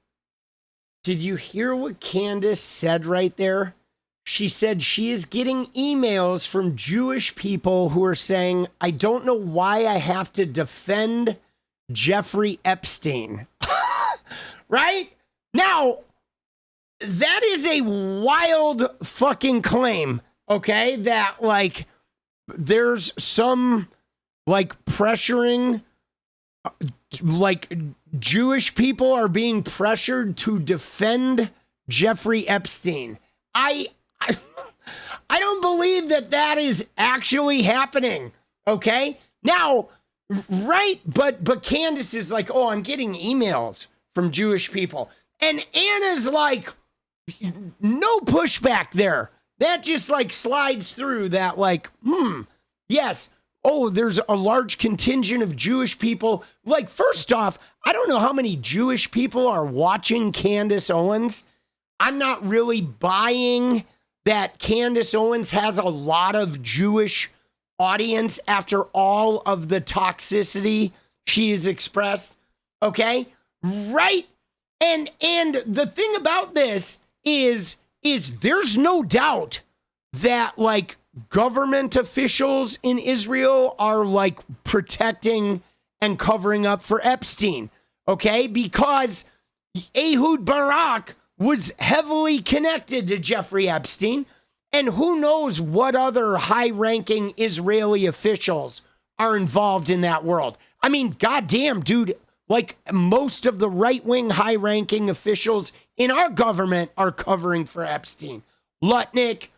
Speaker 2: did you hear what Candace said right there? She said she is getting emails from Jewish people who are saying, I don't know why I have to defend Jeffrey Epstein. Right? Now, that is a wild fucking claim, okay? That, like, there's some, like, pressuring, like, Jewish people are being pressured to defend Jeffrey Epstein. I don't believe that is actually happening, okay? Now, right, but Candace is like, oh, I'm getting emails from Jewish people. And Anna's like, no pushback there. That just like slides through that like, yes. Oh, there's a large contingent of Jewish people. Like, first off, I don't know how many Jewish people are watching Candace Owens. I'm not really buying that Candace Owens has a lot of Jewish audience after all of the toxicity she has expressed. Okay? Right? And the thing about this is there's no doubt that like government officials in Israel are like protecting and covering up for Epstein. Okay? Because Ehud Barak was heavily connected to Jeffrey Epstein, and who knows what other high-ranking Israeli officials are involved in that world. I mean, goddamn, dude, like most of the right-wing high-ranking officials in our government are covering for Epstein. Lutnick,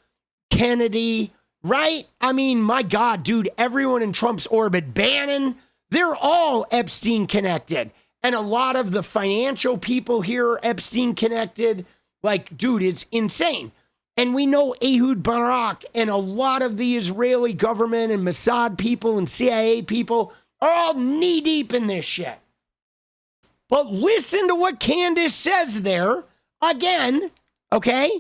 Speaker 2: Kennedy, right? I mean, my God, dude, everyone in Trump's orbit, Bannon, they're all Epstein connected. And a lot of the financial people here are Epstein connected. Like, dude, it's insane. And we know Ehud Barak and a lot of the Israeli government and Mossad people and CIA people are all knee deep in this shit. But listen to what Candace says there again, okay?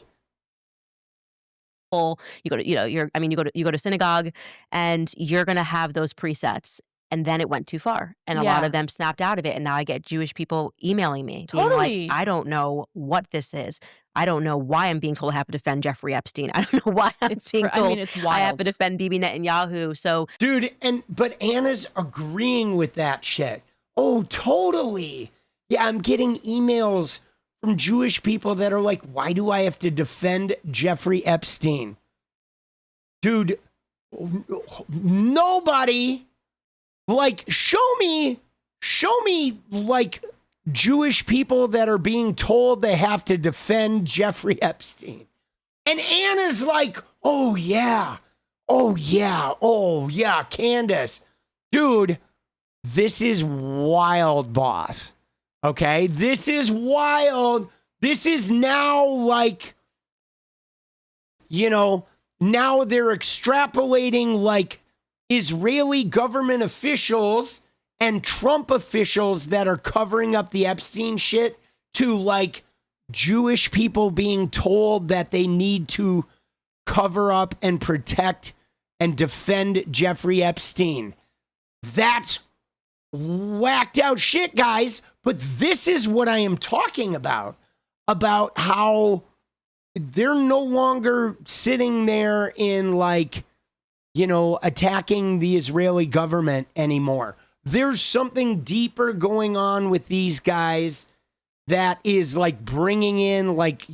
Speaker 16: You go to, you go to synagogue and you're going to have those presets. And then it went too far. And a lot of them snapped out of it. And now I get Jewish people emailing me.
Speaker 17: Totally.
Speaker 16: Being like, I don't know what this is. I don't know why I'm being told I have to defend Jeffrey Epstein. I don't know why I'm being told
Speaker 17: it's
Speaker 16: I have
Speaker 17: wild.
Speaker 16: to defend Bibi Netanyahu. So,
Speaker 2: dude, but Anna's agreeing with that shit. Oh, totally. Yeah, I'm getting emails from Jewish people that are like, why do I have to defend Jeffrey Epstein? Dude, nobody... Like, show me, like, Jewish people that are being told they have to defend Jeffrey Epstein. And Anna's like, oh, yeah, Candace. Dude, this is wild, boss. Okay? This is wild. This is now, like, now they're extrapolating, like, Israeli government officials and Trump officials that are covering up the Epstein shit to like Jewish people being told that they need to cover up and protect and defend Jeffrey Epstein. That's whacked out shit, guys. But this is what I am talking about how they're no longer sitting there in like, attacking the Israeli government anymore. There's something deeper going on with these guys that is like bringing in like,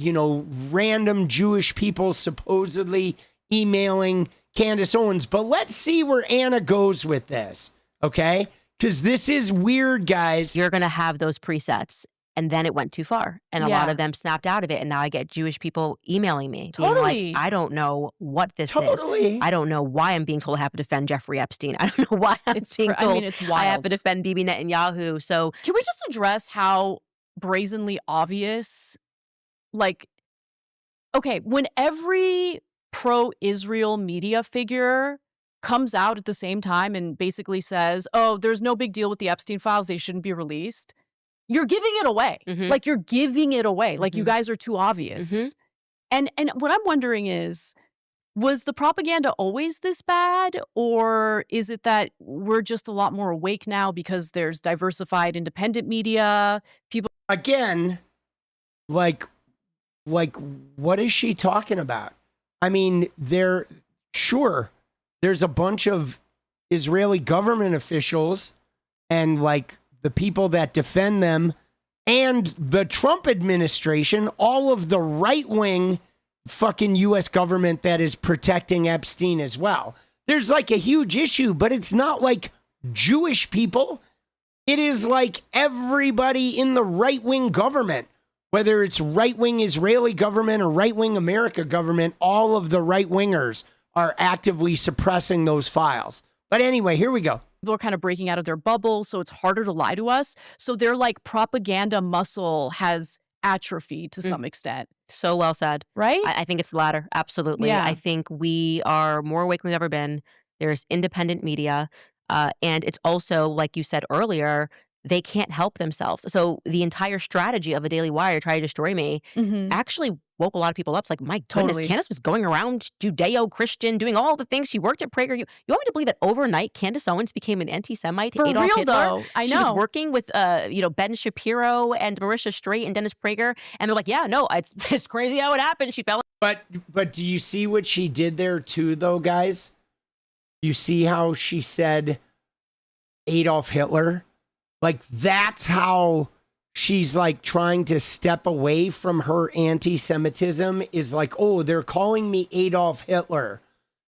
Speaker 2: random Jewish people supposedly emailing Candace Owens. But let's see where Anna goes with this, okay? Because this is weird, guys.
Speaker 16: You're going to have those presets. And then it went too far. And a lot of them snapped out of it. And now I get Jewish people emailing me.
Speaker 17: Totally.
Speaker 16: Being like, I don't know what this is. I don't know why I'm being told I have to defend Jeffrey Epstein. I don't know why I'm being told
Speaker 17: it's
Speaker 16: I have
Speaker 17: wild.
Speaker 16: to defend Bibi Netanyahu. So
Speaker 17: Can we just address how brazenly obvious, like, okay, when every pro-Israel media figure comes out at the same time and basically says, oh, there's no big deal with the Epstein files, they shouldn't be released. You're giving it away. Like, you're giving it away. Like, you guys are too obvious. And what I'm wondering is, was the propaganda always this bad? Or is it that we're just a lot more awake now because there's diversified independent media? People...
Speaker 2: Again, like, what is she talking about? I mean, there's a bunch of Israeli government officials and, like, the people that defend them and the Trump administration, all of the right-wing fucking U.S. government that is protecting Epstein as well. There's like a huge issue, but it's not like Jewish people. It is like everybody in the right-wing government, whether it's right-wing Israeli government or right-wing America government, all of the right-wingers are actively suppressing those files. But anyway, here we go.
Speaker 17: People are kind of breaking out of their bubble, so it's harder to lie to us. So their like propaganda muscle has atrophied to some extent.
Speaker 16: So well said.
Speaker 17: Right?
Speaker 16: I think it's the latter. Absolutely.
Speaker 17: Yeah.
Speaker 16: I think we are more awake than we've ever been. There's independent media. And it's also, like you said earlier, they can't help themselves. So the entire strategy of a Daily Wire, try to destroy me, actually woke a lot of people up. It's like, my goodness, Candace was going around Judeo-Christian, doing all the things. She worked at Prager. You want me to believe that overnight Candace Owens became an anti-Semite?
Speaker 17: For
Speaker 16: Adolf
Speaker 17: real,
Speaker 16: Hitler?
Speaker 17: though. I know.
Speaker 16: She was working with, Ben Shapiro and Marisha Straight and Dennis Prager. And they're like, yeah, no, it's crazy how it happened. She fell.
Speaker 2: But do you see what she did there too, though, guys? You see how she said Adolf Hitler? Like, that's how she's like trying to step away from her anti-Semitism, is like, oh, they're calling me Adolf Hitler.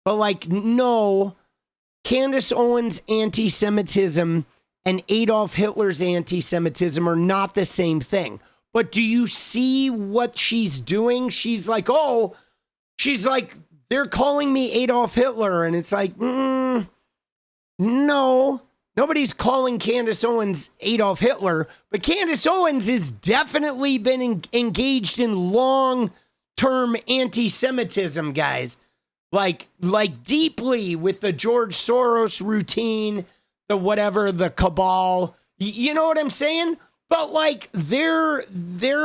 Speaker 2: But like, no, Candace Owens' anti-Semitism and Adolf Hitler's anti-Semitism are not the same thing. But do you see what she's doing? She's like, they're calling me Adolf Hitler. And it's like, no, nobody's calling Candace Owens Adolf Hitler. But Candace Owens has definitely been engaged in long-term anti-Semitism, guys. Like deeply with the George Soros routine, the cabal. You know what I'm saying? But like they're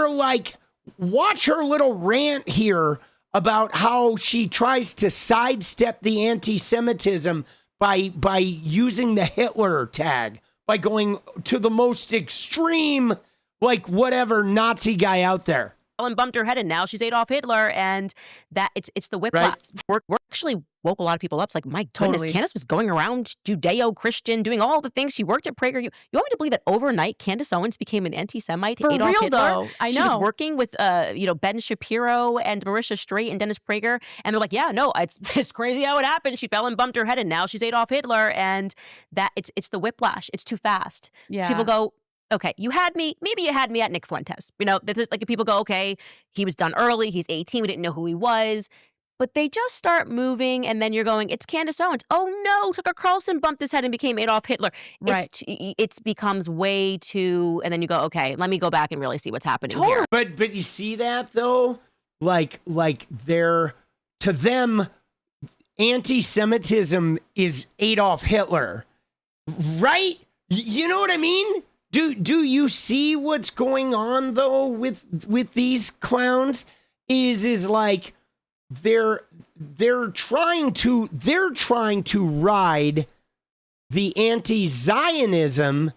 Speaker 2: like, watch her little rant here about how she tries to sidestep the anti-Semitism by using the Hitler tag, by going to the most extreme, like whatever Nazi guy out there.
Speaker 16: And bumped her head, and now she's Adolf Hitler, and that it's the whiplash. Right. We're actually woke a lot of people up. It's like, my goodness, Candace was going around Judeo-Christian, doing all the things. She worked at Prager. You want me to believe that overnight Candace Owens became an anti-Semite?
Speaker 17: For
Speaker 16: Adolf
Speaker 17: real,
Speaker 16: Hitler?
Speaker 17: though. I know.
Speaker 16: She was working with Ben Shapiro and Marisha Strait and Dennis Prager, and they're like, yeah, no, it's crazy how it happened. She fell and bumped her head, and now she's Adolf Hitler, and that it's the whiplash. It's too fast.
Speaker 17: Yeah.
Speaker 16: People go, okay, maybe you had me at Nick Fuentes. This is like if people go, okay, he was done early, he's 18, we didn't know who he was. But they just start moving, and then you're going, it's Candace Owens. Oh no, Tucker Carlson bumped his head and became Adolf Hitler.
Speaker 17: Right.
Speaker 16: It becomes way too, and then you go, okay, let me go back and really see what's happening here.
Speaker 2: But you see that though? Like they're, to them, anti-Semitism is Adolf Hitler. Right? You know what I mean? Do you see what's going on though with these clowns? Is like they're trying to ride the anti-Zionism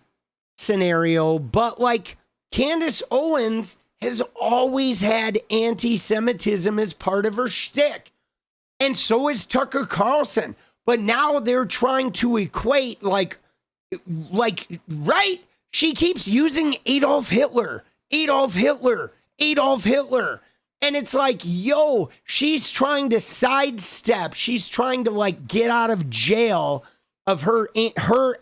Speaker 2: scenario, but like Candace Owens has always had anti-Semitism as part of her shtick, and so is Tucker Carlson. But now they're trying to equate like right. She keeps using Adolf Hitler. And it's like, yo, she's trying to sidestep. She's trying to like get out of jail of her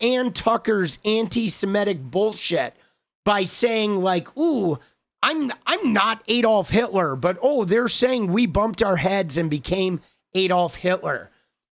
Speaker 2: and Tucker's anti-Semitic bullshit by saying like, ooh, I'm not Adolf Hitler, but they're saying we bumped our heads and became Adolf Hitler.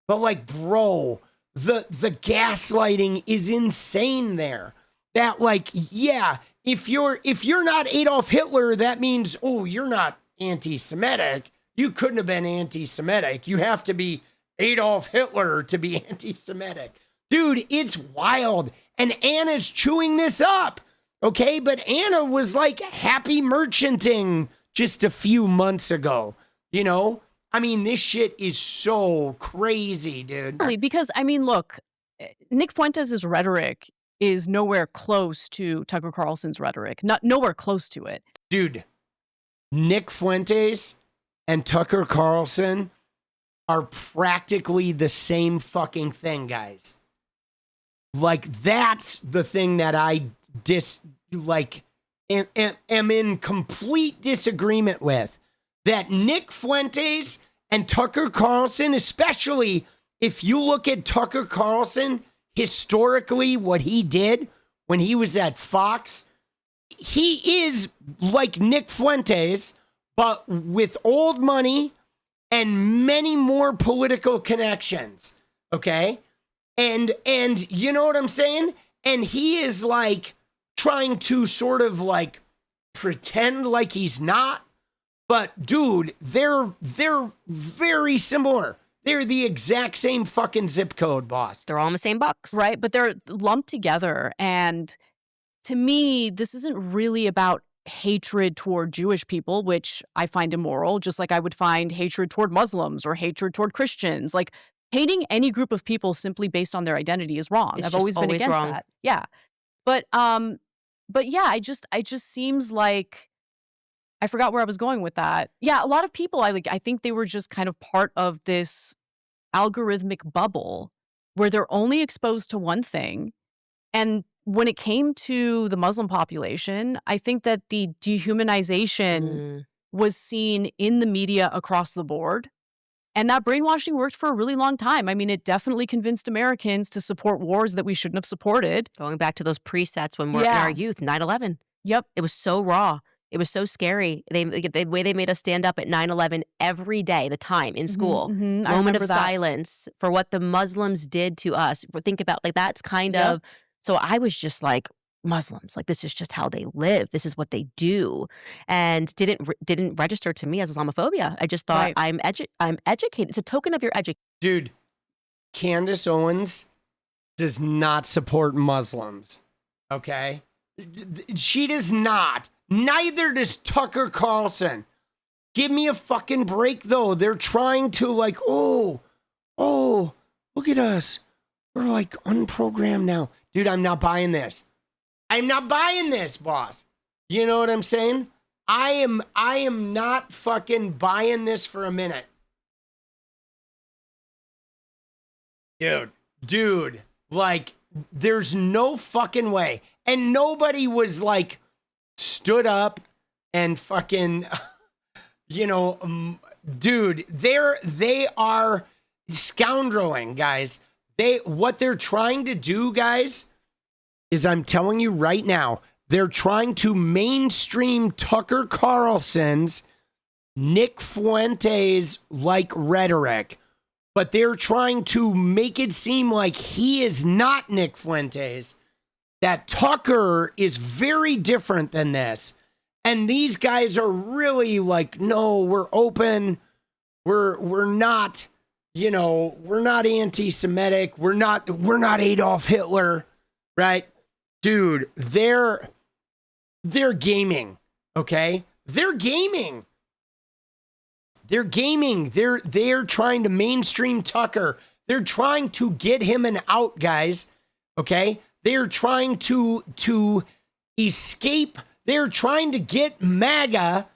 Speaker 2: But like, bro, the gaslighting is insane there. That like, yeah, if you're not Adolf Hitler, that means, you're not anti-Semitic. You couldn't have been anti-Semitic. You have to be Adolf Hitler to be anti-Semitic. Dude, it's wild. And Anna's chewing this up. Okay, but Anna was like happy merchanting just a few months ago. I mean, this shit is so crazy, dude.
Speaker 17: Because, I mean, look, Nick Fuentes' rhetoric is nowhere close to Tucker Carlson's rhetoric. Nowhere close to it.
Speaker 2: Dude, Nick Fuentes and Tucker Carlson are practically the same fucking thing, guys. Like, that's the thing that I am in complete disagreement with. That Nick Fuentes and Tucker Carlson, especially if you look at Tucker Carlson historically, what he did when he was at Fox, he is like Nick Fuentes, but with old money and many more political connections. Okay? And you know what I'm saying? And he is like trying to sort of like pretend like he's not. But dude, they're very similar. They're the exact same fucking zip code, boss.
Speaker 16: They're all in the same box.
Speaker 17: Right, but they're lumped together. And to me, this isn't really about hatred toward Jewish people, which I find immoral, just like I would find hatred toward Muslims or hatred toward Christians. Like, hating any group of people simply based on their identity is wrong. I've always been against that. Yeah. But yeah, it just seems like I forgot where I was going with that. Yeah, a lot of people, I think they were just kind of part of this algorithmic bubble where they're only exposed to one thing. And when it came to the Muslim population, I think that the dehumanization was seen in the media across the board. And that brainwashing worked for a really long time. I mean, it definitely convinced Americans to support wars that we shouldn't have supported.
Speaker 16: Going back to those presets when we're in our youth, 9/11.
Speaker 17: Yep.
Speaker 16: It was so raw. It was so scary. The way they made us stand up at 9/11 every day, the time in school.
Speaker 17: I
Speaker 16: Moment
Speaker 17: remember
Speaker 16: of
Speaker 17: that.
Speaker 16: silence for what the Muslims did to us. Think about, like, that's kind of, so I was just like, Muslims, like, this is just how they live. This is what they do. And didn't register to me as Islamophobia. I just thought, I'm educated. It's a token of your education.
Speaker 2: Dude, Candace Owens does not support Muslims. Okay? She does not. Neither does Tucker Carlson. Give me a fucking break, though. They're trying to, like, oh, look at us. We're, like, unprogrammed now. Dude, I'm not buying this. I'm not buying this, boss. You know what I'm saying? I am not fucking buying this for a minute. Dude, like, there's no fucking way. And nobody was, like, stood up and fucking, you know, dude, they are scoundreling, guys. What they're trying to do, guys, is, I'm telling you right now, they're trying to mainstream Tucker Carlson's Nick Fuentes like rhetoric, but they're trying to make it seem like he is not Nick Fuentes, that Tucker is very different than this. And these guys are really like, no, we're open. We're not, you know, we're not anti-Semitic. We're not Adolf Hitler, right? Dude, they're gaming, okay? They're gaming. They're trying to mainstream Tucker. They're trying to get him an out, guys, okay? They're trying to escape. They're trying to get MAGA,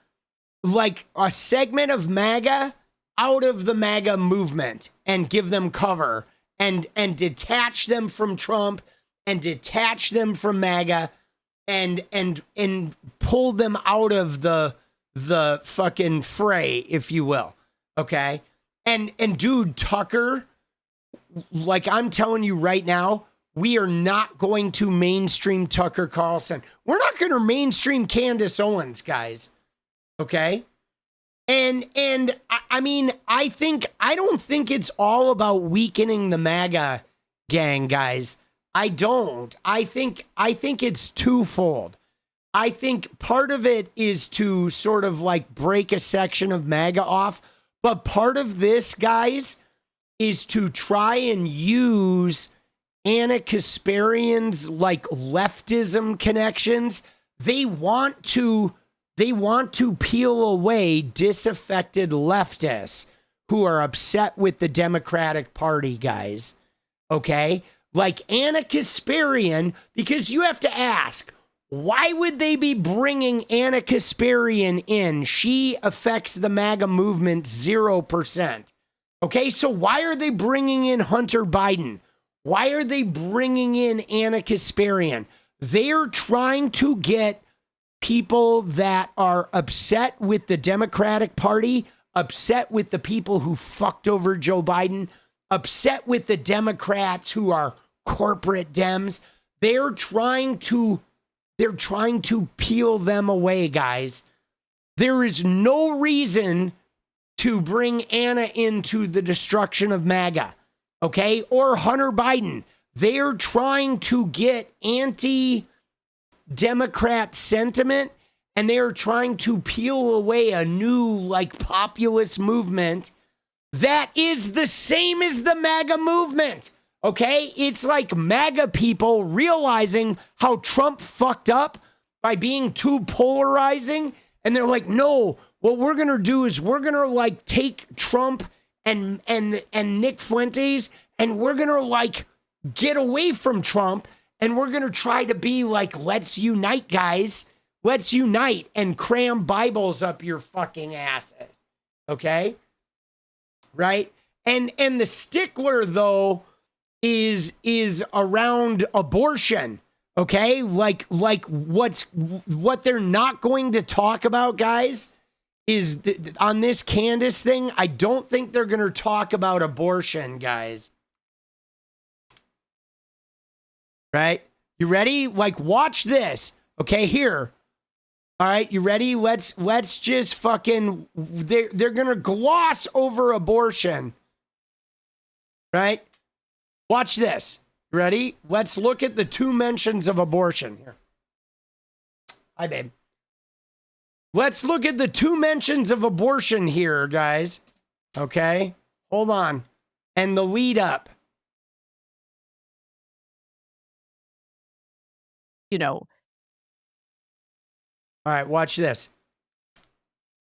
Speaker 2: like a segment of MAGA, out of the MAGA movement and give them cover and detach them from Trump and detach them from MAGA and pull them out of the fucking fray, if you will. Okay? And dude, Tucker, like, I'm telling you right now, we are not going to mainstream Tucker Carlson. We're not going to mainstream Candace Owens, guys. Okay? And I mean, I don't think it's all about weakening the MAGA gang, guys. I don't. I think it's twofold. I think part of it is to sort of like break a section of MAGA off, but part of this, guys, is to try and use 𝗙cie Kasparian's like leftism connections. They want to peel away disaffected leftists who are upset with the Democratic Party, guys. Okay? Like 𝗙cie Kasparian, because you have to ask, why would they be bringing 𝗙cie Kasparian in? She affects the MAGA movement 0%. Okay, so why are they bringing in Hunter Biden? Why are they bringing in 𝗙cie Kasparian? They're trying to get people that are upset with the Democratic Party, upset with the people who fucked over Joe Biden, upset with the Democrats who are corporate Dems. They're trying to peel them away, guys. There is no reason to bring 𝗙cie into the destruction of MAGA, okay? Or Hunter Biden. They're trying to get anti-Democrat sentiment, and they're trying to peel away a new, like, populist movement that is the same as the MAGA movement, okay? It's like MAGA people realizing how Trump fucked up by being too polarizing, and they're like, no, what we're going to do is we're going to, like, take Trump and Nick Fuentes, and we're going to, like, get away from Trump, and we're going to try to be like, let's unite, guys. Let's unite and cram Bibles up your fucking asses. Okay? Right? And the stickler, though, is around abortion. Okay? Like what they're not going to talk about, guys, is on this Candace thing, I don't think they're going to talk about abortion, guys. Right? You ready? Like, watch this. Okay, here. All right, you ready? Let's just fucking, they're going to gloss over abortion. Right? Watch this. Ready? Let's look at the 2 mentions of abortion here. Hi, babe. Let's look at the 2 mentions of abortion here, guys. Okay? Hold on. And the lead up.
Speaker 17: You know.
Speaker 2: All right, watch this.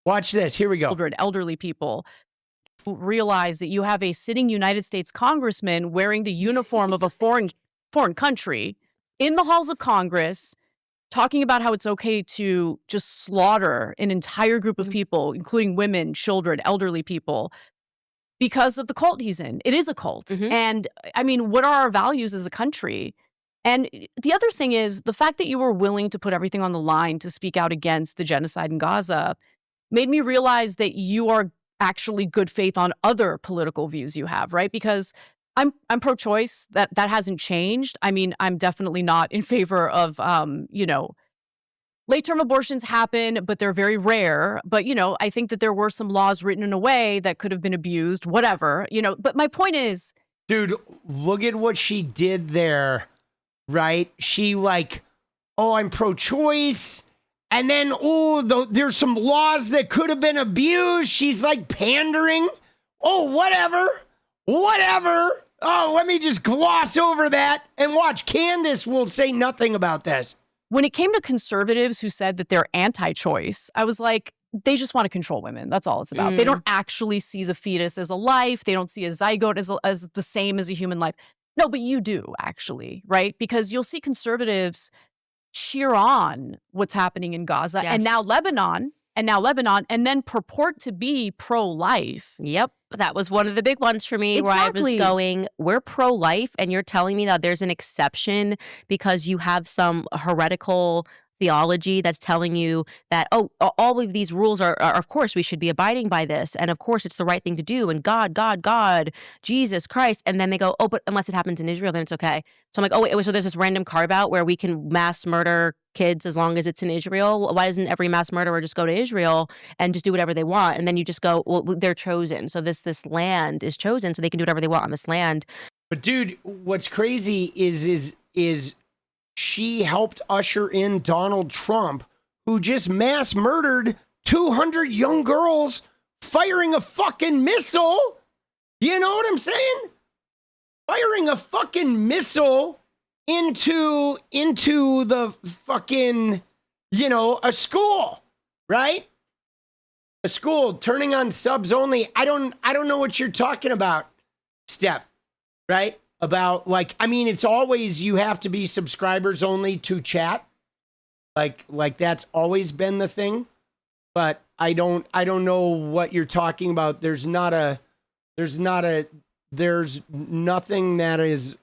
Speaker 2: Watch this. Here we go.
Speaker 17: Children, elderly people. Realize that you have a sitting United States congressman wearing the uniform of a foreign country in the halls of Congress, talking about how it's okay to just slaughter an entire group of people, including women, children, elderly people, because of the cult he's in. It is a cult. And I mean, what are our values as a country? And the other thing is the fact that you were willing to put everything on the line to speak out against the genocide in Gaza made me realize that you are actually good faith on other political views you have, right? Because I'm pro-choice. That hasn't changed. I mean, I'm definitely not in favor of, late-term abortions happen, but they're very rare. But, I think that there were some laws written in a way that could have been abused, whatever, But my point is...
Speaker 2: Dude, look at what she did there, right? She I'm pro-choice. And then, there's some laws that could have been abused. She's pandering. Oh, whatever. Oh, let me just gloss over that and watch. Candace will say nothing about this.
Speaker 17: When it came to conservatives who said that they're anti-choice, I was like, they just want to control women. That's all it's about. They don't actually see the fetus as a life. They don't see a zygote as the same as a human life. No, but you do, actually, right? Because you'll see conservatives cheer on what's happening in Gaza and now Lebanon, and then purport to be pro-life.
Speaker 16: Yep. That was one of the big ones for me where I was going, we're pro-life and you're telling me that there's an exception because you have some heretical theology that's telling you that, all of these rules are, of course, we should be abiding by this. And of course, it's the right thing to do. And God, Jesus Christ. And then they go, but unless it happens in Israel, then it's okay. So I'm like, wait, so there's this random carve out where we can mass murder kids as long as it's in Israel? Why doesn't every mass murderer just go to Israel and just do whatever they want? And then you just go, well, they're chosen. So this land is chosen so they can do whatever they want on this land.
Speaker 2: But dude, what's crazy is she helped usher in Donald Trump, who just mass murdered 200 young girls firing a fucking missile. You know what I'm saying? Firing a fucking missile into the fucking, a school, right? A school, turning on subs only. I don't know what you're talking about, Steph, right? About it's always you have to be subscribers only to chat. Like that's always been the thing. But I don't know what you're talking about. There's nothing that is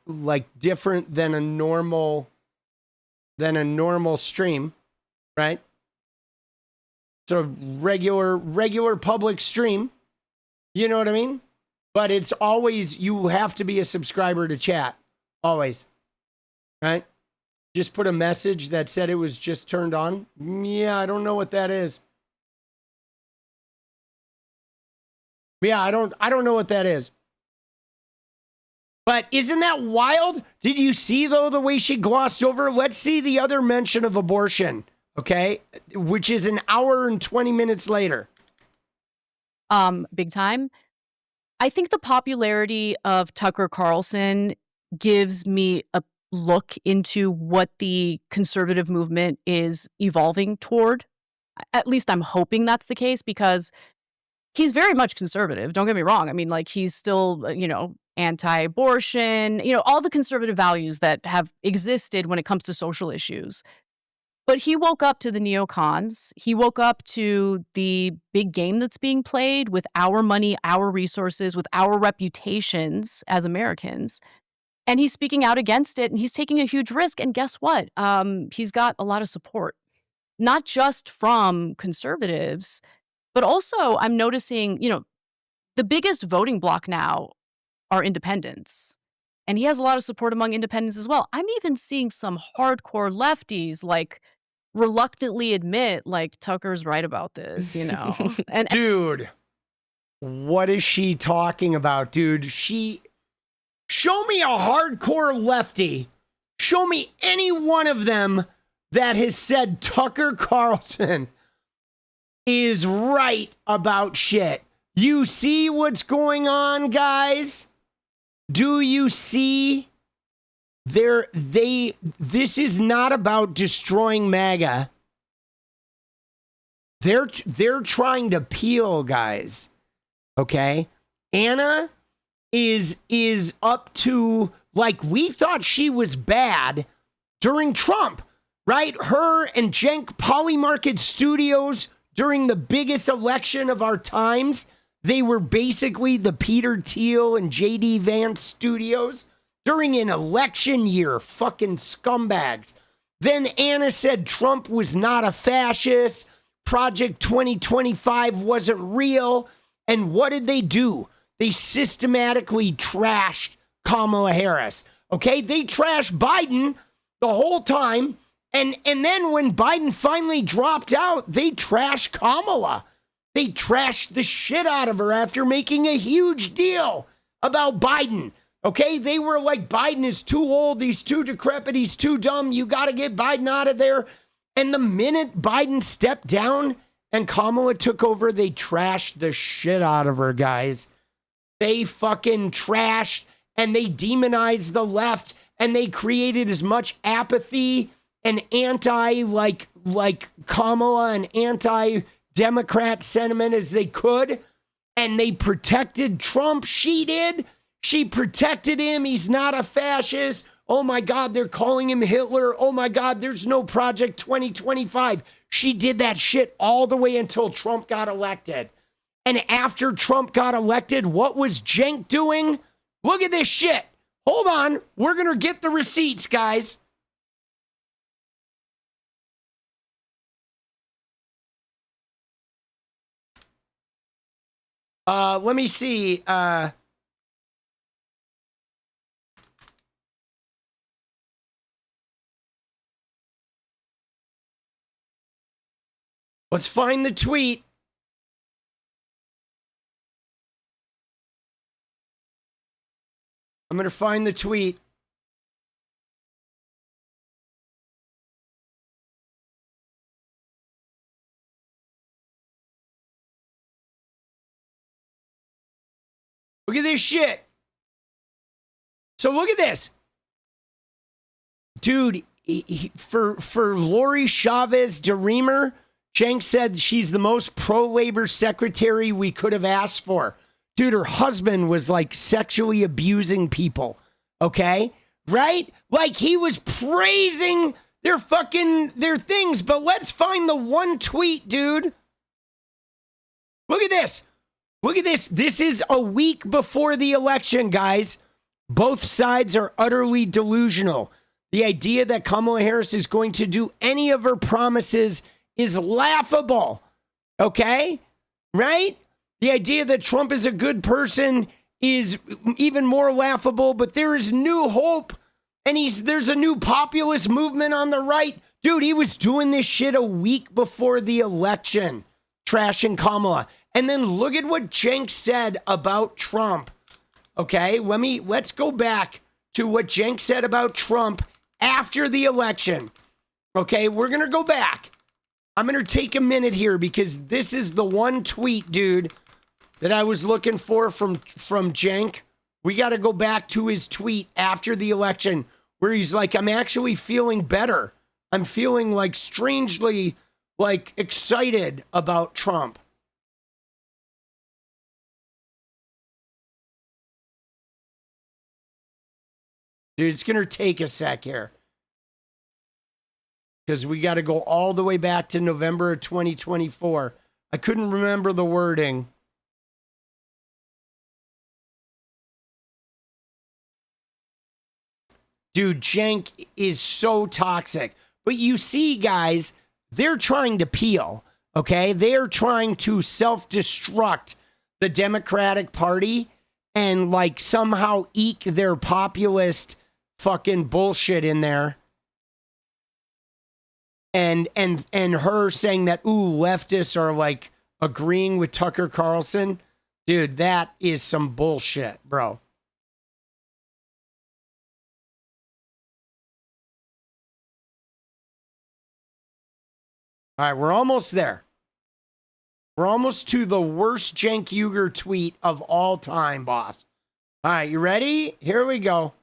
Speaker 2: different than a normal stream, right? So regular public stream. You know what I mean? But it's always, you have to be a subscriber to chat. Always. Right? Just put a message that said it was just turned on. Yeah, I don't know what that is. Yeah, I don't know what that is. But isn't that wild? Did you see, though, the way she glossed over? Let's see the other mention of abortion, okay? Which is an hour and 20 minutes later.
Speaker 17: Big time. I think the popularity of Tucker Carlson gives me a look into what the conservative movement is evolving toward. At least I'm hoping that's the case because he's very much conservative. Don't get me wrong. I mean, he's still, anti-abortion, all the conservative values that have existed when it comes to social issues. But he woke up to the neocons. He woke up to the big game that's being played with our money, our resources, with our reputations as Americans. And he's speaking out against it, and he's taking a huge risk. And guess what? He's got a lot of support, not just from conservatives, But also, I'm noticing, the biggest voting bloc now are independents. And he has a lot of support among independents as well. I'm even seeing some hardcore lefties reluctantly admit Tucker's right about this, And
Speaker 2: Dude, what is she talking about, dude? Show me a hardcore lefty. Show me any one of them that has said Tucker Carlson is right about shit. You see what's going on, guys? Do you see? This is not about destroying MAGA. They're trying to peel, guys. Okay? Anna is up to, we thought she was bad during Trump, right? Her and Cenk Polymarket Studios during the biggest election of our times. They were basically the Peter Thiel and J.D. Vance studios during an election year. Fucking scumbags. Then Anna said Trump was not a fascist. Project 2025 wasn't real. And what did they do? They systematically trashed Kamala Harris. Okay? They trashed Biden the whole time. And then when Biden finally dropped out, they trashed Kamala. They trashed the shit out of her after making a huge deal about Biden. Okay? They were like, Biden is too old. He's too decrepit. He's too dumb. You got to get Biden out of there. And the minute Biden stepped down and Kamala took over, they trashed the shit out of her, guys. They fucking trashed and they demonized the left and they created as much apathy and anti like Kamala and anti-Democrat sentiment as they could. And they protected Trump. She did. She protected him. He's not a fascist. Oh my God, they're calling him Hitler. Oh my God, there's no Project 2025. She did that shit all the way until Trump got elected. And after Trump got elected, what was Cenk doing? Look at this shit. Hold on. We're going to get the receipts, guys. Let me see. Let's find the tweet. I'm going to find the tweet. Look at this shit. So look at this. Dude, for 𝗙𝗎𝗪ce 𝗪𝗛, Cenk said she's the most pro-labor secretary we could have asked for. Dude, her husband was sexually abusing people. Okay? Right? He was praising their things. But let's find the one tweet, dude. Look at this. Look at this. This is a week before the election, guys. Both sides are utterly delusional. The idea that Kamala Harris is going to do any of her promises is laughable. Okay? Right? The idea that Trump is a good person is even more laughable, but there is new hope and there's a new populist movement on the right. Dude, he was doing this shit a week before the election, trashing Kamala. And then look at what Cenk said about Trump. Okay, let's go back to what Cenk said about Trump after the election. Okay, we're going to go back. I'm going to take a minute here because this is the one tweet, dude, that I was looking for from Cenk. We got to go back to his tweet after the election where he's like, I'm actually feeling better. I'm feeling strangely excited about Trump. Dude, it's going to take a sec here. Because we got to go all the way back to November of 2024. I couldn't remember the wording. Dude, Cenk is so toxic. But you see, guys, they're trying to peel. Okay? They are trying to self-destruct the Democratic Party and like somehow eke their populist fucking bullshit in there. And her saying that, ooh, leftists are like agreeing with Tucker Carlson. Dude, that is some bullshit, bro. All right, we're almost there. We're almost to the worst Cenk Uygur tweet of all time, boss. All right, you ready? Here we go.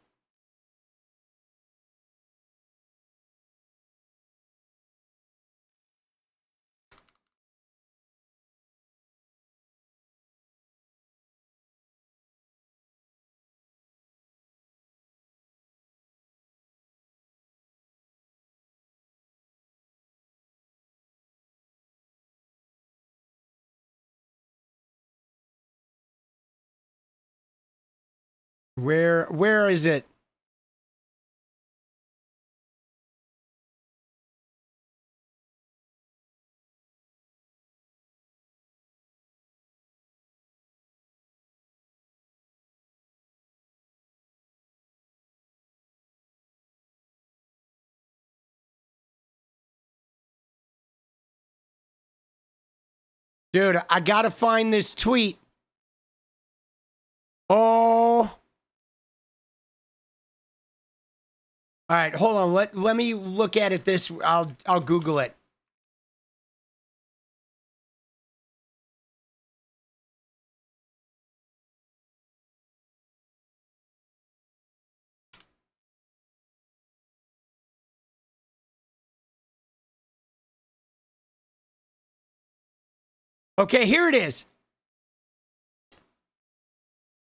Speaker 2: Where is it? Dude, I gotta find this tweet. Oh. All right, hold on. Let me look at it this. I'll Google it. Okay, here it is.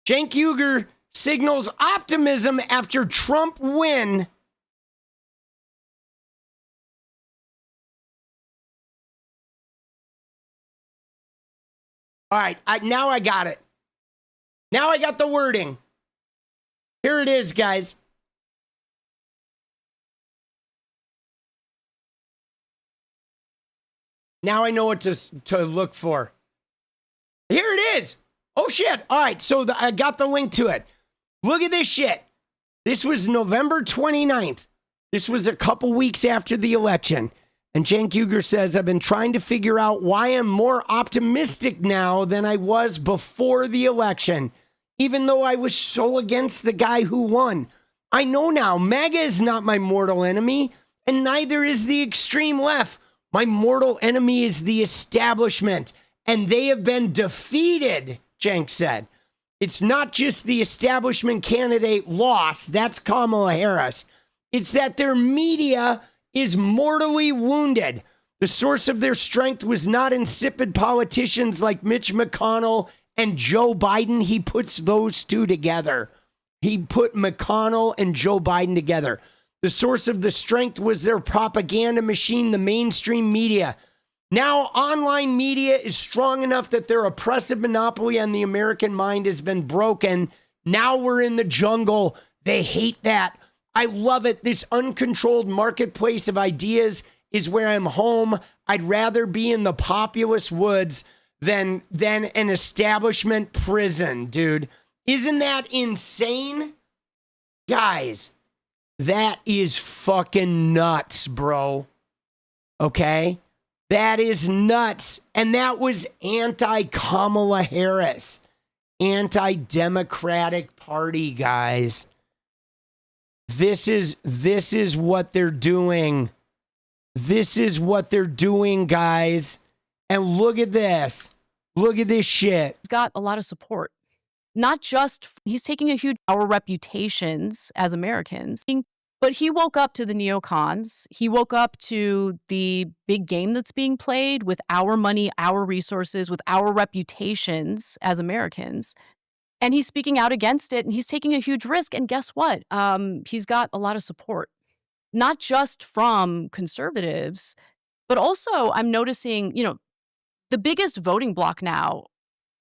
Speaker 2: Cenk Uygur signals optimism after Trump win. All right, now I got it. Now I got the wording. Here it is, guys. Now I know what to look for. Here it is. Oh, shit. All right, so I got the link to it. Look at this shit. This was November 29th. This was a couple weeks after the election. And Cenk Uygur says, I've been trying to figure out why I'm more optimistic now than I was before the election, even though I was so against the guy who won. I know now, MAGA is not my mortal enemy, and neither is the extreme left. My mortal enemy is the establishment, and they have been defeated, Cenk said. It's not just the establishment candidate lost, that's Kamala Harris. It's that their media is mortally wounded. The source of their strength was not insipid politicians like Mitch McConnell and Joe Biden. He puts those two together. He put McConnell and Joe Biden together. The source of the strength was their propaganda machine, the mainstream media. Now online media is strong enough that their oppressive monopoly on the American mind has been broken. Now we're in the jungle. They hate that. I love it. This uncontrolled marketplace of ideas is where I'm home. I'd rather be in the populous woods than an establishment prison, dude. Isn't that insane? Guys, that is fucking nuts, bro. Okay? That is nuts. And that was anti-Kamala Harris. Anti-Democratic Party, guys. This is what they're doing. This is what they're doing, guys. And look at this. Look at this shit.
Speaker 17: He's got a lot of support. Not just, he's taking a huge, our reputations as Americans, but he woke up to the neocons. He woke up to the big game that's being played with our money, our resources, with our reputations as Americans. And he's speaking out against it, and he's taking a huge risk. And guess what? He's got a lot of support, not just from conservatives, but also I'm noticing, the biggest voting bloc now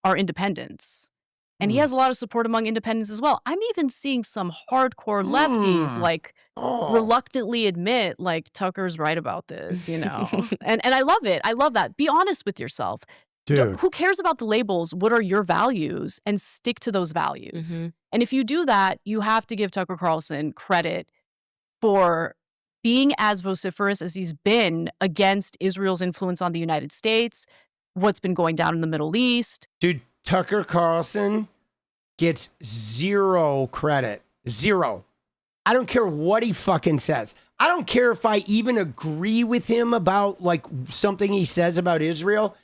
Speaker 17: are independents. And he has a lot of support among independents as well. I'm even seeing some hardcore lefties like reluctantly admit like Tucker's right about this, you know. and I love it. I love that. Be honest with yourself.
Speaker 2: Dude.
Speaker 17: Who cares about the labels? What are your values? And stick to those values. And if you do that, you have to give Tucker Carlson credit for being as vociferous as he's been against Israel's influence on the United States, what's been going down in the Middle East.
Speaker 2: Dude, Tucker Carlson gets zero credit. Zero. I don't care what he fucking says. I don't care if I even agree with him about like something he says about Israel.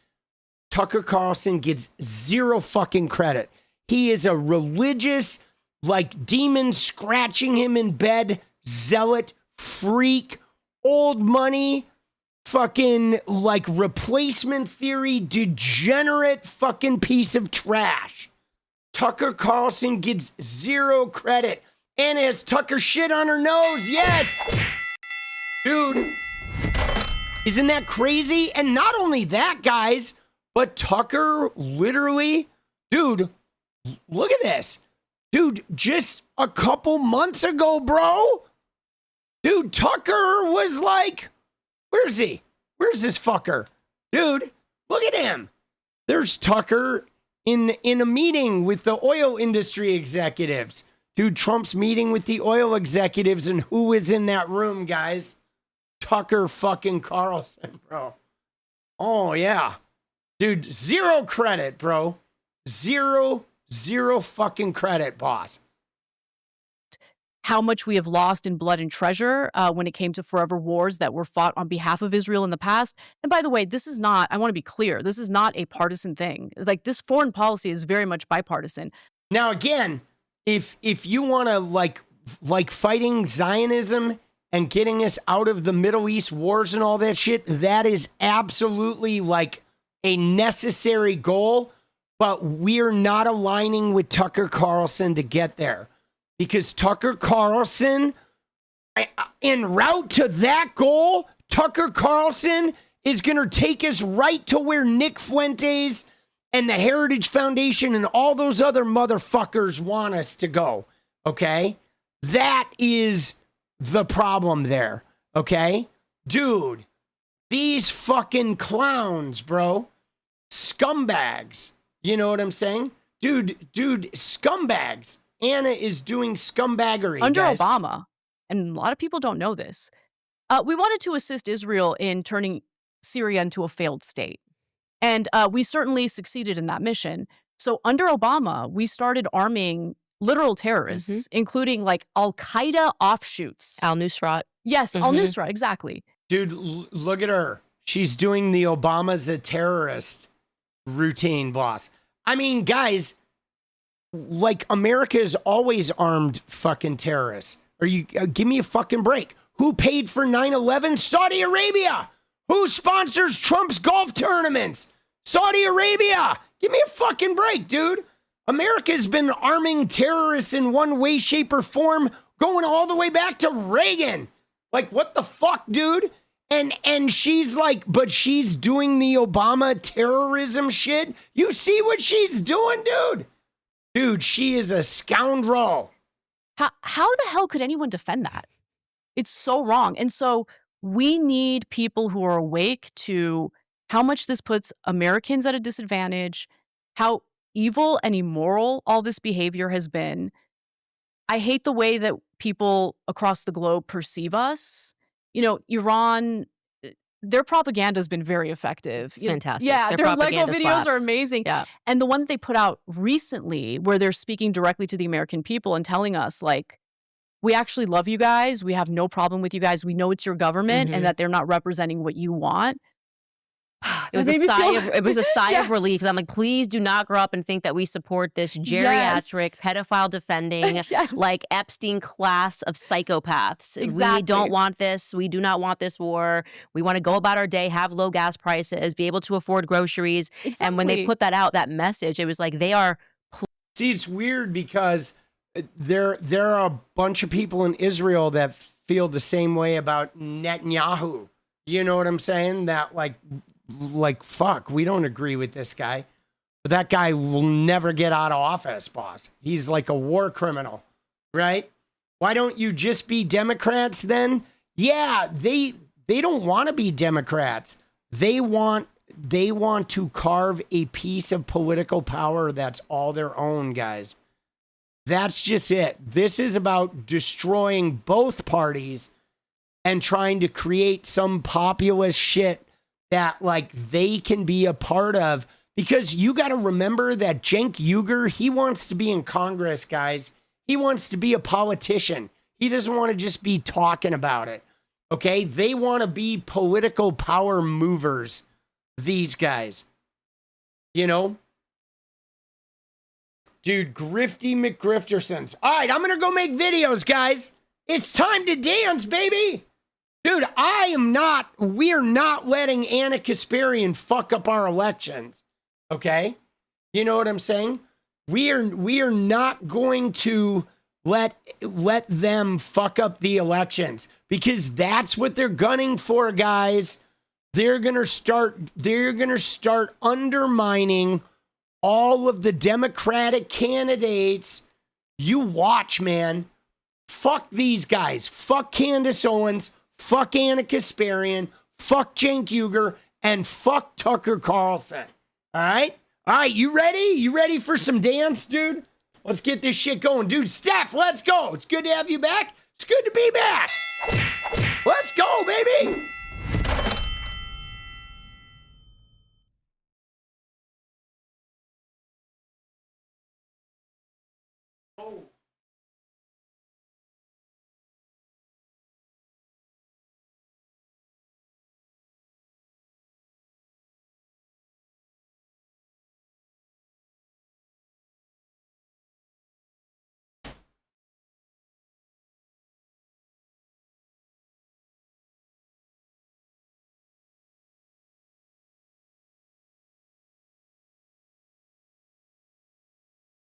Speaker 2: Tucker Carlson gets zero fucking credit. He is a religious, like demon scratching him in bed, zealot, freak, old money, fucking like replacement theory, degenerate fucking piece of trash. Tucker Carlson gets zero credit. And has Tucker shit on her nose. Yes. Dude. Isn't that crazy? And not only that, guys, but Tucker literally, dude, look at this. Dude, just a couple months ago, bro. Dude, Tucker was like, where's he? Where's this fucker? Dude, look at him. There's Tucker in a meeting with the oil industry executives. Dude, Trump's meeting with the oil executives, and who is in that room, guys? Tucker fucking Carlson, bro. Oh, yeah. Dude, zero credit, bro. Zero fucking credit, boss.
Speaker 17: How much we have lost in blood and treasure when it came to forever wars that were fought on behalf of Israel in the past. And by the way, this is not, I want to be clear, this is not a partisan thing. Like, this foreign policy is very much bipartisan.
Speaker 2: Now, again, if you want to like fighting Zionism and getting us out of the Middle East wars and all that shit, that is absolutely like a necessary goal, but we're not aligning with Tucker Carlson to get there. Because Tucker Carlson, en route to that goal, Tucker Carlson is going to take us right to where Nick Fuentes and the Heritage Foundation and all those other motherfuckers want us to go, okay? That is the problem there, okay? Dude, these fucking clowns, bro. Scumbags. You know what I'm saying? Dude, scumbags. Anna is doing scumbaggery,
Speaker 17: Under
Speaker 2: guys.
Speaker 17: Obama, and a lot of people don't know this, we wanted to assist Israel in turning Syria into a failed state. And we certainly succeeded in that mission. So under Obama, we started arming literal terrorists, including like Al-Qaeda offshoots.
Speaker 16: Al-Nusrat.
Speaker 17: Yes, Al-Nusrat, exactly.
Speaker 2: Dude, look at her. She's doing the Obama's a terrorist routine, boss. I mean, guys, like America is always armed fucking terrorists. Are you, give me a fucking break. Who paid for 9/11? Saudi Arabia. Who sponsors Trump's golf tournaments? Saudi Arabia. Give me a fucking break, dude. America's been arming terrorists in one way, shape, or form going all the way back to Reagan. Like, what the fuck, dude? And she's like, but she's doing the Obama terrorism shit. You see what she's doing, dude? Dude, she is a scoundrel.
Speaker 17: How the hell could anyone defend that? It's so wrong. And so we need people who are awake to how much this puts Americans at a disadvantage, how evil and immoral all this behavior has been. I hate the way that people across the globe perceive us. You know, Iran, their propaganda has been very effective.
Speaker 16: It's fantastic.
Speaker 17: Yeah, their Lego
Speaker 16: propaganda
Speaker 17: videos are
Speaker 16: slaps.
Speaker 17: amazing.
Speaker 16: Yeah.
Speaker 17: And the one that they put out recently where they're speaking directly to the American people and telling us, like, we actually love you guys. We have no problem with you guys. We know it's your government and that they're not representing what you want.
Speaker 16: It was a sigh of relief. 'Cause I'm like, please do not grow up and think that we support this geriatric, pedophile defending, like Epstein class of psychopaths.
Speaker 17: Exactly.
Speaker 16: We don't want this. We do not want this war. We want to go about our day, have low gas prices, be able to afford groceries. And when they put that out, that message, it was like they are.
Speaker 2: See, it's weird because there are a bunch of people in Israel that feel the same way about Netanyahu. You know what I'm saying? That like, fuck, we don't agree with this guy. But that guy will never get out of office, boss. He's like a war criminal, right? Why don't you just be Democrats then? Yeah, they don't want to be Democrats. They want to carve a piece of political power that's all their own, guys. That's just it. This is about destroying both parties and trying to create some populist shit that like they can be a part of. Because you got to remember that Cenk Uygur, he wants to be in Congress, guys. He wants to be a politician. He doesn't want to just be talking about it. Okay? They want to be political power movers, these guys. You know? Dude, Grifty McGriftersons. All right, I'm going to go make videos, guys. It's time to dance, baby. Dude, we're not letting 𝗙cie𝗶𝗃𝗍𝗀 fuck up our elections. Okay? You know what I'm saying? We are not going to let them fuck up the elections because that's what they're gunning for, guys. They're going to start undermining all of the Democratic candidates. You watch, man. Fuck these guys. Fuck Candace Owens. Fuck 𝗙cie𝗶𝗃𝗍𝗀. Fuck Cenk Uygur. And fuck Tucker Carlson. All right? All right, you ready? You ready for some dance, dude? Let's get this shit going. Dude, Steph, let's go. It's good to have you back. It's good to be back. Let's go, baby. Oh.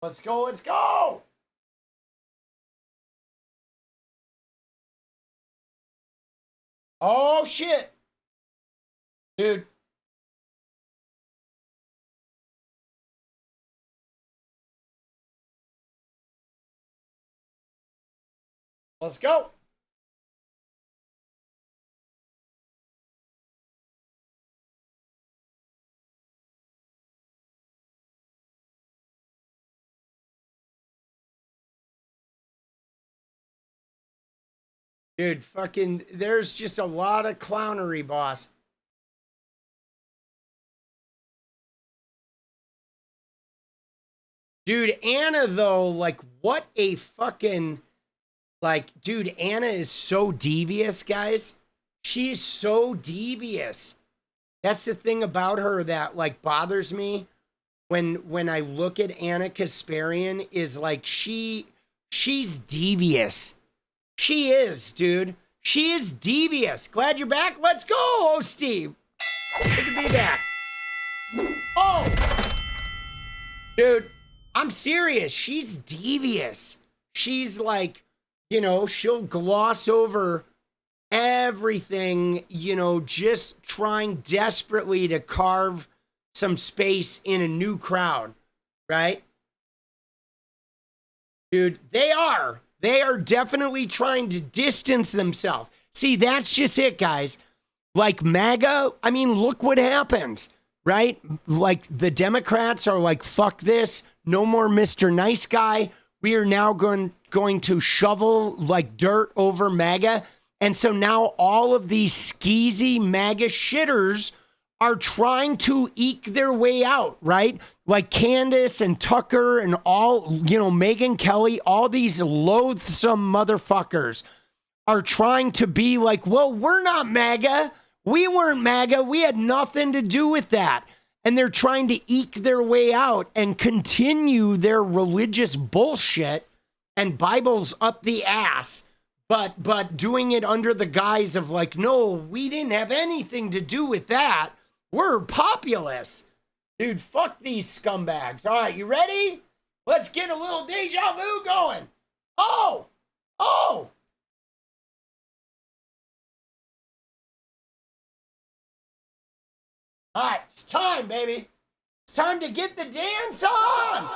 Speaker 2: Let's go, let's go! Oh, shit. Dude. Let's go. Dude, fucking, there's just a lot of clownery, boss. Dude, Anna, though, like, what a fucking, like, dude, Anna is so devious, guys. She's so devious. That's the thing about her that, like, bothers me when I look at 𝗙cie𝗶𝗃𝗍𝗀 is, like, she's devious. She is, dude. She is devious. Glad you're back. Let's go, oh, Steve. Good to be back. Oh. Dude, I'm serious. She's devious. She's like, you know, she'll gloss over everything, you know, just trying desperately to carve some space in a new crowd, right? Dude, they are definitely trying to distance themselves. See, that's just it, guys. Like MAGA, I mean, look what happened, right? Like the Democrats are like, fuck this, no more Mr. Nice Guy. We are now going to shovel like dirt over MAGA. And so now all of these skeezy MAGA shitters are trying to eke their way out, right? Like Candace and Tucker and all, you know, Megyn Kelly, all these loathsome motherfuckers are trying to be like, well, we're not MAGA. We weren't MAGA. We had nothing to do with that. And they're trying to eke their way out and continue their religious bullshit and Bibles up the ass, but doing it under the guise of like, no, we didn't have anything to do with that. We're populist. Dude, fuck these scumbags. All right, you ready? Let's get a little deja vu going. Oh! All right, it's time, baby. It's time to get the dance on.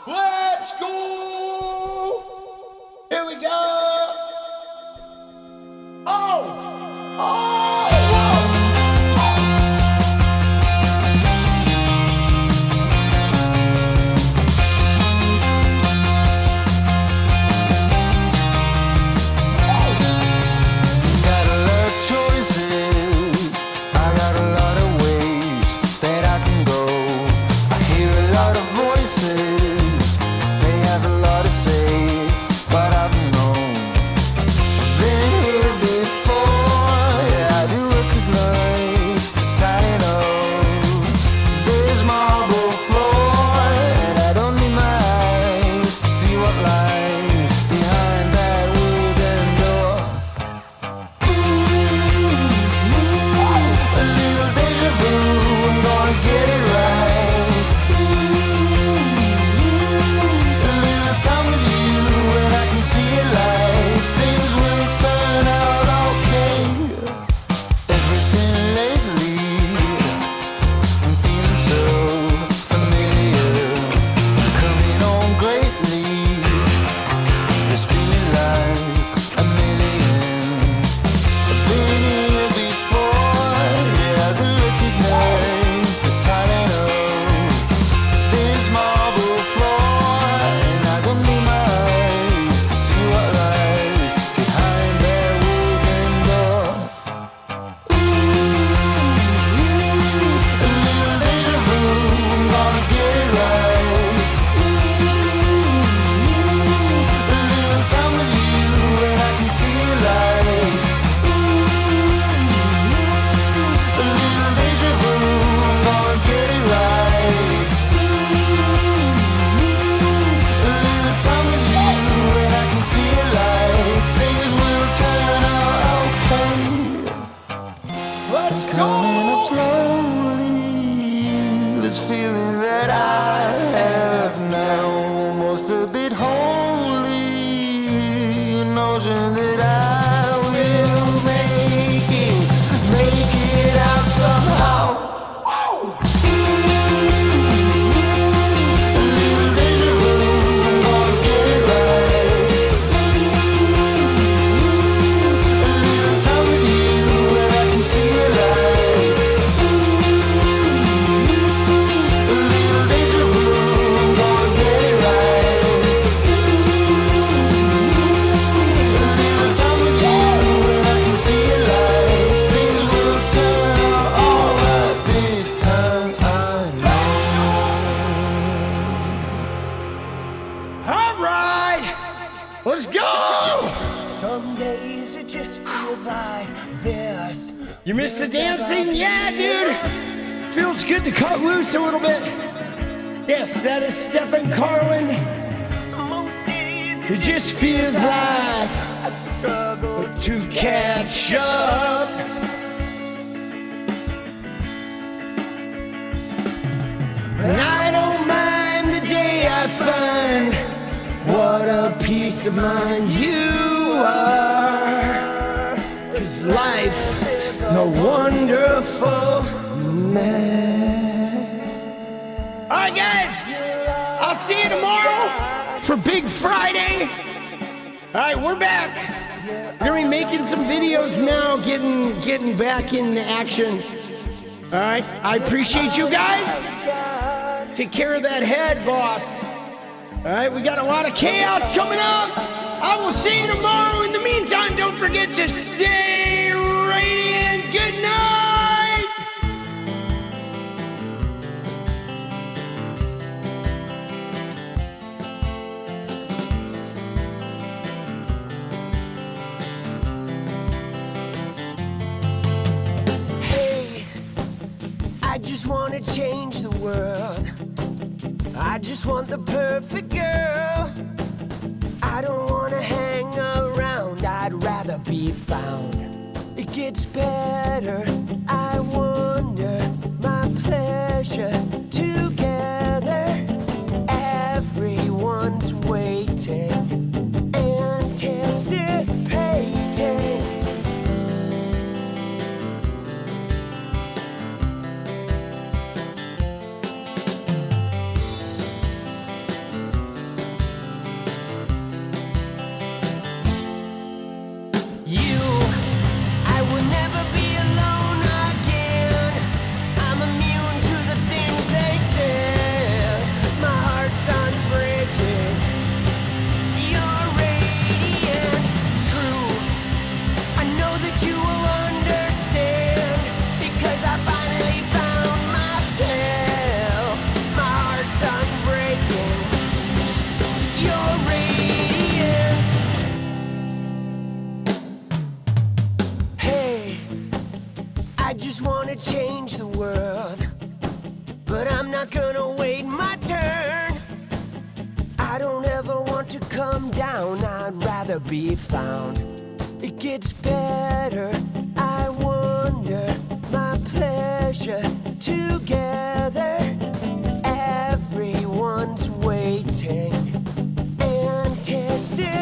Speaker 2: Let's go. Here we go.
Speaker 1: Got a lot of choices. I got a lot of ways that I can go. I hear a lot of voices. They have a lot to say, but I don't know. Been here before. Yeah, I do recognize the title. There's marble floor, and I don't need my eyes to see what lies behind that wooden door. A little deja vu, I'm gonna get it right. A little time with you, and I can see it like things will turn out okay. Everything lately, I'm feeling so familiar. Coming on greatly, it's feeling like a million. I've been here before, yeah, I do recognize the title. This marble floor, and I don't need my eyes to see what lies behind that wooden door. A little deja vu, I'm gonna get it right. A little time with you, and I can see it like. A little deja vu, I'm gonna get it right. A little time with you, and I can see it like things will turn out okay.
Speaker 2: Let's
Speaker 1: Coming up slowly, this feeling that I have now, almost a bit holy, an notion that I will make it out somehow. A little deja vu, I'm gonna get it right. A little time with you, and I can see it like. A little deja vu, I'm gonna get it right. A little time with you, and I can see it like things will turn out alright this time, I know.
Speaker 2: All right. Let's go.
Speaker 1: Some days it just feels like this.
Speaker 2: You missed the dancing? Yeah, dude. Feels good to cut loose a little bit. Yes, that is Stephen Carlin. It just feels like
Speaker 1: I struggle
Speaker 2: to catch up. And I don't mind the day I find what a peace of mind you are. 'Cause life, no wonderful man. All right, guys. I'll see you tomorrow for Big Friday. All right, we're back. We're gonna be making some videos now, getting back into action. All right, I appreciate you guys. Take care of that head, boss. All right, we got a lot of chaos coming up. I will see you tomorrow. In the meantime, don't forget to stay radiant. Good night.
Speaker 1: Hey, I just wanna change the world. I just want the perfect girl. I don't wanna hang around, I'd rather be found. It gets better, I wonder, my pleasure together. Everyone's waiting, anticipating. but I'm not gonna wait my turn. I don't ever want to come down, I'd rather be found. It gets better, I wonder, my pleasure together. Everyone's waiting, anticipating.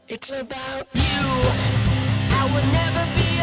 Speaker 1: It's about you. I would never be